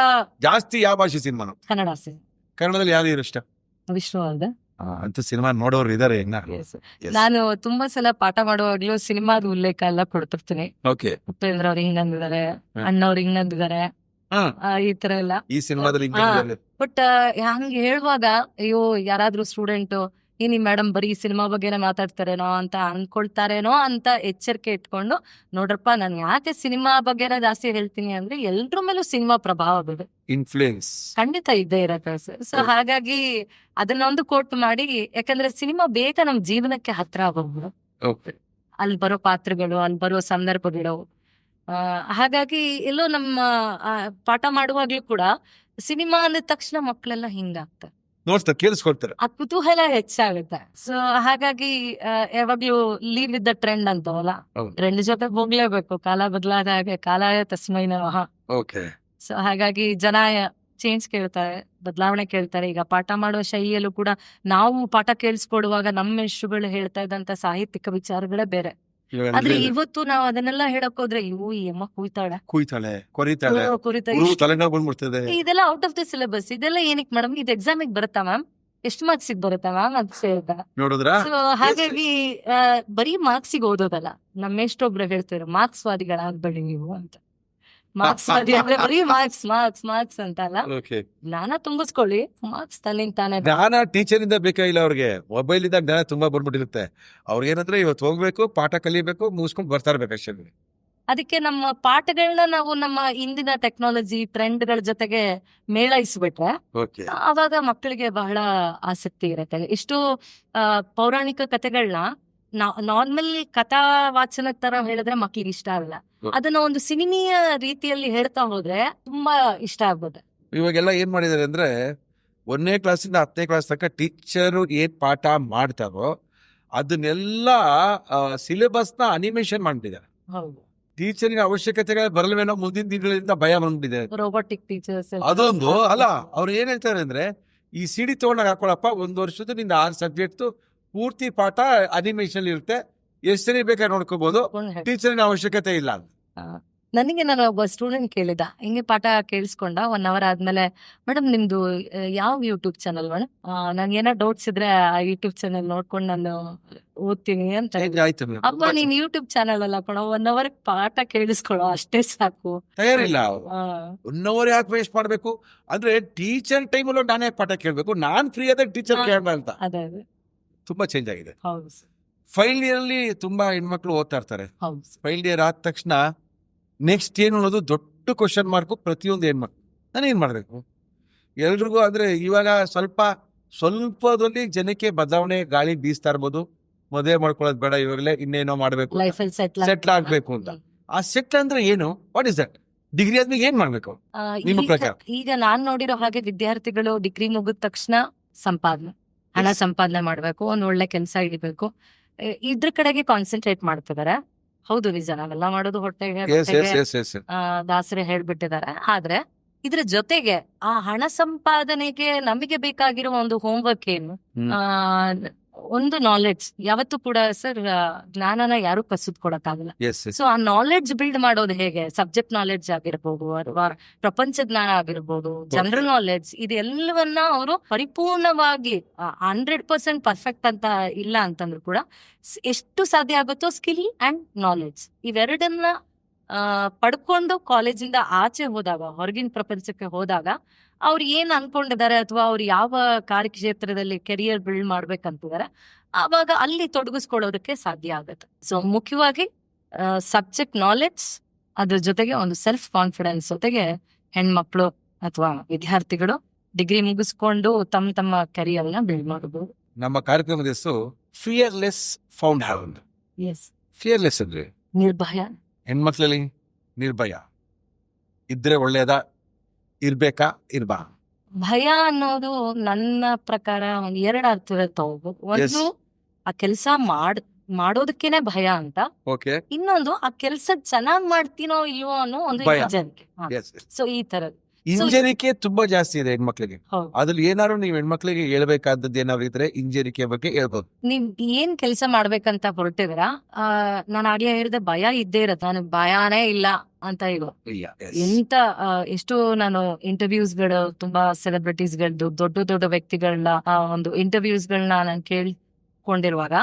ಜಾಸ್ತಿ? ಯಾವ ಭಾಷೆ ಸಿನಿಮಾ? ಕನ್ನಡ ಸಿನಿಮಾ. ಕನ್ನಡದಲ್ಲಿ ಯಾವ್ದು ಇಷ್ಟ? ವಿಷ್ಣುವರ್ಧನ್ ಅಂತ ಸಿನಿಮಾ ನೋಡೋರು ಇದಾರೆ. ನಾನು ತುಂಬಾ ಸಲ ಪಾಠ ಮಾಡುವಾಗ್ಲೂ ಸಿನಿಮಾದ ಉಲ್ಲೇಖ ಎಲ್ಲ ಕೊಡ್ತಿರ್ತೀನಿ. ಉಪೇಂದ್ರ ಅವ್ರು ಹಿಂಗಂದಿದ್ದಾರೆ, ಅಣ್ಣವ್ರು ಹಿಂಗಂದಿದ್ದಾರೆ, ಈ ತರ ಎಲ್ಲ ಈ ಸಿನಿಮಾದಲ್ಲಿ. ಬಟ್ ಹಂಗ ಹೇಳುವಾಗ ಅಯ್ಯೋ ಯಾರಾದ್ರೂ ಸ್ಟೂಡೆಂಟ್ ಏನಿ ಮೇಡಮ್ ಬರೀ ಸಿನಿಮಾ ಬಗ್ಗೆನೇ ಮಾತಾಡ್ತಾರೇನೋ ಅಂತ ಅನ್ಕೊಳ್ತಾರೇನೋ ಅಂತ ಎಚ್ಚರಿಕೆ ಇಟ್ಕೊಂಡು, ನೋಡ್ರಪ್ಪ ನಾನು ಯಾಕೆ ಸಿನಿಮಾ ಬಗ್ಗೆನೇ ಜಾಸ್ತಿ ಹೇಳ್ತೀನಿ ಅಂದ್ರೆ ಎಲ್ರ ಮೇಲೂ ಸಿನಿಮಾ ಪ್ರಭಾವ ಬಿಡು, ಇನ್ಫ್ಲೂಯೆನ್ಸ್ ಖಂಡಿತ ಇದ್ದೇ ಇರತ್ತೆ. ಸೊ ಹಾಗಾಗಿ ಅದನ್ನೊಂದು ಕೋಟ್ ಮಾಡಿ, ಯಾಕಂದ್ರೆ ಸಿನಿಮಾ ಬೇಗ ನಮ್ ಜೀವನಕ್ಕೆ ಹತ್ರ ಆಗೋಗ್ಬಿಡು. ಅಲ್ಲಿ ಬರೋ ಪಾತ್ರಗಳು, ಅಲ್ಲಿ ಬರೋ ಸಂದರ್ಭಗಳು. ಹಾಗಾಗಿ ಎಲ್ಲೋ ನಮ್ಮ ಪಾಠ ಮಾಡುವಾಗ್ಲೂ ಕೂಡ ಸಿನಿಮಾ ಅಂದ ತಕ್ಷಣ ಮಕ್ಕಳೆಲ್ಲ ಹಿಂಗಾಗ್ತಾರೆ. ನೋಡ್ತಾರೆ, ಕೇಳಿಸ್ಕೊಳ್ತಾರೆ. ಆ ಕುತೂಹಲ ಹೆಚ್ಚಾಗುತ್ತೆ. ಸೊ ಹಾಗಾಗಿ ಯಾವಾಗ್ಲೂ ಲೀವ್ ವಿತ್ ದ ಟ್ರೆಂಡ್ ಅಂತವಲ್ಲ, ಹೌದು. ಟ್ರೆಂಡ್ ಜೊತೆ ಹೋಗ್ಲೇಬೇಕು. ಕಾಲ ಬದಲಾದ ಹಾಗೆ ಕಾಲಾಯ ತಸ್ಮೈ ನಮಃ. ಓಕೆ. ಸೊ ಹಾಗಾಗಿ ಜನ ಚೇಂಜ್ ಕೇಳ್ತಾರೆ, ಬದಲಾವಣೆ ಕೇಳ್ತಾರೆ. ಈಗ ಪಾಠ ಮಾಡುವ ಶೈಲಿಯಲ್ಲೂ ಕೂಡ ನಾವು ಪಾಠ ಕೇಳಿಸ್ಕೊಡುವಾಗ ನಮ್ಮ ಮೇಷ್ಟ್ರುಗಳು ಹೇಳ್ತಾ ಇದ್ದಂತ ಸಾಹಿತ್ಯಿಕ ವಿಚಾರಗಳೇ ಬೇರೆ. ಆದ್ರೆ ಇವತ್ತು ನಾವು ಅದನ್ನೆಲ್ಲ ಹೇಳಕ್ ಹೋದ್ರೆ ಇವು ಈ ಅಮ್ಮ ಕೂಯ್ತಾಳೆ, ಕುಯ್ತಾಳೆ, ಕೊರಿತಾಳೆ, ಕುರಿತಾಳೆ, ತಲೆನೋವು ಬಂದ್ಬಿಡ್ತದೆ. ಇದೆಲ್ಲ ಔಟ್ ಆಫ್ ದ ಸಿಲೆಬಸ್. ಇದೆಲ್ಲ ಏನಕ್ಕೆ ಮೇಡಮ್? ಇದು ಎಕ್ಸಾಮಿಗೆ ಬರುತ್ತಾ ಮ್ಯಾಮ್? ಎಷ್ಟು ಮಾರ್ಕ್ಸಿಗೆ ಬರುತ್ತಾ ಮ್ಯಾಮ್ ಅಂತ ಹೇಳ್ತಾರೆ. ನೋಡಿದ್ರ? ಸೊ ಹಾಗಾಗಿ ಬರೀ ಮಾರ್ಕ್ಸಿಗೆ ಓದೋದಲ್ಲ. ನಮ್ಮ ಎಷ್ಟೊಬ್ರು ಹೇಳ್ತಾರೆ ಮಾರ್ಕ್ಸ್ ವಾದಿಗಳಾಗ್ಬೇಡಿ ನೀವು ಅಂತ. ಮಾರ್ಕ್ಸ್ ವಾದಿ ಅಂದ್ರೆ ಬರೀ ಮಾರ್ಕ್ಸ್ ಮಾರ್ಕ್ಸ್ ಮಾರ್ಕ್ಸ್ ಅಂತ ಅಲ್ಲ, ಜ್ಞಾನ ತುಂಬಿಸ್ಕೊಳ್ಳಿ. ಮಾರ್ಕ್ಸ್ ತಲ್ಲಿಂದ ತಾನೇ ಜ್ಞಾನ ಟೀಚರ್ ಇಂದ ಬೇಕಾಗಿಲ್ಲ ಅವ್ರಿಗೆ. ಮೊಬೈಲ್ ಇಂದ ಜ್ಞಾನ ತುಂಬಾ ಬಂದ್ಬಿಟ್ಟಿರುತ್ತೆ ಅವ್ರಿಗೆ. ಏನಂದ್ರೆ ಇವತ್ತು ಹೋಗ್ಬೇಕು, ಪಾಠ ಕಲಿಬೇಕು, ಮುಗಿಸ್ಕೊಂಡು ಬರ್ತಾ ಇರ್ಬೇಕು ಅಷ್ಟೇ. ಅದಕ್ಕೆ ನಮ್ಮ ಪಾಠಗಳನ್ನ ನಾವು ನಮ್ಮ ಇಂದಿನ ಟೆಕ್ನಾಲಜಿ ಟ್ರೆಂಡ್ಗಳ ಜೊತೆಗೆ ಮೇಳೈಸ್ಬಿಟ್ರೆ ಆವಾಗ ಮಕ್ಕಳಿಗೆ ಬಹಳ ಆಸಕ್ತಿ ಇರುತ್ತೆ. ಎಷ್ಟೋ ಪೌರಾಣಿಕ ಕಥೆಗಳನ್ನ ನಾರ್ಮಲ್ ಕಥಾ ವಾಚನ ತರ ಹೇಳಿದ್ರೆ ಮಕ್ಳಿಗೆ ಇಷ್ಟ ಆಗಲ್ಲ. ಅದನ್ನ ಒಂದು ಸಿನಿಮೀಯ ರೀತಿಯಲ್ಲಿ ಹೇಳ್ತಾ ಹೋದ್ರೆ ತುಂಬಾ ಇಷ್ಟ ಆಗ್ಬೋದು. ಇವಾಗೆಲ್ಲ ಏನ್ ಮಾಡಿದಾರೆ ಅಂದ್ರೆ 1ನೇ ಕ್ಲಾಸಿಂದ 10ನೇ ಕ್ಲಾಸ್ ತನಕ ಟೀಚರು ಏನ್ ಪಾಠ ಮಾಡ್ತಾರೋ ಅದನ್ನೆಲ್ಲ ಸಿಲೆಬಸ್ ನ ಅನಿಮೇಷನ್ ಮಾಡ್ತಿದ್ದಾರೆ. ಟೀಚರಿನ ಅವಶ್ಯಕತೆಗಳು ಬರಲ್ವೇನೋ ಮುಂದಿನ ದಿನಗಳಿಂದ ಭಯ ಬಂದ್ಬಿಟ್ಟಿದೆ. ರೋಬೋಟಿಕ್ ಟೀಚರ್ಸ್ ಅದೊಂದು ಅಲ್ಲ. ಅವ್ರು ಏನ್ ಹೇಳ್ತಾರೆ ಅಂದ್ರೆ, ಈ ಸಿಡಿ ತಗೊಂಡಾಗ ಹಾಕೊಳಪ್ಪ, 1 ವರ್ಷದ ನಿಂದ 6 ಸಬ್ಜೆಕ್ಟ್ ಪೂರ್ತಿ ಪಾಠ ಅನಿಮೇಷನ್ ಇರುತ್ತೆ, ಎಷ್ಟು ಸರಿ ಬೇಕಾದ್ರೆ ನೋಡ್ಕೋಬಹುದು, ಟೀಚರಿನ ಅವಶ್ಯಕತೆ ಇಲ್ಲ. ನನಗೆ ನಾನು ಒಬ್ಬ ಸ್ಟೂಡೆಂಟ್ ಕೇಳಿದ, ಹಿಂಗೆ ಪಾಠ ಕೇಳಿಸ್ಕೊಂಡ 1 ಅವರ್ ಆದ್ಮೇಲೆ, ಮೇಡಮ್ ನಿಮ್ದು ಯಾವ ಯೂಟ್ಯೂಬ್ ಚಾನಲ್ ಮೇಡಮ್? ನಂಗೆ ಏನೋ ಡೌಟ್ಸ್ ಇದ್ರೆ ಆ ಯೂಟ್ಯೂಬ್ ಚಾನಲ್ ನೋಡ್ಕೊಂಡು ನಾನು ಓದ್ತೀನಿ ಅಂತ. ಅಪ್ಪ ನೀನ್ ಯೂಟ್ಯೂಬ್ ಚಾನಲ್ ಅಲ್ಲ ಕಣೋ, 1 ಅವರ್ ಪಾಠ ಕೇಳಿಸ್ಕೊಳ್ಳೋ ಅಷ್ಟೇ ಸಾಕು. ತಯಾರಿಲ್ಲ. 1 ಅವರ್ ಯಾಕೆ ವೇಸ್ಟ್ ಮಾಡ್ಬೇಕು ಅಂದ್ರೆ, ಟೀಚರ್ ಟೈಮ್ ಅಲ್ಲೂ ನಾನೇ ಪಾಠ ಕೇಳ್ಬೇಕು, ನಾನ್ ಫ್ರೀ ಆದಾಗ ಟೀಚರ್ ಕೇಳಬ ಅಂತ. ಅದೇ ತುಂಬಾ ಚೇಂಜ್ ಆಗಿದೆ. ಹೌದು. ಫೈನಲ್ ಇಯರ್ ಅಲ್ಲಿ ತುಂಬಾ ಹೆಣ್ಮಕ್ಳು ಓದ್ತಾ ಇರ್ತಾರೆ. ಹೌದು. ಫೈನಲ್ ಇಯರ್ ಆದ ತಕ್ಷಣ ನೆಕ್ಸ್ಟ್ ಏನು ಅನ್ನೋದು ದೊಡ್ಡ ಕ್ವಶನ್ ಮಾರ್ಕು ಪ್ರತಿಯೊಂದು ಹೆಣ್ಮಕ್ಳು. ನಾನು ಏನ್ ಮಾಡ್ಬೇಕು ಎಲ್ರಿಗೂ ಅಂದ್ರೆ, ಇವಾಗ ಸ್ವಲ್ಪದಲ್ಲಿ ಜನಕ್ಕೆ ಬದಲಾವಣೆ ಗಾಳಿ ಬೀಸ್ತಾ ಇರ್ಬೋದು. ಮದುವೆ ಮಾಡ್ಕೊಳ್ಳೋದು ಬೇಡ, ಇವಾಗಲೇ ಇನ್ನೇನೋ ಮಾಡ್ಬೇಕು, ಸೆಟ್ಲ್ ಆಗ್ಬೇಕು ಅಂತ. ಆ ಸೆಟ್ಲ್ ಅಂದ್ರೆ ಏನು? What is that? ಡಿಗ್ರಿ ಆದ್ಮೇಲೆ ಏನ್ ಮಾಡ್ಬೇಕು ನಿಮ್ಮ ಪ್ರಕಾರ? ಈಗ ನಾನ್ ನೋಡಿರೋ ಹಾಗೆ ವಿದ್ಯಾರ್ಥಿಗಳು ಡಿಗ್ರಿ ಮುಗಿದ ತಕ್ಷಣ ಸಂಪಾದನೆ, ಹಣ ಸಂಪಾದನೆ ಮಾಡ್ಬೇಕು, ಒಂದ್ ಒಳ್ಳೆ ಕೆಲಸ ಹಿಡಿಬೇಕು, ಇದ್ರ ಕಡೆಗೆ ಕಾನ್ಸಂಟ್ರೇಟ್ ಮಾಡ್ತಿದಾರೆ. ಹೌದು, ನಿಜ. ನಾವೆಲ್ಲ ಮಾಡೋದು ಹೊಟ್ಟೆಗೆ ದಾಸರೇ ಹೇಳ್ಬಿಟ್ಟಿದ್ದಾರೆ. ಆದ್ರೆ ಇದ್ರ ಜೊತೆಗೆ ಆ ಹಣ ಸಂಪಾದನೆಗೆ ನಮಗೆ ಬೇಕಾಗಿರೋ ಒಂದು ಹೋಮ್ವರ್ಕ್ ಏನು, ಒಂದು ನಾಲೆಡ್ಜ್. ಯಾವತ್ತೂ ಕೂಡ ಸರ್ ಜ್ಞಾನನ ಯಾರು ಕಸಿದ್ ಕೊಡಕ್ಕಾಗಲ್ಲ. ಸೊ ಆ ನಾಲೆಡ್ಜ್ ಬಿಲ್ಡ್ ಮಾಡೋದು ಹೇಗೆ? ಸಬ್ಜೆಕ್ಟ್ ನಾಲೆಡ್ಜ್ ಆಗಿರ್ಬೋದು, ಅಥವಾ ಪ್ರಪಂಚ ಜ್ಞಾನ ಆಗಿರ್ಬೋದು, ಜನರಲ್ ನಾಲೆಡ್ಜ್, ಇದೆಲ್ಲವನ್ನ ಅವರು ಪರಿಪೂರ್ಣವಾಗಿ 100% ಪರ್ಫೆಕ್ಟ್ ಅಂತ ಇಲ್ಲ ಅಂತಂದ್ರು ಕೂಡ ಎಷ್ಟು ಸಾಧ್ಯ ಆಗುತ್ತೋ ಸ್ಕಿಲ್ ಅಂಡ್ ನಾಲೆಡ್ಜ್ ಇವೆರಡನ್ನ ಪಡ್ಕೊಂಡು ಕಾಲೇಜಿಂದ ಆಚೆ ಹೋದಾಗ, ಹೊರಗಿನ ಪ್ರಪಂಚಕ್ಕೆ ಹೋದಾಗ ಅವ್ರು ಏನ್ ಅನ್ಕೊಂಡಿದ್ದಾರೆ ಅಥವಾ ಅವ್ರು ಯಾವ ಕಾರ್ಯಕ್ಷೇತ್ರದಲ್ಲಿ ಕೆರಿಯರ್ ಬಿಲ್ಡ್ ಮಾಡ್ಬೇಕಂತಿದ್ದಾರೆ, ಆವಾಗ ಅಲ್ಲಿ ತೊಡಗಿಸ್ಕೊಳ್ಳೋದಕ್ಕೆ ಸಾಧ್ಯ ಆಗುತ್ತೆ. ಸೊ ಮುಖ್ಯವಾಗಿ ಸಬ್ಜೆಕ್ಟ್ ನಾಲೆಡ್ಜ್, ಅದ್ರ ಜೊತೆಗೆ ಒಂದು ಸೆಲ್ಫ್ ಕಾನ್ಫಿಡೆನ್ಸ್ ಜೊತೆಗೆ ಹೆಣ್ಮಕ್ಳು ಅಥವಾ ವಿದ್ಯಾರ್ಥಿಗಳು ಡಿಗ್ರಿ ಮುಗಿಸ್ಕೊಂಡು ತಮ್ಮ ಕೆರಿಯರ್ನ ಬಿಲ್ಡ್ ಮಾಡಬಹುದು. ನಮ್ಮ ಕಾರ್ಯಕ್ರಮದ ಹೆಸರು ಫಿಯರ್ಲೆಸ್ ಫೌಂಡ್ ಹೌಂಡ್. ಫಿಯರ್ಲೆಸ್ ಅಂದ್ರೆ ನಿರ್ಭಯ. ಹೆಣ್ಮಕ್ಳಲ್ಲಿ ನಿರ್ಭಯ ಇದ್ರೆ ಒಳ್ಳೇದ, ಇರ್ಬೇಕಾ ಇರ್ಬಾ? ಭಯ ಅನ್ನೋದು ನನ್ನ ಪ್ರಕಾರ 2 ಅರ್ಥದಲ್ಲಿ ತಗೋಬಹುದು. ಒಂದು, ಆ ಕೆಲಸ ಮಾಡೋದಕ್ಕೇನೆ ಭಯ ಅಂತ. ಇನ್ನೊಂದು, ಆ ಕೆಲ್ಸ ಚೆನ್ನಾಗ್ ಮಾಡ್ತೀನೋ ಇಲ್ವೋ ಅನ್ನೋ ಒಂದು ಹಿಂಜರಿಕೆ. ಸೊ ಈ ತರದ್ ಹಿಂಜರಿಕೆ ತುಂಬಾ ಜಾಸ್ತಿ ಇದೆ ಹೆಣ್ಮಕ್ಳಿಗೆ. ಅದ್ರಲ್ಲಿ ಏನಾದ್ರು ನೀವು ಹೆಣ್ಮಕ್ಳಿಗೆ ಹೇಳ್ಬೇಕಾದದ್ದು ಏನಾದ್ರು ಇದ್ರೆ ಹಿಂಜರಿಕೆ ಬಗ್ಗೆ ಹೇಳ್ಬೋದು. ನೀವ್ ಏನ್ ಕೆಲಸ ಮಾಡ್ಬೇಕಂತ ಹೊರಟಿದ್ರ, ನಾನು ಆಗ್ಲೇ ಹೇಳಿದೆ ಭಯ ಇದ್ದೇ ಇರತ್ತೆ. ನನಗ್ ಭಯಾನೇ ಇಲ್ಲ ಅಂತ ಹೇಳೋ ಎಂತ ಎಷ್ಟೋ ನಾನು ಇಂಟರ್ವ್ಯೂಸ್ಗಳು, ತುಂಬಾ ಸೆಲೆಬ್ರಿಟೀಸ್ಗಳದ್ದು, ದೊಡ್ಡ ವ್ಯಕ್ತಿಗಳನ್ನ ಒಂದು ಇಂಟರ್ವ್ಯೂಸ್ಗಳನ್ನ ನಾನು ಕೇಳ್ಕೊಂಡಿರುವಾಗ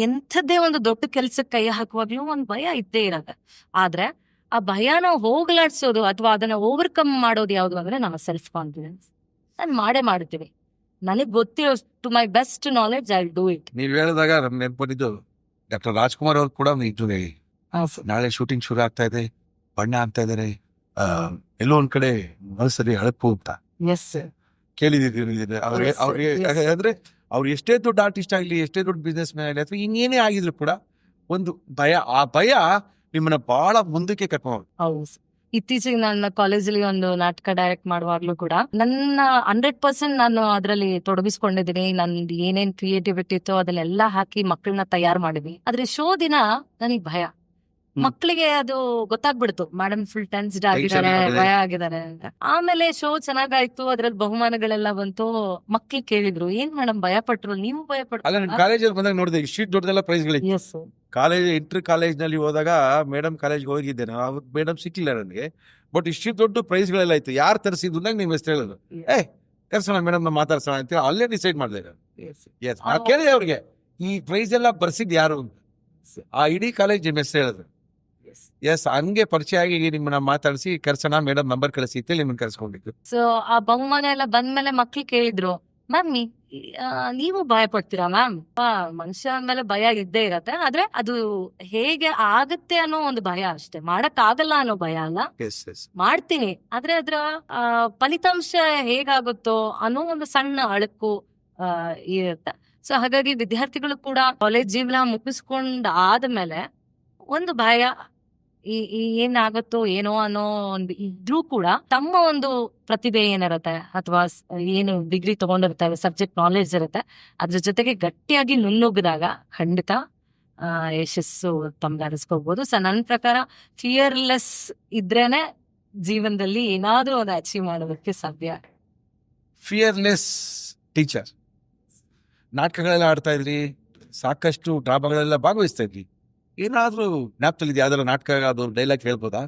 ಎಂಥದ್ದೇ ಒಂದು ದೊಡ್ಡ ಕೆಲ್ಸಕ್ಕೆ ಕೈ ಹಾಕುವಾಗ್ಲೂ ಒಂದ್ ಭಯ ಇದ್ದೇ ಇರತ್ತೆ. ಆದ್ರೆ ಆ ಭಯನ ಹೋಗ್ಲಾಡ್ಸೋದು ಅಥವಾ ಅದನ್ನ ಓವರ್ಕಮ್ ಮಾಡೋದು ಯಾವ್ದು ಅಂದ್ರೆ ನಮ್ಮ ಸೆಲ್ಫ್ ಕಾನ್ಫಿಡೆನ್ಸ್. ನಾನು ಮಾಡ್ತೀವಿ, ನನಗ್ ಗೊತ್ತಿರೋ to my best knowledge I will do it. ನೀವ್ ಹೇಳಿದಾಗ ನಮ್ಗೆ ನೆನ್ಪೊಂದಿದ್ದು ಡಾಕ್ಟರ್ ರಾಜ್ಕುಮಾರ್ ಅವ್ರು ಕೂಡ ನಾಳೆ ಶೂಟಿಂಗ್ ಶುರು ಆಗ್ತಾ ಇದೆ, ಬಣ್ಣ ಆಗ್ತಾ ಇದಾರೆ, ಎಲ್ಲೋ ಒಂದ್ ಕಡೆ ಮನಸ್ಸಲ್ಲಿ ಹಳಪು ಅಂತ ಕೇಳಿದಿದ್ದೀರಿ. ಅವ್ರಿಗೆ ಅಂದ್ರೆ ಅವ್ರು ಎಷ್ಟೇ ದೊಡ್ಡ ಆರ್ಟಿಸ್ಟ್ ಆಗ್ಲಿ, ಎಷ್ಟೇ ದೊಡ್ಡ ಬಿಸ್ನೆಸ್ ಮ್ಯಾನ್ ಆಗ್ಲಿ, ಅಥವಾ ಇನ್ನೇನೇ ಆಗಿದ್ರು ಕೂಡ ಒಂದು ಭಯ, ಆ ಭಯ ನಿಮ್ಮನ್ನ ಬಹಳ ಮುಂದಕ್ಕೆ ಕರ್ಕೊಂಡು ಇತ್ತೀಚೆಗೆ ನನ್ನ ಕಾಲೇಜಲ್ಲಿ ಒಂದು ನಾಟಕ ಡೈರೆಕ್ಟ್ ಮಾಡುವಾಗ್ಲೂ ಕೂಡ ನನ್ನ 100% ನಾನು ಅದರಲ್ಲಿ ತೊಡಗಿಸ್ಕೊಂಡಿದ್ದೀನಿ. ನಂದು ಏನೇನ್ ಕ್ರಿಯೇಟಿವಿಟಿ ಇತ್ತು ಅದನ್ನೆಲ್ಲ ಹಾಕಿ ಮಕ್ಕಳನ್ನ ತಯಾರು ಮಾಡಿದ್ವಿ. ಆದ್ರೆ ಶೋ ದಿನ ನನಗೆ ಭಯ. ಮಕ್ಕಳಿಗೆ ಅದು ಗೊತ್ತಾಗ್ಬಿಡ್ತು, ಮೇಡಮ್ ಫುಲ್ ಟೆನ್ಸ್ಡ್ ಆಗಿದ್ದಾರೆ, ಆಗಿದೆ. ಭಯ ಆಗಿದ್ದಾರೆ ಅಂತ. ಆಮೇಲೆ ಶೋ ಚೆನ್ನಾಗಾಯ್ತು, ಅದ್ರಲ್ಲಿ ಬಹುಮಾನಗಳೆಲ್ಲ ಬಂತು. ಮಕ್ಳು ಕೇಳಿದ್ರು, ಏನ್ ಮೇಡಮ್ ಭಯ ಪಟ್ರು, ನೀವು ಭಯ ಅಲ್ಲ ನಿಮ್ ಪಟ್ರು? ಕಾಲೇಜಲ್ಲಿ ಬಂದಾಗ ನೋಡಿದೆ ಶೀಟ್ ದೊಡ್ಡದೆಲ್ಲ ಪ್ರೈಸ್ಗಳಿತ್ತು. ಎಸ್ ಕಾಲೇಜ್ ಇಂಟರ್ ಕಾಲೇಜ್ನಲ್ಲಿ ಹೋದಾಗ ಮೇಡಮ್ ಕಾಲೇಜ್ಗೆ ಹೋಗಿದ್ದೆ ನಾನು, ಅವತ್ತು ಮೇಡಮ್ ಸಿಕ್ಕಿಲ್ಲ ನನಗೆ. ಬಟ್ ಇಷ್ಟು ದೊಡ್ಡ ಪ್ರೈಸ್ಗಳೆಲ್ಲ ಇತ್ತು. ಯಾರು ತರಿಸಿದ್ದು ನಂಗೆ ನಿಮ್ಮ ಹೆಸರು ಹೇಳೋದು, ಕರ್ಸೋಣ ಮೇಡಮ್ ನಾವು ಮಾತಾಡ್ಸೋಣ ಅಂತ ಅಲ್ಲೇ ಡಿಸೈಡ್ ಮಾಡಿದೆ ನಾನು. ಎಸ್ ನಾ ಕೇಳಿದೆ ಅವ್ರಿಗೆ, ಈ ಪ್ರೈಸ್ ಎಲ್ಲ ಬರ್ಸಿದ್ ಯಾರು ಅಂತ. ಆ ಇಡೀ ಕಾಲೇಜ್ ನಿಮ್ಮ ಹೆಸರು ಹೇಳಿದ್ರು. ಎಸ್ ಹಂಗೆ ಪರಿಚಯ ಆಗಿ ನಿಮ್ಮನ್ನ ಮಾತಾಡಿಸಿ ಕರ್ಸೋಣ ಮೇಡಮ್ ನಂಬರ್ ಕಳಿಸಿ ಅಂತೇಳಿ ನಿಮ್ಮನ್ನ ಕರ್ಸ್ಕೊಂಡಿದ್ದು. ಸೊ ಆ ಬಹುಮಾನ ಎಲ್ಲ ಬಂದ್ಮೇಲೆ ಮಕ್ಳು ಕೇಳಿದ್ರು, ಮ್ಯಾಮ್ ನೀವು ಭಯ ಪಡ್ತೀರಾ ಮ್ಯಾಮ್? ಮನುಷ್ಯ ಮೇಲೆ ಭಯ ಇದ್ದೇ ಇರತ್ತೆ, ಆದ್ರೆ ಅದು ಹೇಗೆ ಆಗತ್ತೆ ಅನ್ನೋ ಒಂದು ಭಯ ಅಷ್ಟೇ, ಮಾಡಕ್ ಆಗಲ್ಲ ಅನ್ನೋ ಭಯ ಅಲ್ಲ. ಎಸ್ ಎಸ್ ಮಾಡ್ತೀನಿ, ಆದ್ರೆ ಅದ್ರ ಫಲಿತಾಂಶ ಹೇಗಾಗುತ್ತೋ ಅನ್ನೋ ಒಂದು ಸಣ್ಣ ಅಳಕು ಇರುತ್ತೆ. ಸೊ ಹಾಗಾಗಿ ವಿದ್ಯಾರ್ಥಿಗಳು ಕೂಡ ಕಾಲೇಜ್ ಜೀವನ ಮುಗಿಸ್ಕೊಂಡ್ ಆದ್ಮೇಲೆ ಒಂದು ಭಯ, ಏನಾಗುತ್ತೋ ಏನೋ ಅನ್ನೋ ಒಂದು ಇದ್ರೂ ಕೂಡ ತಮ್ಮ ಒಂದು ಪ್ರತಿಭೆ ಏನಿರುತ್ತೆ ಅಥವಾ ಏನು ಡಿಗ್ರಿ ತಗೊಂಡಿರ್ತಾರೆ, ಸಬ್ಜೆಕ್ಟ್ ನಾಲೆಜ್ ಇರುತ್ತೆ, ಅದ್ರ ಜೊತೆಗೆ ಗಟ್ಟಿಯಾಗಿ ನುಣ್ಣುಗ್ಗಿದಾಗ ಖಂಡಿತ ಯಶಸ್ಸು ತಮ್ಗೆ ಅನಿಸ್ಕೋಬಹುದು. ಸೊ ನನ್ನ ಪ್ರಕಾರ ಫಿಯರ್ಲೆಸ್ ಇದ್ರೇನೆ ಜೀವನದಲ್ಲಿ ಏನಾದ್ರೂ ಒಂದು ಅಚೀವ್ ಮಾಡೋದಕ್ಕೆ ಸಾಧ್ಯ. Fearless teacher. ನಾಟಕಗಳೆಲ್ಲ ಆಡ್ತಾ ಇದ್ರಿ, ಸಾಕಷ್ಟು ಡ್ರಾಮಾಗಳೆಲ್ಲ ಭಾಗವಹಿಸ್ತಾ ಇದ್ರಿ. ಏನಾದ್ರೂ ಜ್ಞಾಪಕದಲ್ಲಿ ಯಾವ್ದಾರ ನಾಟಕ ಅದು ಡೈಲಾಗ್ ಹೇಳ್ಬೋದಾ?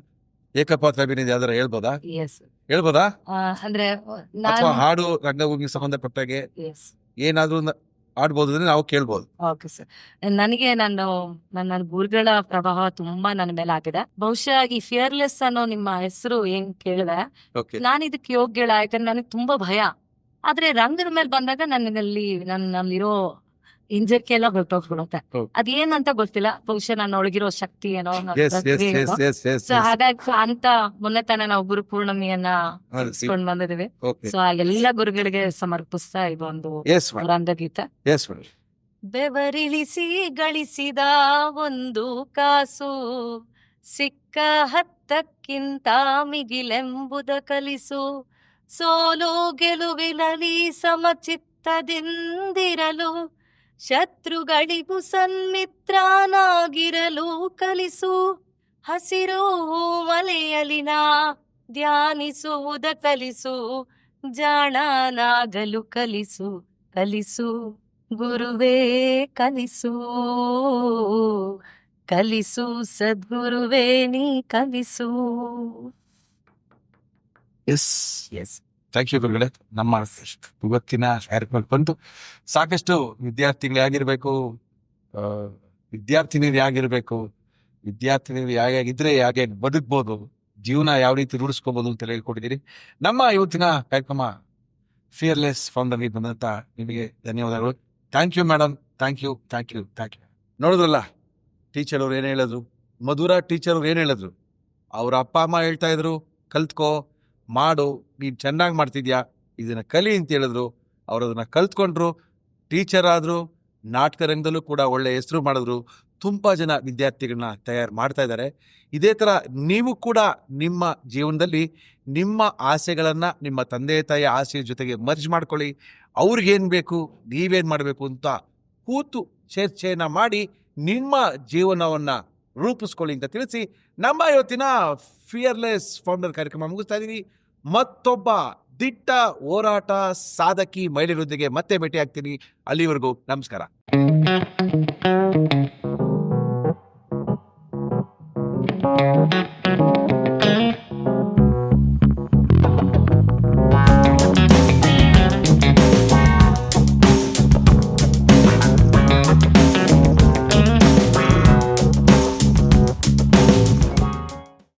ಏಕಪಾತ್ರ ಅಭಿನಯ ಯಾವ್ದಾರ ಹೇಳ್ಬೋದಾ? ಎಸ್ ಹೇಳ್ಬೋದಾ? ಅಂದ್ರೆ ಅಥವಾ ಹಾಡು ರಂಗಭೂಮಿಗೆ ಸಂಬಂಧಪಟ್ಟಾಗೆ ಎಸ್ ಏನಾದ್ರೂ ಆಡ್ಬೋದು ಅಂದ್ರೆ ನಾವು ಕೇಳ್ಬೋದು. Okay sir. ನನಗೆ ನನ್ನ ಗುರುಗಳ ಪ್ರಭಾವ ತುಂಬಾ ನನ್ನ ಮೇಲೆ ಆಗಿದೆ. ಬಹುಶಃ ಈ ಫಿಯರ್ಲೆಸ್ ಅನ್ನೋ ನಿಮ್ಮ ಹೆಸರು ಏನ್ ಕೇಳಿದೆ, ಓಕೆ ನಾನು ಇದಕ್ಕೆ ಯೋಗ್ಯಳ, ಯಾಕಂದ್ರೆ ನನಗೆ ತುಂಬಾ ಭಯ. ಆದ್ರೆ ರಂಗದ ಮೇಲೆ ಬಂದಾಗ ನನ್ನಲ್ಲಿರೋ ಹಿಂಜರಿಕೆ ಎಲ್ಲ ಹೊರಟೋಗ್ಬಿಡುತ್ತೆ. ಹೌದು. ಅದೇನಂತ ಗೊತ್ತಿಲ್ಲ, ಬಹುಶಃ ನನ್ನ ಒಳಗಿರೋ ಶಕ್ತಿ ಏನೋ, ನನ್ನ ಎಸ್ ಎಸ್ ಪ್ರತಿಭೆ ಎಸ್ ಏನೋ. ಎಸ್ ಎಸ್ ಸೊ ಹಾಗಾಗಿ ಅಂತ ಮೊನ್ನೆ ತಾನೇ ನಾವು ಗುರು ಪೂರ್ಣಿಮೆಯನ್ನ ಇಸ್ಕೊಂಡ್ ಬಂದಿದೀವಿ. ಓಕೆ ಸೊ ಆ ಎಲ್ಲ ಗುರುಗಳಿಗೆ ಸಮರ್ಪಿಸ್ತಾ ಇದೊಂದು ಎಸ್ ಮೇಡಮ್ ರಂಗಗೀತೆ. Yes madam. ಬೆವರಿಳಿಸಿ ಗಳಿಸಿದ ಒಂದು ಕಾಸು, ಸಿಕ್ಕ ಹತ್ತಕ್ಕಿಂತ ಮಿಗಿಲೆಂಬುದ ಕಲಿಸು. ಸೋಲು ಗೆಲುವಿನಲ್ಲಿ ಸಮಚಿತ್ತದಿಂದಿರಲು, ಶತ್ರುಗಳಿಗೂ ಸನ್ಮಿತ್ರನಾಗಿರಲು ಕಲಿಸು. ಹಸಿರು ಮಲೆಯಲಿನ ಧ್ಯಾನಿಸುವುದ ಕಲಿಸು, ಜಾಣನಾಗಲು ಕಲಿಸು. ಕಲಿಸು ಗುರುವೇ ಕಲಿಸು, ಕಲಿಸು ಸದ್ಗುರುವೇ ನೀ ಕಲಿಸು. ಎಸ್ ಎಸ್ ಥ್ಯಾಂಕ್ ಯು ಗುರುಗಳೇ. ನಮ್ಮ ಇವತ್ತಿನ ಕಾರ್ಯಕ್ರಮ ಬಂತು. ಸಾಕಷ್ಟು ವಿದ್ಯಾರ್ಥಿಗಳಾಗಿರ್ಬೇಕು, ವಿದ್ಯಾರ್ಥಿನಿಯರು ಹೇಗಿದ್ರೆ ಹೇಗೆ ಬದುಕ್ಬೋದು, ಜೀವನ ಯಾವ ರೀತಿ ರೂಢಿಸ್ಕೋಬಹುದು ಅಂತ ಹೇಳ್ಕೊಟ್ಟಿದ್ದೀರಿ. ನಮ್ಮ ಇವತ್ತಿನ ಕಾರ್ಯಕ್ರಮ ಫಿಯರ್ಲೆಸ್ ಫೌಂಡರ್ ಬಂದಂತ ನಿಮಗೆ ಧನ್ಯವಾದಗಳು. Thank you madam, thank you thank you thank you. ನೋಡಿದ್ರಲ್ಲ ಟೀಚರ್ ಅವ್ರು ಏನು ಹೇಳಿದ್ರು, ಮಧುರ ಟೀಚರ್ ಅವ್ರು ಏನು ಹೇಳಿದ್ರು. ಅವ್ರ ಅಪ್ಪ ಅಮ್ಮ ಹೇಳ್ತಾ ಇದ್ರು, ಕಲ್ತ್ಕೋ, ಮಾಡು, ನೀನು ಚೆನ್ನಾಗಿ ಮಾಡ್ತಿದ್ಯಾ, ಇದನ್ನು ಕಲಿ ಅಂತ ಹೇಳಿದ್ರು. ಅವ್ರು ಅದನ್ನು ಕಲ್ತ್ಕೊಂಡ್ರು, ಟೀಚರ್ ಆದರು, ನಾಟಕ ರಂಗದಲ್ಲೂ ಕೂಡ ಒಳ್ಳೆ ಹೆಸರು ಮಾಡಿದ್ರು. ತುಂಬ ಜನ ವಿದ್ಯಾರ್ಥಿಗಳನ್ನ ತಯಾರು ಮಾಡ್ತಾ ಇದ್ದಾರೆ. ಇದೇ ಥರ ನೀವು ಕೂಡ ನಿಮ್ಮ ಜೀವನದಲ್ಲಿ ನಿಮ್ಮ ಆಸೆಗಳನ್ನು ನಿಮ್ಮ ತಂದೆ ತಾಯಿ ಆಸೆಯ ಜೊತೆಗೆ ಮರ್ಜ್ ಮಾಡ್ಕೊಳ್ಳಿ. ಅವ್ರಿಗೇನು ಬೇಕು, ನೀವೇನು ಮಾಡಬೇಕು ಅಂತ ಕೂತು ಚರ್ಚೆಯನ್ನು ಮಾಡಿ ನಿಮ್ಮ ಜೀವನವನ್ನು ರೂಪಿಸ್ಕೊಳ್ಳಿ ಅಂತ ತಿಳಿಸಿ ನಮ್ಮ ಇವತ್ತಿನ ಫಿಯರ್ಲೆಸ್ ಫೌಂಡರ್ ಕಾರ್ಯಕ್ರಮ ಮುಗಿಸ್ತಾ ಇದ್ದೀವಿ. ಮತ್ತೊಬ್ಬ ದಿಟ್ಟ ಹೋರಾಟ ಸಾಧಕಿ ಮಹಿಳೆಯರೊಂದಿಗೆ ಮತ್ತೆ ಭೇಟಿ ಆಗ್ತೀನಿ. ಅಲ್ಲಿವರೆಗೂ ನಮಸ್ಕಾರ.